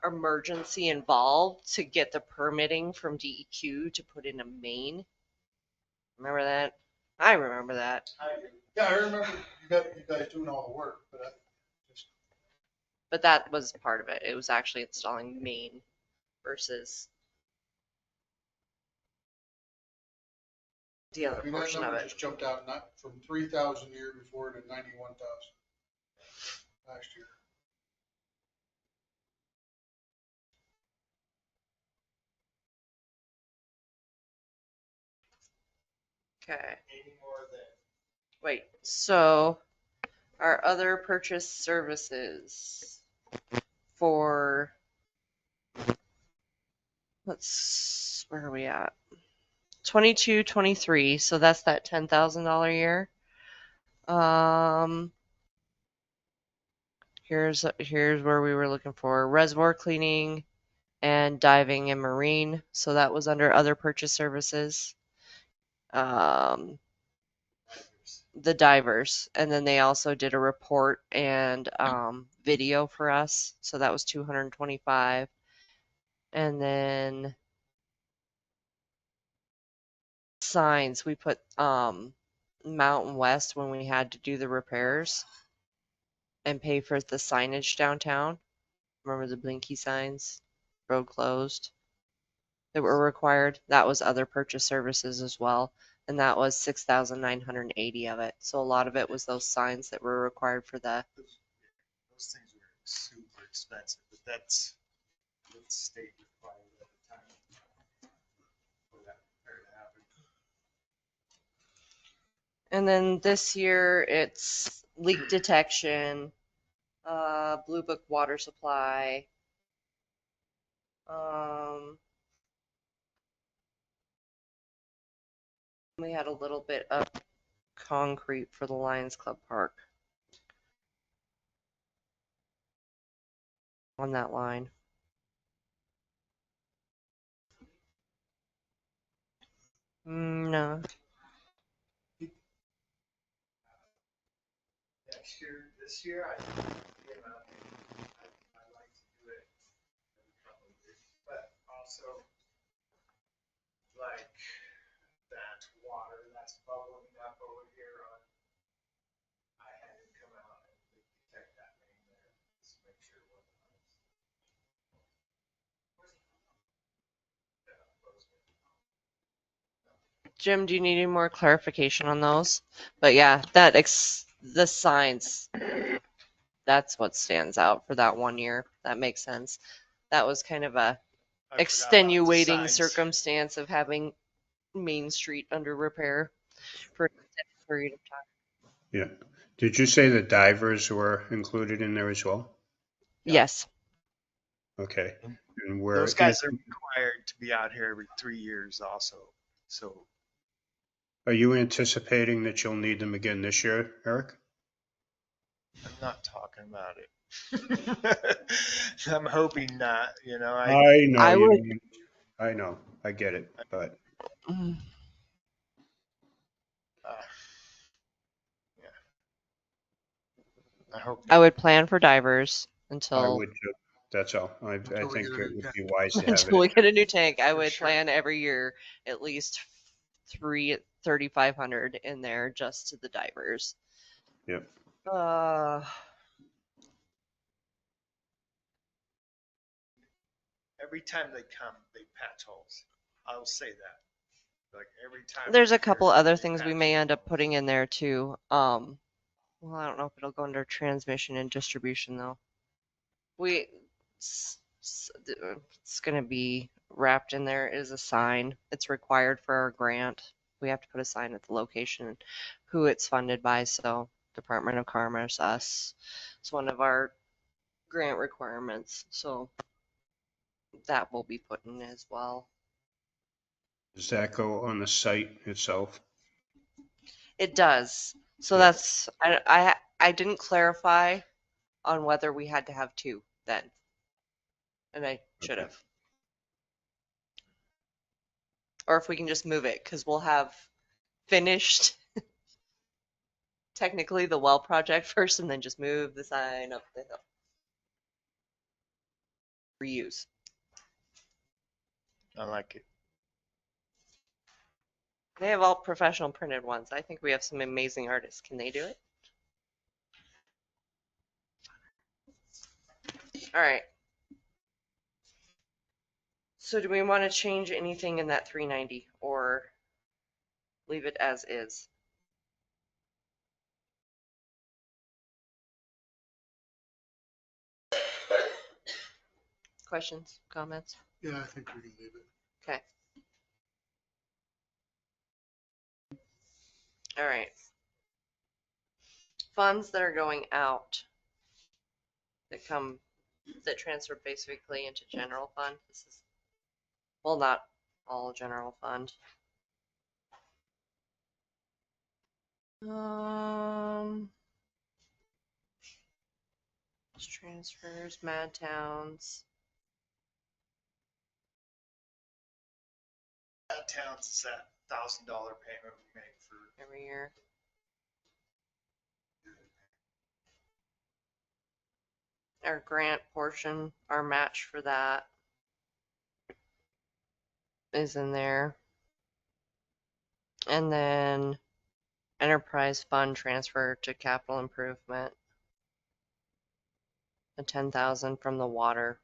emergency involved to get the permitting from DEQ to put in a main. Remember that? I remember that. Yeah, I remember you guys doing all the work, but But that was part of it. It was actually installing main versus the other I mean, that portion of number it. just jumped out, not from 3,000 the year before to 91,000 last year. Okay. Any more of Wait, so our other purchase services for, where are we at? 22, 23, so that's that $10,000 year. Here's where we were looking for reservoir cleaning and diving and marine. So that was under other purchase services. The divers, and then they also did a report and video for us. So that was 225. And then signs, we put Mountain West when we had to do the repairs and pay for the signage downtown. Remember the blinky signs, road closed, that were required? That was other purchase services as well. And that was 6,980 of it. So a lot of it was those signs that were required for the. Those things were super expensive, but that's state required at the time for that repair to happen. And then this year it's leak detection, Blue Book water supply, we had a little bit of concrete for the Lions Club Park on that line. No. This year, I like to do it every couple of years, but also like that water that's bubbling up over here on, I had him come out and detect that main there, just make sure it wasn't ice. Jim, do you need any more clarification on those? But yeah, the signs, that's what stands out for that one year. That makes sense. That was kind of a I forgot about the extenuating signs. circumstance of having Main Street under repair for an extended period of time. Yeah. Did you say the divers were included in there as well? Yes. Okay. And where Those guys are required to be out here every 3 years also, so. are you anticipating that you'll need them again this year, Eric? I'm not talking about it. I'm hoping not, you know. I know I you. would- I know. I get it, but Mm. Yeah. I hope. I would plan for divers I until would too. That's all. I Until we think get a it new would tank. be wise to have until it. we get a new tank. I For would sure. plan every year at least 3,500 in there just to the divers. Yep. Every time they come, they patch holes. I will say that. Like every time. There's they're a couple here, other they things we patch may holes. end up putting in there too. Well, I don't know if it'll go under transmission and distribution though. It's going to be wrapped in there is a sign. It's required for our grant. We have to put a sign at the location, who it's funded by. So Department of Commerce, us. It's one of our grant requirements. So that will be put in as well. Does that go on the site itself? It does. So Yeah. that's I didn't clarify on whether we had to have two then. And I should have. Or if we can just move it, because we'll have finished technically the well project first and then just move the sign up the hill. Reuse. I like it. They have all professional printed ones. I think we have some amazing artists. Can they do it? All right. So do we want to change anything in that 390 or leave it as is? Questions, comments? Yeah, I think we can leave it. Okay. All right. funds that are going out that transfer basically into general fund. This is, well, not all general fund. Transfers, Mad Towns. That Towns is that $1,000 payment we make for. Every year. Our grant portion, our match for that is in there. And then enterprise fund transfer to capital improvement. The 10,000 from the water.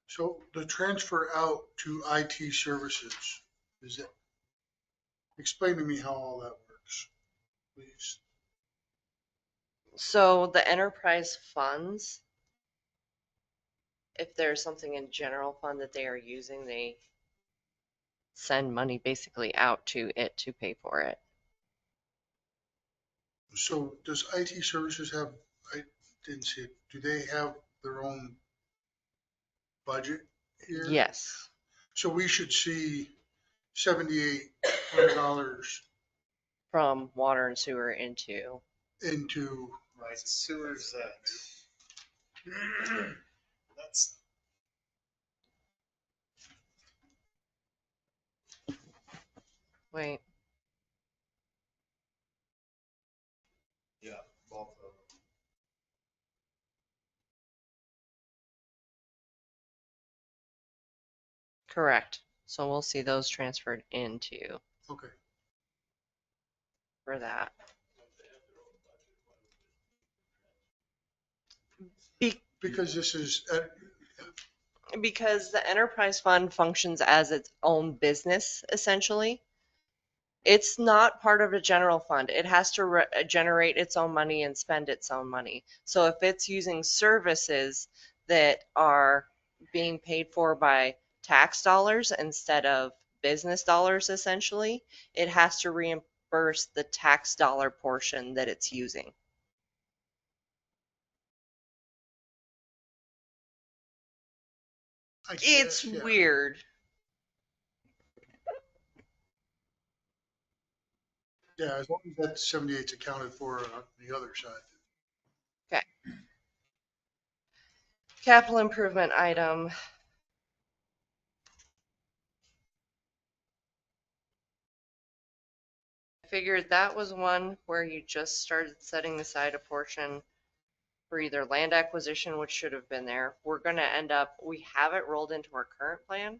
So the transfer out to IT services, is it? Explain to me how all that works, please. So the enterprise funds, if there's something in general fund that they are using, they send money basically out to it to pay for it. So does IT services have, I didn't see it, do they have their own budget here? Yes. So we should see $7,800 From water and sewer into. into, Right, sewers, that's, Wait. Yeah, both of them. Correct. So we'll see those transferred into okay. for that. Because this is, Because the enterprise fund functions as its own business, essentially. It's not part of a general fund. It has to generate its own money and spend its own money. So if it's using services that are being paid for by tax dollars instead of business dollars, essentially, it has to reimburse the tax dollar portion that it's using. I guess, It's yeah. weird. Yeah, as long as that 78's accounted for on the other side. Okay. Capital improvement item. I figured that was one where you just started setting aside a portion for either land acquisition, which should have been there. We're gonna end up, we have it rolled into our current plan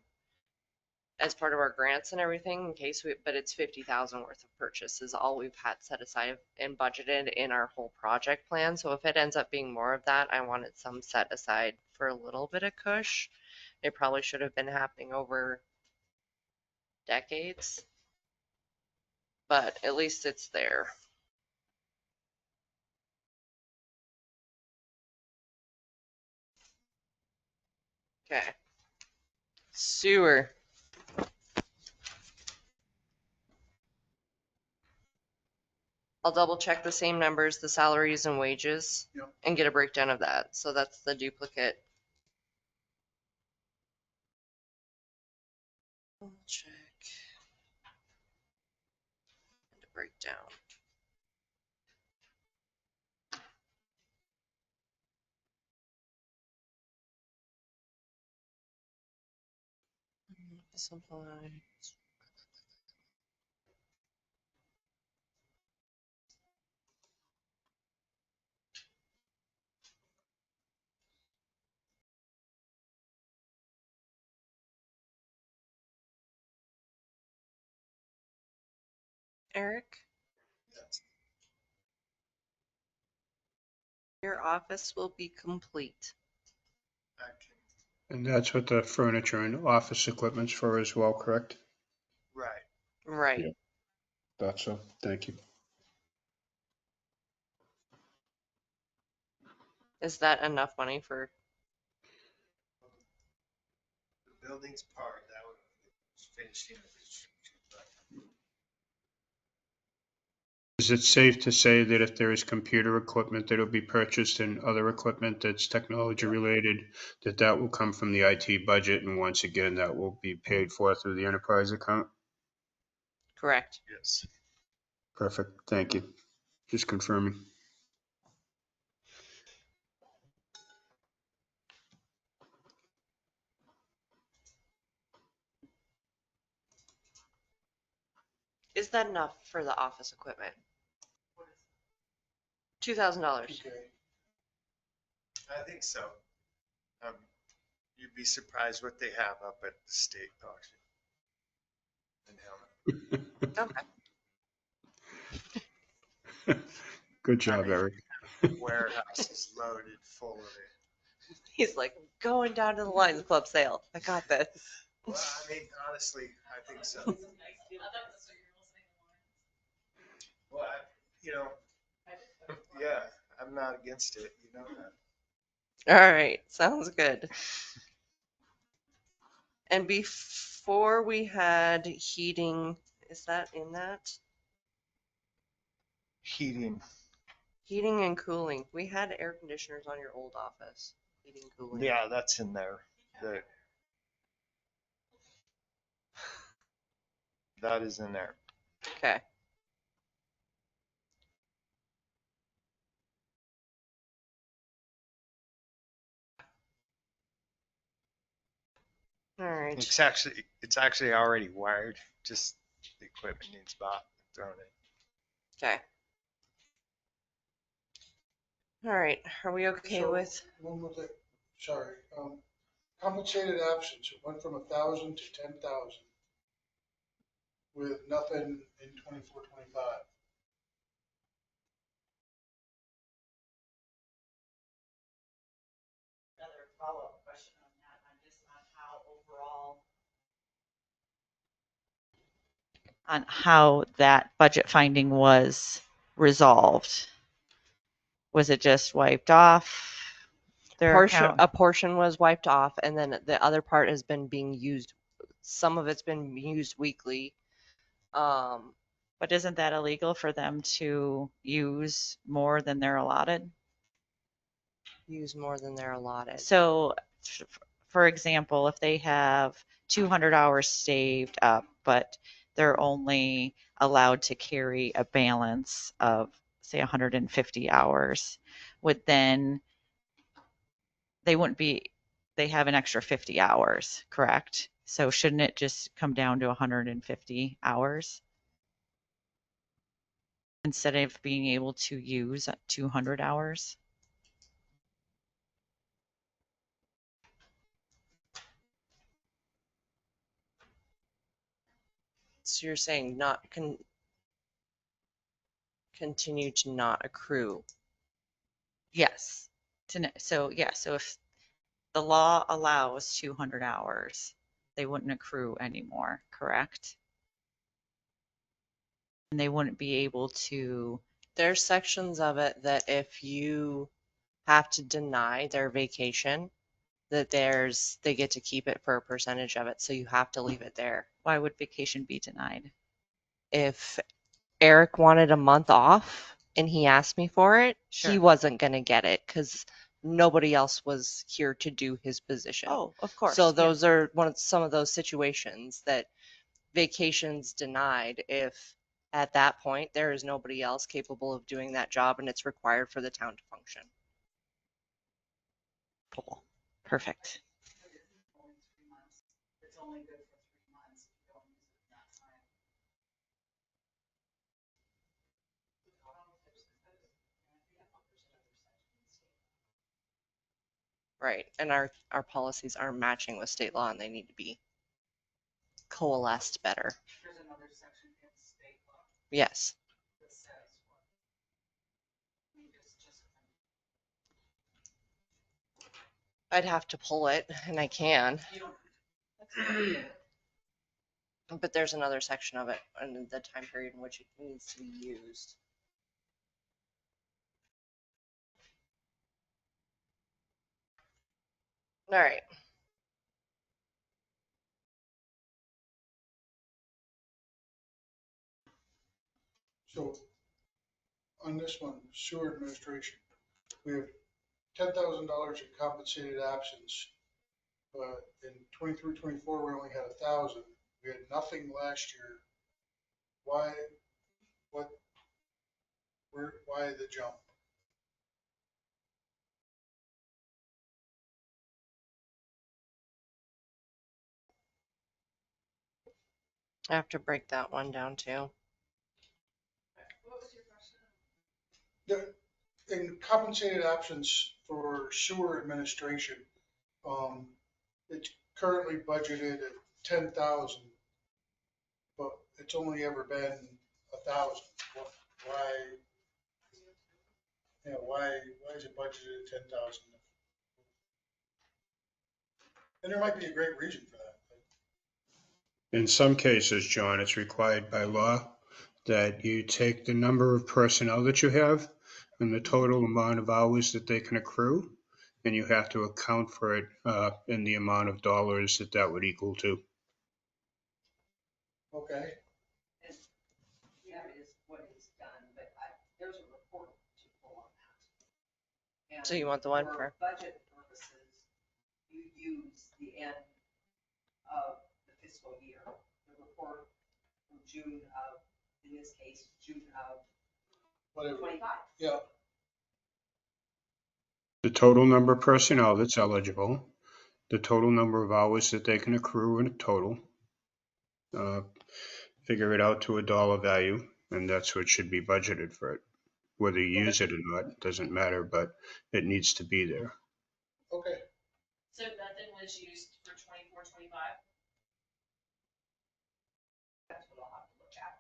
as part of our grants and everything in case we, but it's 50,000 worth of purchase is all we've had set aside and budgeted in our whole project plan. So if it ends up being more of that, I wanted some set aside for a little bit of cush. It probably should have been happening over decades, but at least it's there. Okay. Sewer. I'll double check the same numbers, the salaries and wages, Yep. and get a breakdown of that. So that's the duplicate. I'll check. And a breakdown. Supplies. Eric, your office will be complete. And that's what the furniture and office equipment's for as well, correct? right. Right. Yeah. Thought so. Thank you. Is that enough money for, The building's part, that was finishing the construction. Is it safe to say that if there is computer equipment that'll be purchased and other equipment that's technology related, that that will come from the IT budget, and once again, that will be paid for through the enterprise account? correct? Yes. Perfect, thank you. Just confirming. Is that enough for the office equipment? $2,000. Okay. I think so. Um, You'd be surprised what they have up at the state auction. In Helena. Okay. Good job, mean- Eric. Warehouse is loaded full of it. He's like, I'm going down to the Lions Club sale. I got this. Well, I mean, honestly, I think so. Well, yeah, I'm not against it, you know that. All right, sounds good. And before we had heating, is that in that? Heating. Heating and cooling. We had air conditioners on your old office. Heating, cooling. Yeah, that's in there. That is in there. Okay. All right. It's actually already wired. Just the equipment needs bought and thrown in. Okay. All right. Are we okay So, with? one more thing, sorry, compensated absence, it went from 1,000 to 10,000 with nothing in 24, 25. Another follow-up question on that, on how that budget finding was resolved. Was it just wiped off their account? A portion was wiped off, and then the other part has been being used. Some of it's been used weekly. But isn't that illegal for them to use more than they're allotted? Use more than they're allotted. So, for example, if they have 200 hours saved up, but they're only allowed to carry a balance of, say, 150 hours, would then they wouldn't be, they have an extra 50 hours, correct? So shouldn't it just come down to 150 hours instead of being able to use 200 hours? So you're saying not continue to not accrue. Yes. So if the law allows 200 hours, they wouldn't accrue anymore, correct? And they wouldn't be able to. There's sections of it that if you have to deny their vacation, that they get to keep it for a percentage of it. So you have to leave it there. Why would vacation be denied? If Eric wanted a month off and he asked me for it, he Sure. wasn't going to get it because nobody else was here to do his position. Oh, of course. So yeah. those are some of those situations that vacations denied if at that point there is nobody else capable of doing that job and it's required for the town to function. Cool. Perfect. It's only good for 3 months if you don't use it in that time. Right. And our policies aren't matching with state law and they need to be coalesced better. There's another section in state law Yes. that says what. I mean, it's just. I'd have to pull it and I can. But there's another section of it and the time period in which it needs to be used. All right. So on this one, sewer administration, we have $10,000 in compensated absence. But in 23-24, we only had 1,000. We had nothing last year. Why, why the jump? I have to break that one down too. In compensated absence for sewer administration, it's currently budgeted at 10,000, but it's only ever been 1,000. Why? Yeah, why is it budgeted at 10,000? And there might be a great reason for that. In some cases, John, it's required by law that you take the number of personnel that you have and the total amount of hours that they can accrue, and you have to account for it in the amount of dollars that that would equal to. Okay. And that is what is done, but there's a report to pull on that. And So you want the one for? budget purposes, you use the end of the fiscal year, the report from June of, in this case, June of Whatever. 25. Yeah. The total number of personnel that's eligible, the total number of hours that they can accrue in a total, figure it out to a dollar value, and that's what should be budgeted for it. Whether you use it or not, doesn't matter, but it needs to be there. Okay. So nothing was used for 24-25? That's what I'll have to look at.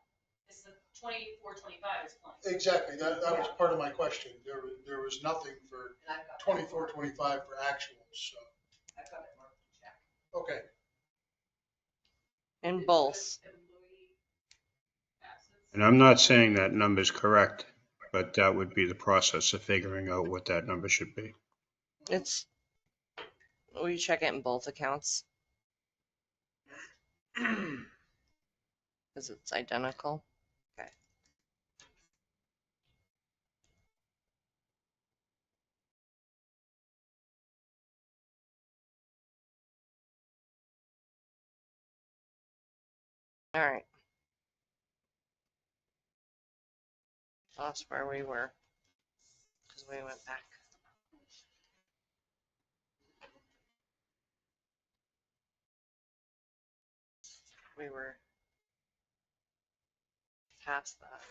It's the 24-25 is plenty. Exactly. That was part of my question. There was nothing for And I've got 24-25 for actuals. So. I've got it marked to check. Okay. In both. And I'm not saying that number's correct, but that would be the process of figuring out what that number should be. We check it in both accounts. Because it's identical. Okay. All right. That's where we were. Because we went back. We were past that.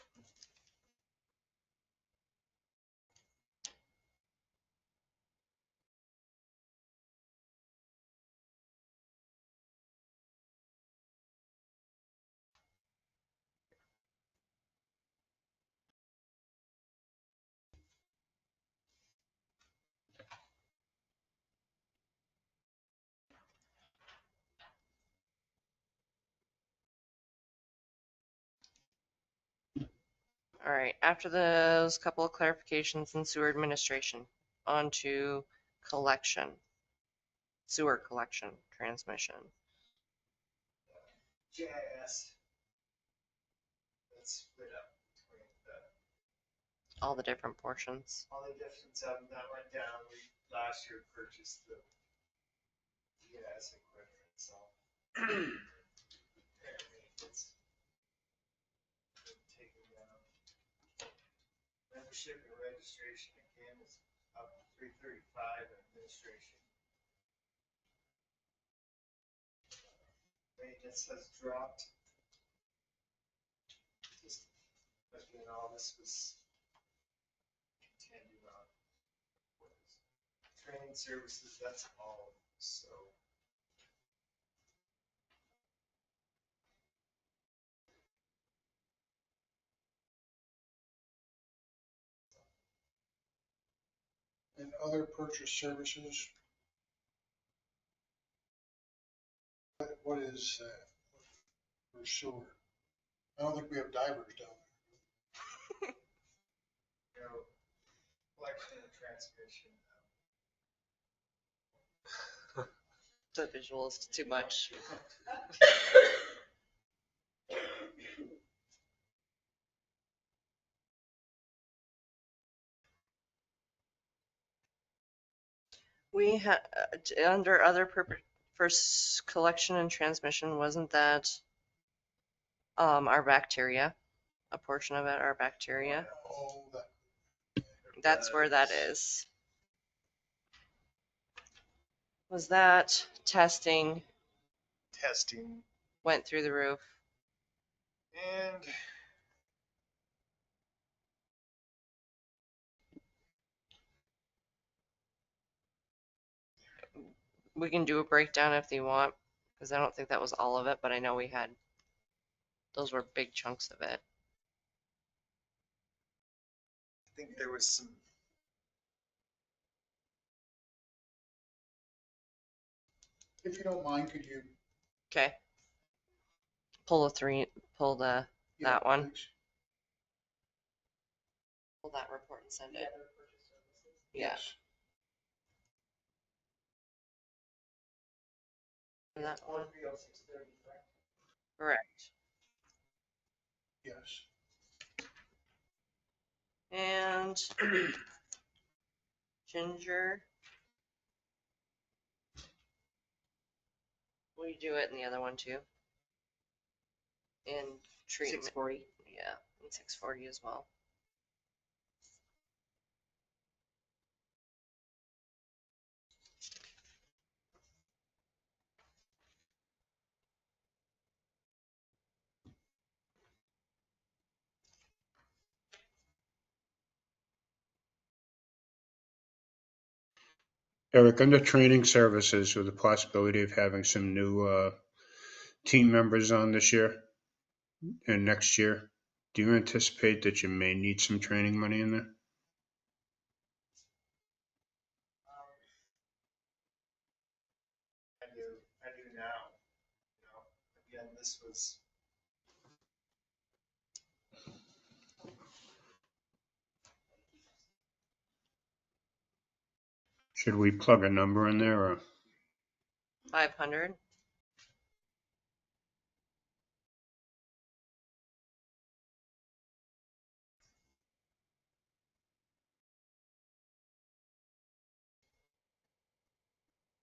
All right, after those couple of clarifications in sewer administration, on to collection, sewer collection, transmission. JIS. That's split up between All the different portions. all the difference of them that went down. We last year purchased the GIS equipment, so. It's taken down. Membership and registration again is up to 335, administration. Maintenance has dropped. Just, again, all this was contingent on what is training services, that's all, so. And other purchase services. What is that for sewer? I don't think we have divers down there. You know, collection and transmission. The visual is too much. We had, under other purpose, first collection and transmission, wasn't that our bacteria? A portion of it, our bacteria? Oh, that, That's where that is. Was that testing Testing went through the roof? and We can do a breakdown if you want, because I don't think that was all of it, but I know we had, those were big chunks of it. I think there was some. if you don't mind, could you? Okay. Pull the, yeah, that one. please? Pull that report and send it. Yeah. Yes. That one. Correct. Yes. And Ginger. Will you do it in the other one too? In treatment. 640. Yeah, and 640 as well. Eric, under training services with the possibility of having some new team members on this year and next year, do you anticipate that you may need some training money in there? I do now. You know, again, this was. Should we plug a number in there or? 500.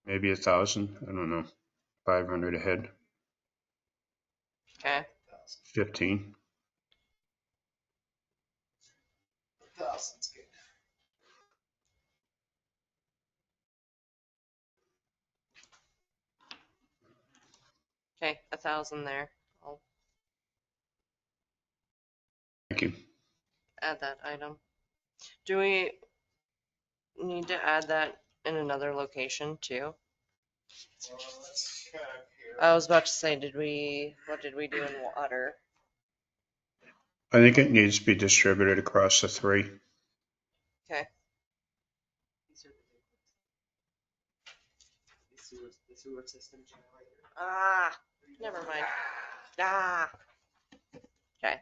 Maybe 1,000? I don't know. 500 a head, Okay. 15. 1,000's good. Okay, 1,000 there. I'll Thank you. add that item. Do we need to add that in another location too? Well, let's check here. I was about to say, what did we do in water? I think it needs to be distributed across the three. Okay. The sewer system generator. Ah, never mind. Ah. Okay.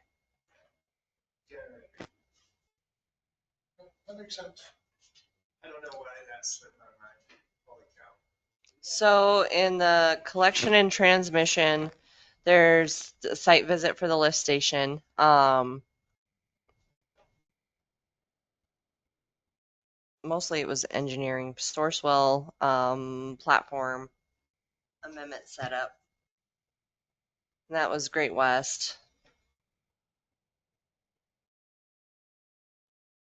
That makes sense. I don't know why that slipped my mind. Holy cow. So in the collection and transmission, there's a site visit for the lift station. Mostly it was engineering, Sourcewell, platform amendment setup. And that was Great West.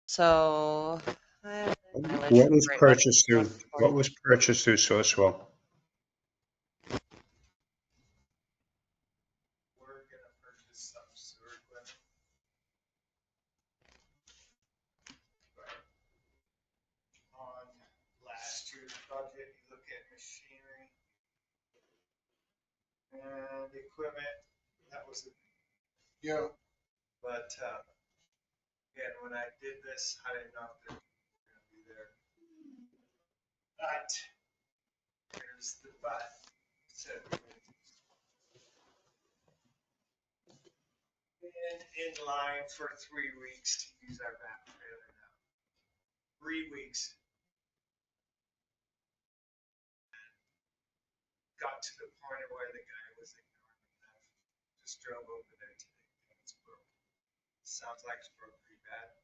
So What was purchased through Sourcewell? We're gonna purchase some sewer equipment. On last year's budget, you look at machinery and equipment, that was, Yeah, but, again, when I did this, I didn't know if they were gonna be there. But, here's the but. Said been in line for 3 weeks to use our back trailer now. 3 weeks. got to the point where the guy was ignoring me. I just drove over there today. And it's broke. Sounds like it's broke pretty bad. I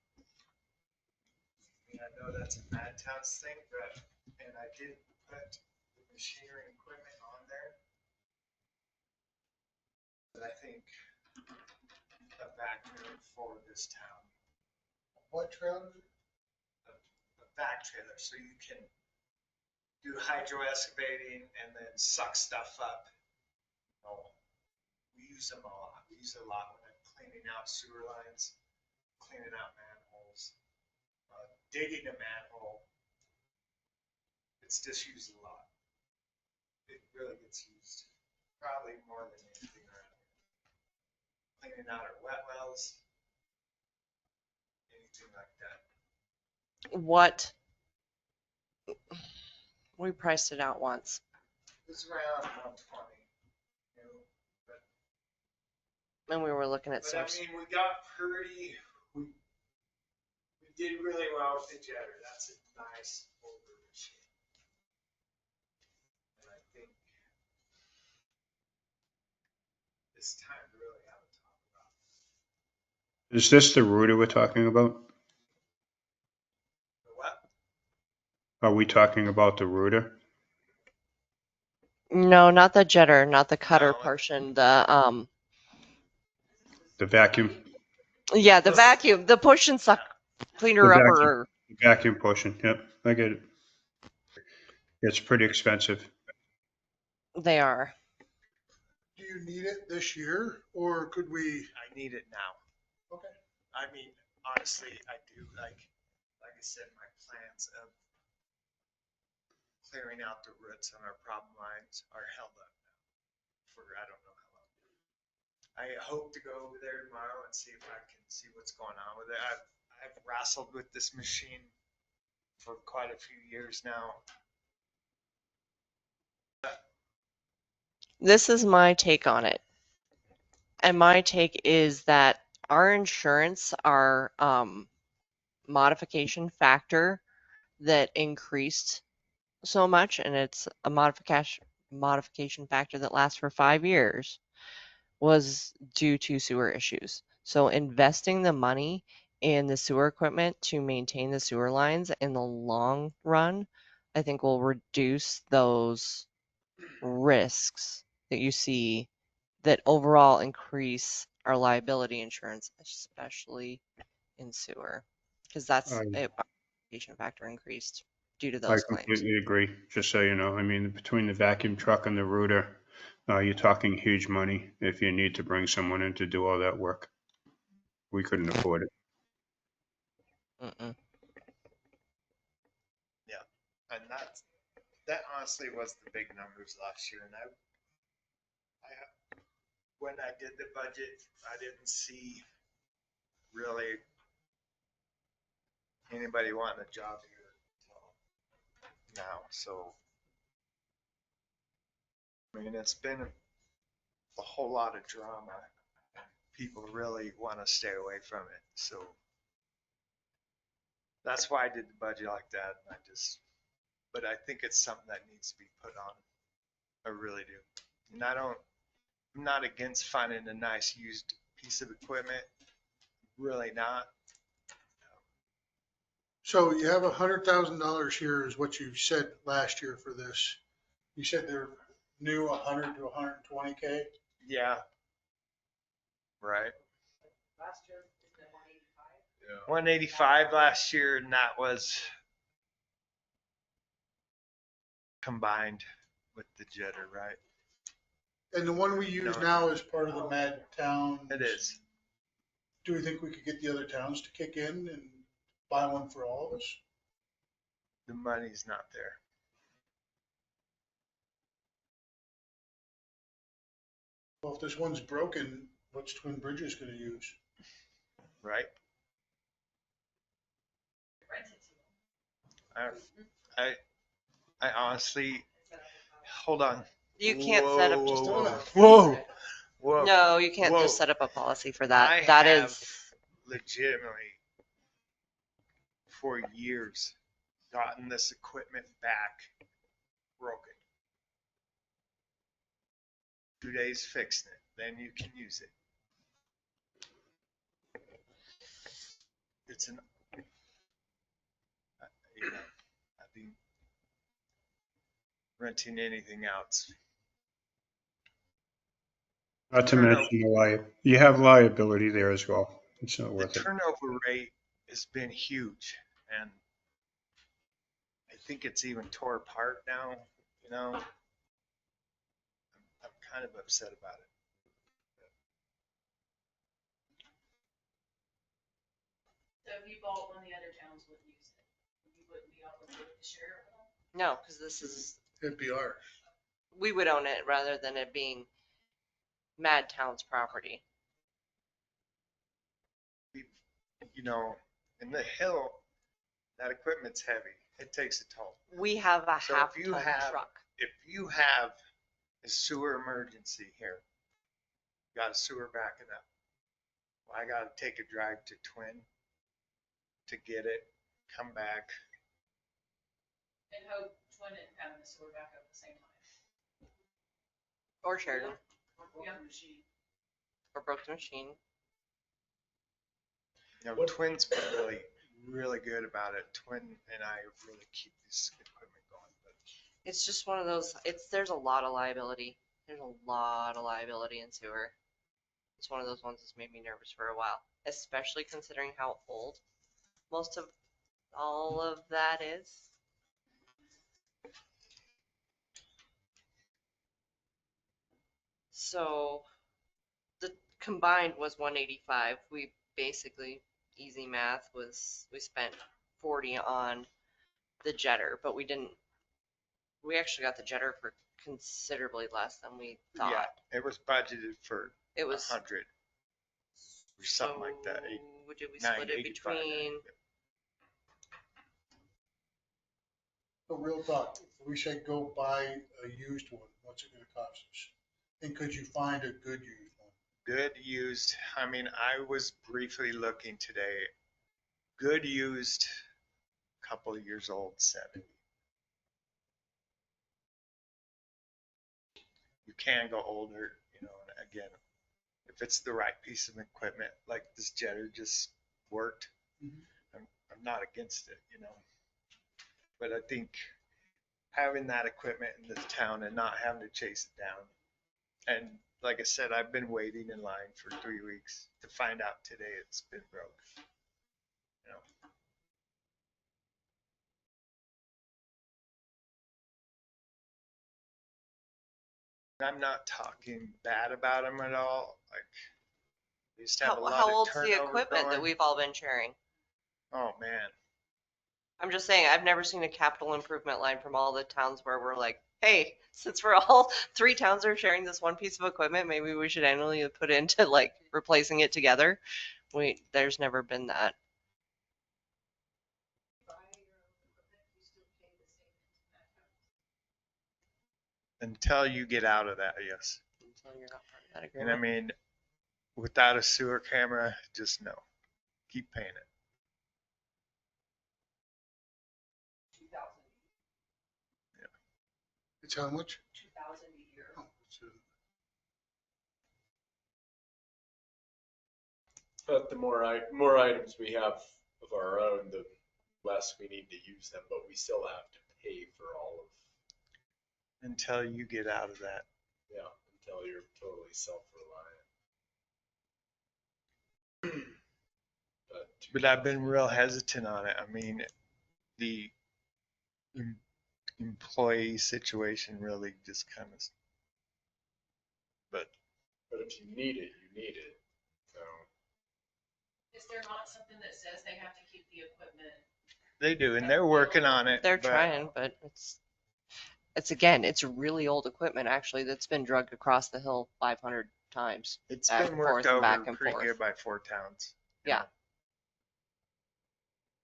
mean, I know that's a Mad Towns thing, but, and I did put the machinery and equipment on there. But I think a vacuum for this town, What trailer? a vac trailer, so you can do hydro excavating and then suck stuff up. Oh, we use them a lot. We use it a lot when I'm cleaning out sewer lines, cleaning out manholes, digging a manhole. It's just used a lot. It really gets used probably more than anything around here. Cleaning out our wet wells, anything like that. What? We priced it out once. It's around 120. You know, but And we were looking at But I source. mean, we got pretty, we did really well with the jetter. That's a nice older machine. And I think it's time to really have a talk about it. Is this the router we're talking about? The what? Are we talking about the router? No, not the jetter, not the cutter No. portion. The vacuum? Yeah, the vacuum, the push and suck cleaner The upper. vacuum portion, yep, I get it. It's pretty expensive. They are. Do you need it this year or could we? I need it now. Okay. I mean, honestly, I do. Like I said, my plans of clearing out the roots on our problem lines are held up now for I don't know how long. I hope to go over there tomorrow and see if I can see what's going on with it. I've wrestled with this machine for quite a few years now. This is my take on it. And my take is that our insurance, our modification factor that increased so much, and it's a modification factor that lasts for 5 years, was due to sewer issues. So investing the money in the sewer equipment to maintain the sewer lines in the long run, I think will reduce those risks that you see that overall increase our liability insurance, especially in sewer, because that's I modification factor increased due to I those claims. completely agree, just so you know. I mean, between the vacuum truck and the router, you're talking huge money if you need to bring someone in to do all that work. We couldn't afford it. Mm-mm. Yeah, and that honestly was the big numbers last year. And I when I did the budget, I didn't see really anybody wanting a job here until now. So, I mean, it's been a whole lot of drama. People really want to stay away from it. So that's why I did the budget like that. And but I think it's something that needs to be put on. I really do. And I'm not against finding a nice used piece of equipment. Really not. So you have $100,000 here is what you said last year for this. You said they're new 100 to 120K. Yeah. Right. Last year, is it 185? Yeah. 185 last year, and that was combined with the jetter, right? And the one we use No. now is part of the Mad Town. It is. Do we think we could get the other towns to kick in and buy one for all of us? The money's not there. Well, if this one's broken, what's Twin Bridges gonna use? Right? Rent it to them. I honestly, hold on. You can't set up just a Whoa, policy. whoa, whoa. No, you can't Whoa. just set up a policy for that. I That have is, legitimately for years gotten this equipment back broken. 2 days fixing it, then you can use it. It's an, you know, I think renting anything else. Not to mention you have liability there as well. It's not The worth it. turnover rate has been huge, and I think it's even tore apart now, you know. I'm kind of upset about it. So if you bought one, the other towns wouldn't use it. You wouldn't be obligated to share it with them. No, because this is, It'd be ours. we would own it rather than it being Mad Town's property. You know, in the hill, that equipment's heavy. It takes a toll. We have a So half if you ton have- truck. If you have a sewer emergency here, got a sewer backing up, well, I gotta take a drive to Twin to get it, come back. And hope Twin and having the sewer back up at the same time. Or Sheridan, Yeah. Machine. or broke the machine. You know, Twin's been really, really good about it. Twin and I really keep this equipment going, but It's just one of those, there's a lot of liability. There's a lot of liability in sewer. It's one of those ones that's made me nervous for a while, especially considering how old most of all of that is. So the combined was 185. We basically, easy math was, we spent 40 on the jetter, but we actually got the jetter for considerably less than we thought. yeah, it was budgeted for It was 100 or something like that. So did we split it 985, between? So real talk, if we say go buy a used one, what's it gonna cost us? And could you find a good used one? Good used, I mean, I was briefly looking today. Good used, couple of years old, 70. You can go older, you know, and again, if it's the right piece of equipment, like this jetter just worked, Mhm. I'm not against it, you know. But I think having that equipment in this town and not having to chase it down. And like I said, I've been waiting in line for 3 weeks to find out today it's been broke. You know, I'm not talking bad about them at all. Like, they used to have a lot How of old's the turnover equipment that going. we've all been sharing? Oh, man. I'm just saying, I've never seen a capital improvement line from all the towns where we're like, hey, since we're all 3 towns are sharing this one piece of equipment, maybe we should annually put into like replacing it together. There's never been that. Until you get out of that, yes. Until you're not part of that And I agreement. mean, without a sewer camera, just no. Keep paying it. 2,000, It's how much? 2,000 a year. Oh, it's But the more items we have of our own, the less we need to use them, but we still have to pay for all of, Until you get out of that. yeah, until you're totally self-reliant. But I've been real hesitant on it. I mean, the employee situation really just kind of, but But if you need it, you need it. So Is there not something that says they have to keep the equipment? they do, and they're working on it. They're but trying, but it's again, it's really old equipment actually that's been drugged across the hill 500 times. It's back been and worked forth and back over and pretty forth. good by 4 towns. you Yeah. know.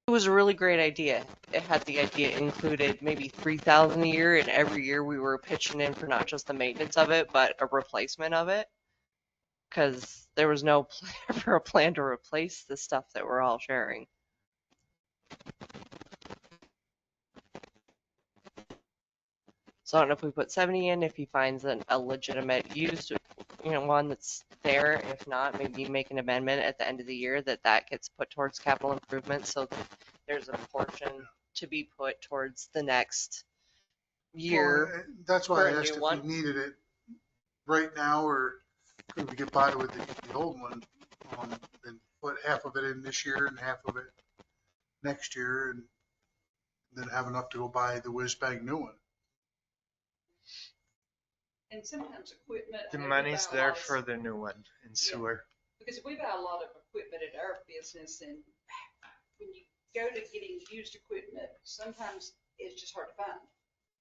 It was a really great idea. It had the idea included maybe 3,000 a year, and every year we were pitching in for not just the maintenance of it, but a replacement of it. Because there was no ever a plan to replace the stuff that we're all sharing. So I don't know if we put 70 in, if he finds a legitimate used, one that's there. If not, maybe make an amendment at the end of the year that gets put towards capital improvements so that there's a portion to be put towards the next year. Well, that's for why a I new asked if one. we needed it right now, or could we get by with the old one? And put half of it in this year and half of it next year, and then have enough to go buy the whiz bag new one. And sometimes equipment. The I know we money's buy a there lot of- for the new one in sewer. Because we buy a lot of equipment at our business, and when you go to getting used equipment, sometimes it's just hard to find.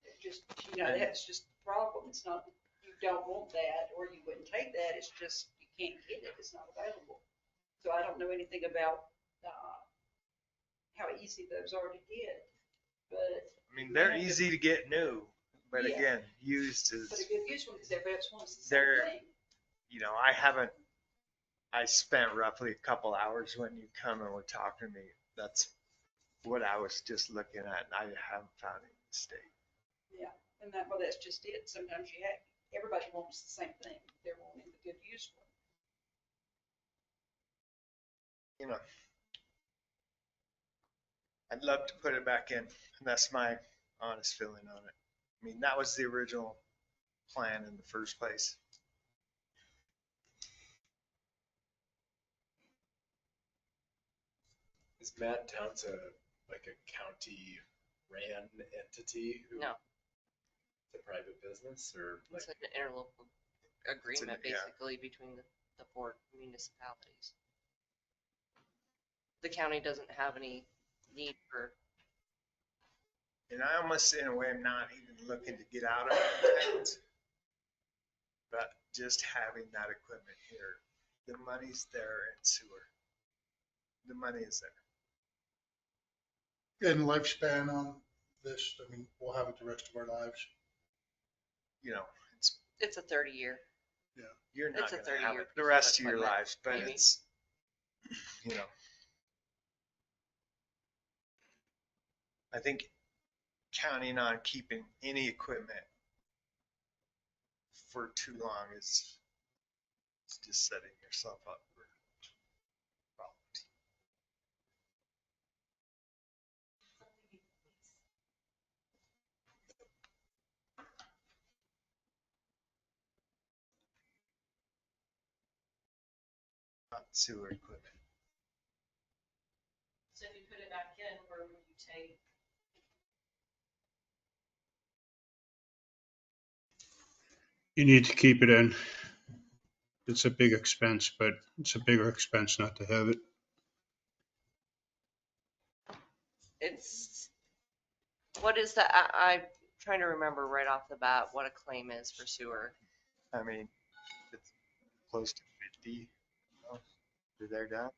It just, that's just the problem. It's not, you don't want that, or you wouldn't take that. It's just, you can't get it. It's not available. So I don't know anything about, how easy those are to get, but. I mean, they're easy to get new, but Yeah. again, used is, But a good used one, because everybody else wants the same They're- thing. I spent roughly a couple hours when you come and were talking to me. That's what I was just looking at, and I haven't found any mistake. Yeah, and that's just it. Sometimes everybody wants the same thing. They're wanting the good used one. I'd love to put it back in, and that's my honest feeling on it. I mean, that was the original plan in the first place. Is Matt Towns like a county ran entity? No. It's a private business or like? It's an interlocal agreement yeah. basically between the 4 municipalities. The county doesn't have any need for, And I almost, in a way, am not even looking to get out of towns. But just having that equipment here, the money's there in sewer. The money is there. And lifespan on this, I mean, we'll have it the rest of our lives. it's a 30-year. You're not It's a going to have 30-year it the piece of rest of your equipment, lives, but maybe. it's, I think counting on keeping any equipment for too long is just setting yourself up for problems. Not sewer equipment. So if you put it back in, where would you take? You need to keep it in. It's a big expense, but it's a bigger expense not to have it. What is that? I'm trying to remember right off the bat what a claim is for sewer. I mean, it's close to 50. They're done,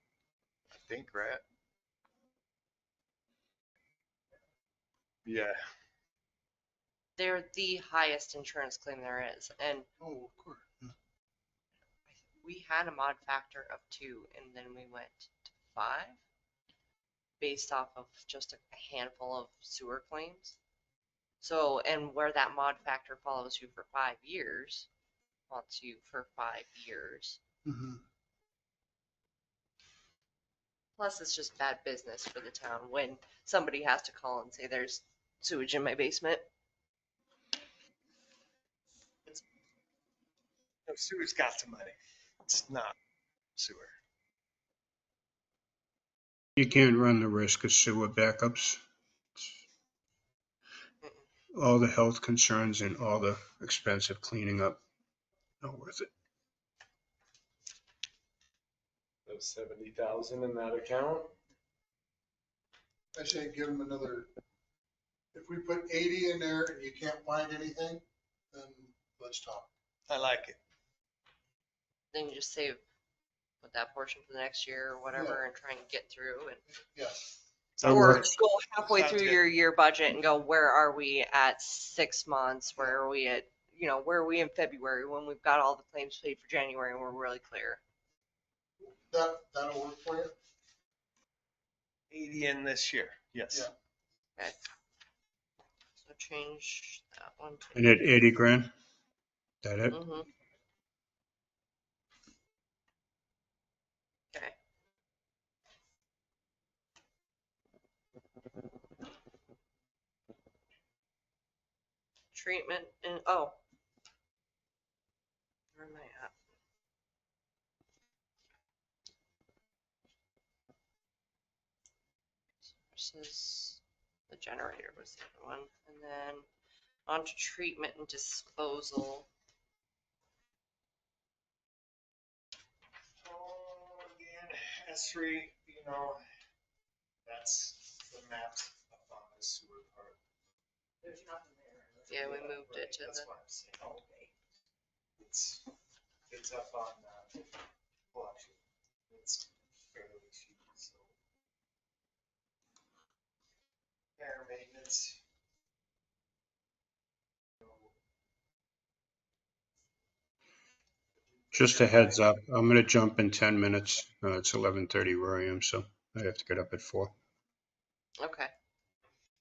I think, right? Yeah. They're the highest insurance claim there is. And Oh, of course. we had a mod factor of 2 and then we went to 5 based off of just a handful of sewer claims. So, and where that mod factor follows you for 5 years, wants you for 5 years. Mm-hmm. Plus, it's just bad business for the town when somebody has to call and say there's sewage in my basement. No, sewer's got the money. It's not sewer. You can't run the risk of sewer backups. All the health concerns and all the expensive cleaning up, not worth it. Those 70,000 in that account? I say give them another, if we put 80 in there and you can't find anything, then let's talk. I like it. Then you just save, put that portion for the next year or whatever and try and get through and. Yeah. I Or work, go halfway Sounds through good. your year budget and go, where are we at 6 months? Where are we at, where are we in February when we've got all the claims paid for January and we're really clear? That'll work for you? 80 in this year, yes. Yeah. Okay. So change That one. And at 80 grand? That it? Mm-hmm. Okay. Treatment and, oh. Where am I at? Versus the generator was the other one. And then on to treatment and disposal. Oh, again, S3, you know, that's the maps up on the sewer part. There's nothing there. Yeah, we moved it to That's the, what I'm saying. Okay. It's up on, well, actually, it's fairly cheap, so. Air maintenance. Just a heads up, I'm gonna jump in 10 minutes. It's 11:30 where I am, so I have to get up at 4. okay.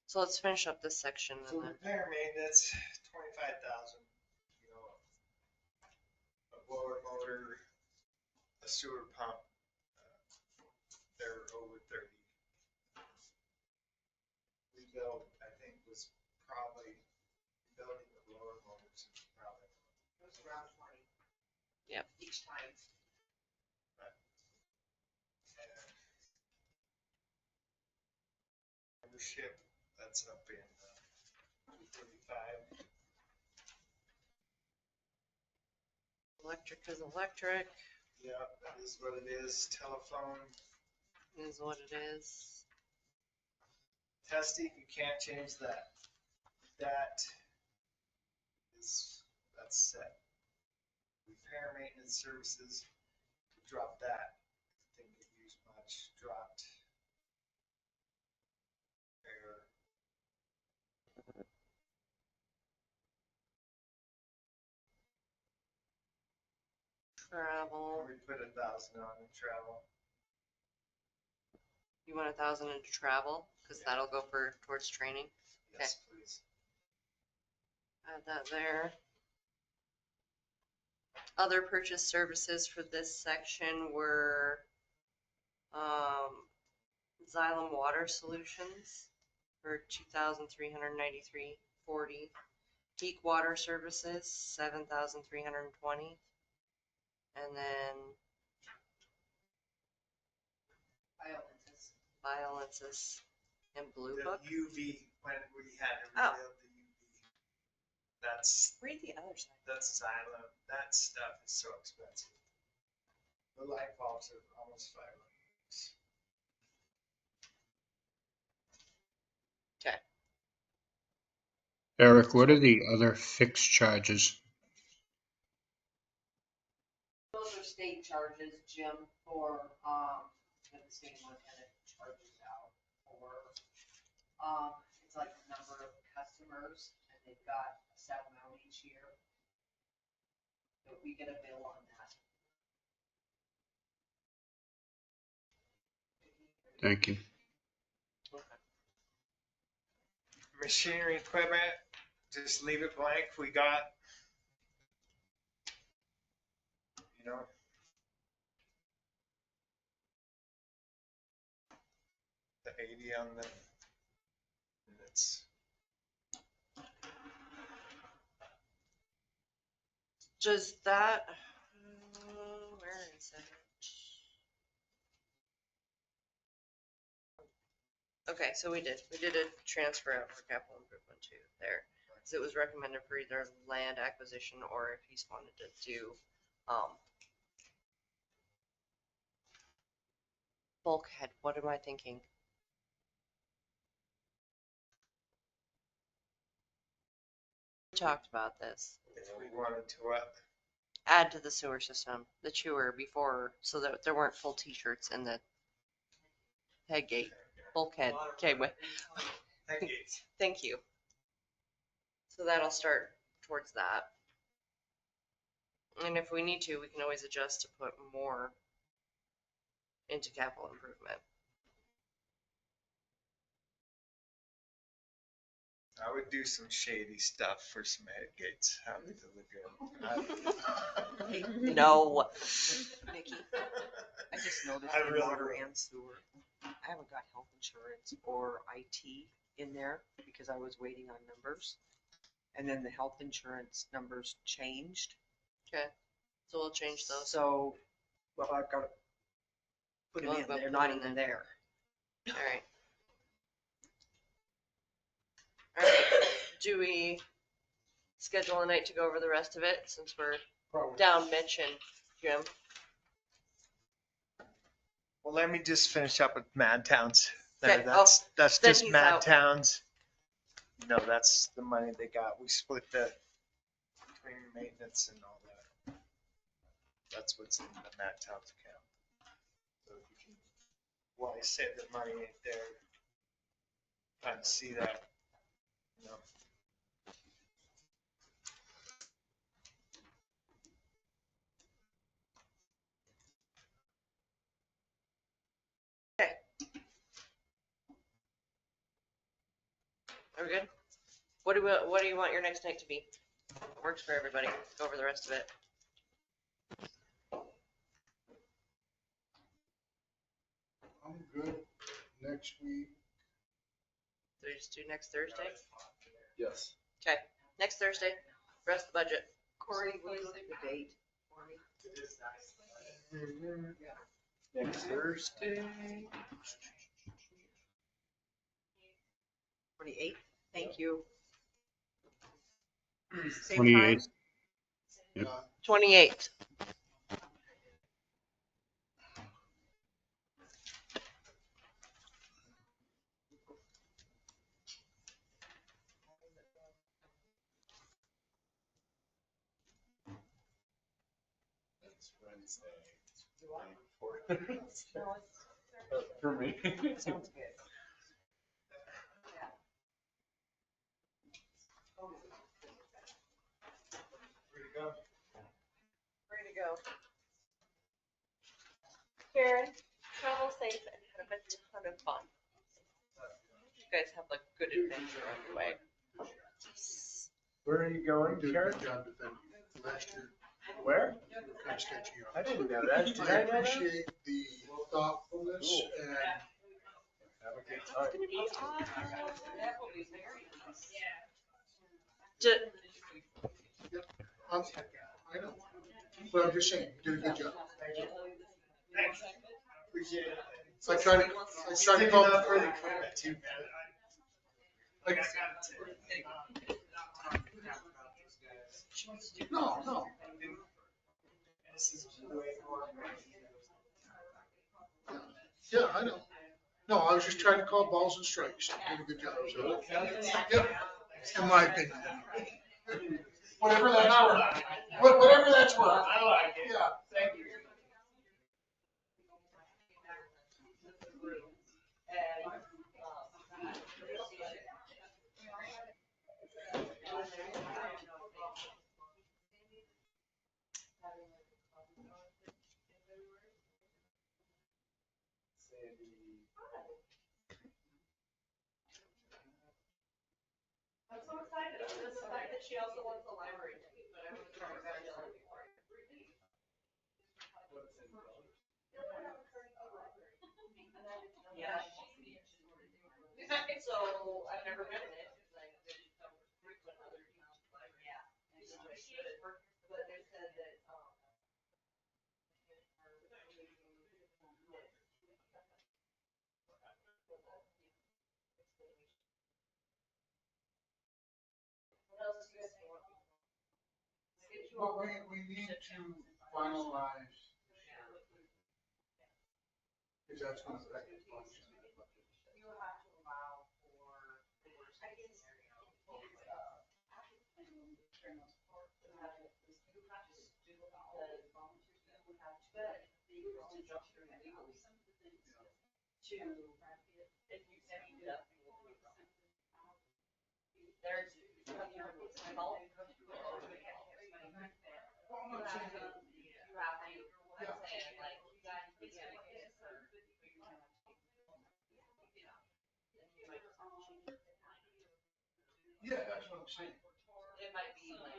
So let's finish up this section So and then, repair maintenance, 25,000, you know, a blower motor, a sewer pump, they're over 30. Rebuild, I think, was probably rebuilding the blower motors, is probably. It was around 20. Yep. Each time. Membership, that's up in 235. electric is electric, Yeah, that is what it is. Telephone, is what it is. testing, you can't change that. That is, that's set. Repair maintenance services, drop that. Didn't get used much, dropped. Air. Travel, We put 1,000 on in travel. you want 1,000 into travel? Cause that'll go towards training. Yes, please. Add that there. Other purchase services for this section were, Xylem Water Solutions for $2,393.40. Peak Water Services, $7,320. And then Violences and Blue The Book. UV, when we had to Oh. rebuild the UV. That's, Read the other side. that's Xylem. That stuff is so expensive. The light bulbs are almost $500. Okay. Eric, what are the other fixed charges? Those are state charges, Jim, for, that the state of Montana charges out for, it's like the number of customers, and they've got a set amount each year. So we get a bill on that. Thank you. Machinery, equipment, just leave it blank. We got, you know, the 80 on the, and it's, Does that, where is it? Okay, so we did a transfer out for capital improvement too there. Cause it was recommended for either land acquisition or if he's wanted to do, bulkhead, what am I thinking? We talked about this. if we wanted to what? Add to the sewer system, the chewer before, so that there weren't full t-shirts in the head gate, bulkhead, okay, thank you. So that'll start towards that. And if we need to, we can always adjust to put more into capital improvement. I would do some shady stuff for some head gates out of the lagoon. No. Nikki, I just noticed I in really water will. and sewer, I haven't got health insurance or IT in there because I was waiting on numbers. And then the health insurance numbers changed. Okay, so we'll change those. So, well, I've got to put them Well, in. but They're put not them even in. there. All right. All right. Do we schedule a night to go over the rest of it since we're Probably. down mention, Jim? Well, let me just finish up with Mad Towns. Okay, There, that's then just he's Mad out. Towns. No, that's the money they got. We split the between maintenance and all that. That's what's in the Mad Towns account. So if you can, well, I said the money ain't there. Kind of see that. You know. Are we good? What do you want your next night to be? Works for everybody. Let's go over the rest of it. I'm good next week. So we just do next Thursday? Yes. Okay, next Thursday, rest of the budget. Corey, will you look at the date for me? Next Thursday. 28th? Thank you. Same 28th. time? Yep. 28th. Next Wednesday. For me. Sounds good. Ready to go. Karen, travel safe and have a ton of fun. You guys have a good adventure on the way. Where are you going, Did a Karen? good job defending it last year. Where? You were kind of sketchy on I it. didn't know that. Did I I know that? appreciate the thoughtfulness Cool. and Have a good time. Gonna be awesome. Ju- I know. But I'm just saying, you did a good job. Appreciate it. I tried to call. for the equipment too, man. Like, no. This is way more. Yeah, I know. No, I was just trying to call balls and strikes. You did a good job. So, yep, in my opinion. Whatever that's worth. Whatever that's worth. I like it. Yeah. Thank you. I'm so excited. The fact that she also wants the library. But I'm gonna try to find it. Yeah. So I've never been in it. But they said that, But we need to finalize. Because that's going to affect the function. You have to allow for the worst case scenario. Yeah, that's what I'm saying. It might be like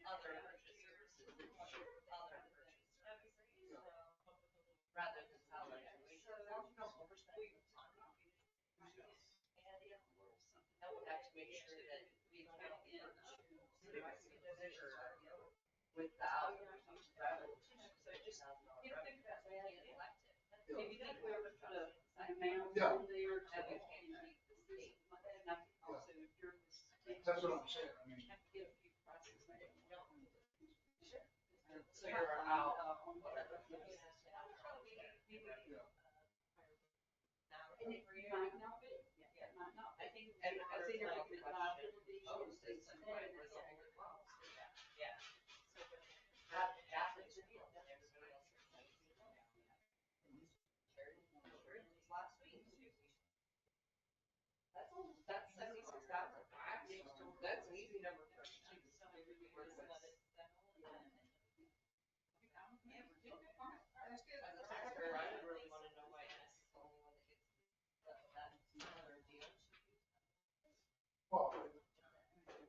other purchase services, other purchase services, rather than salary. And we have to make sure that we count in without. So just, you know, think about being elected. If you think we were to put a amount Yeah. in there that we can't keep the state. And also during this. That's what I'm saying. I mean, Have to get a few prices. So you're out. And it might not be, it might not. I think, I think like,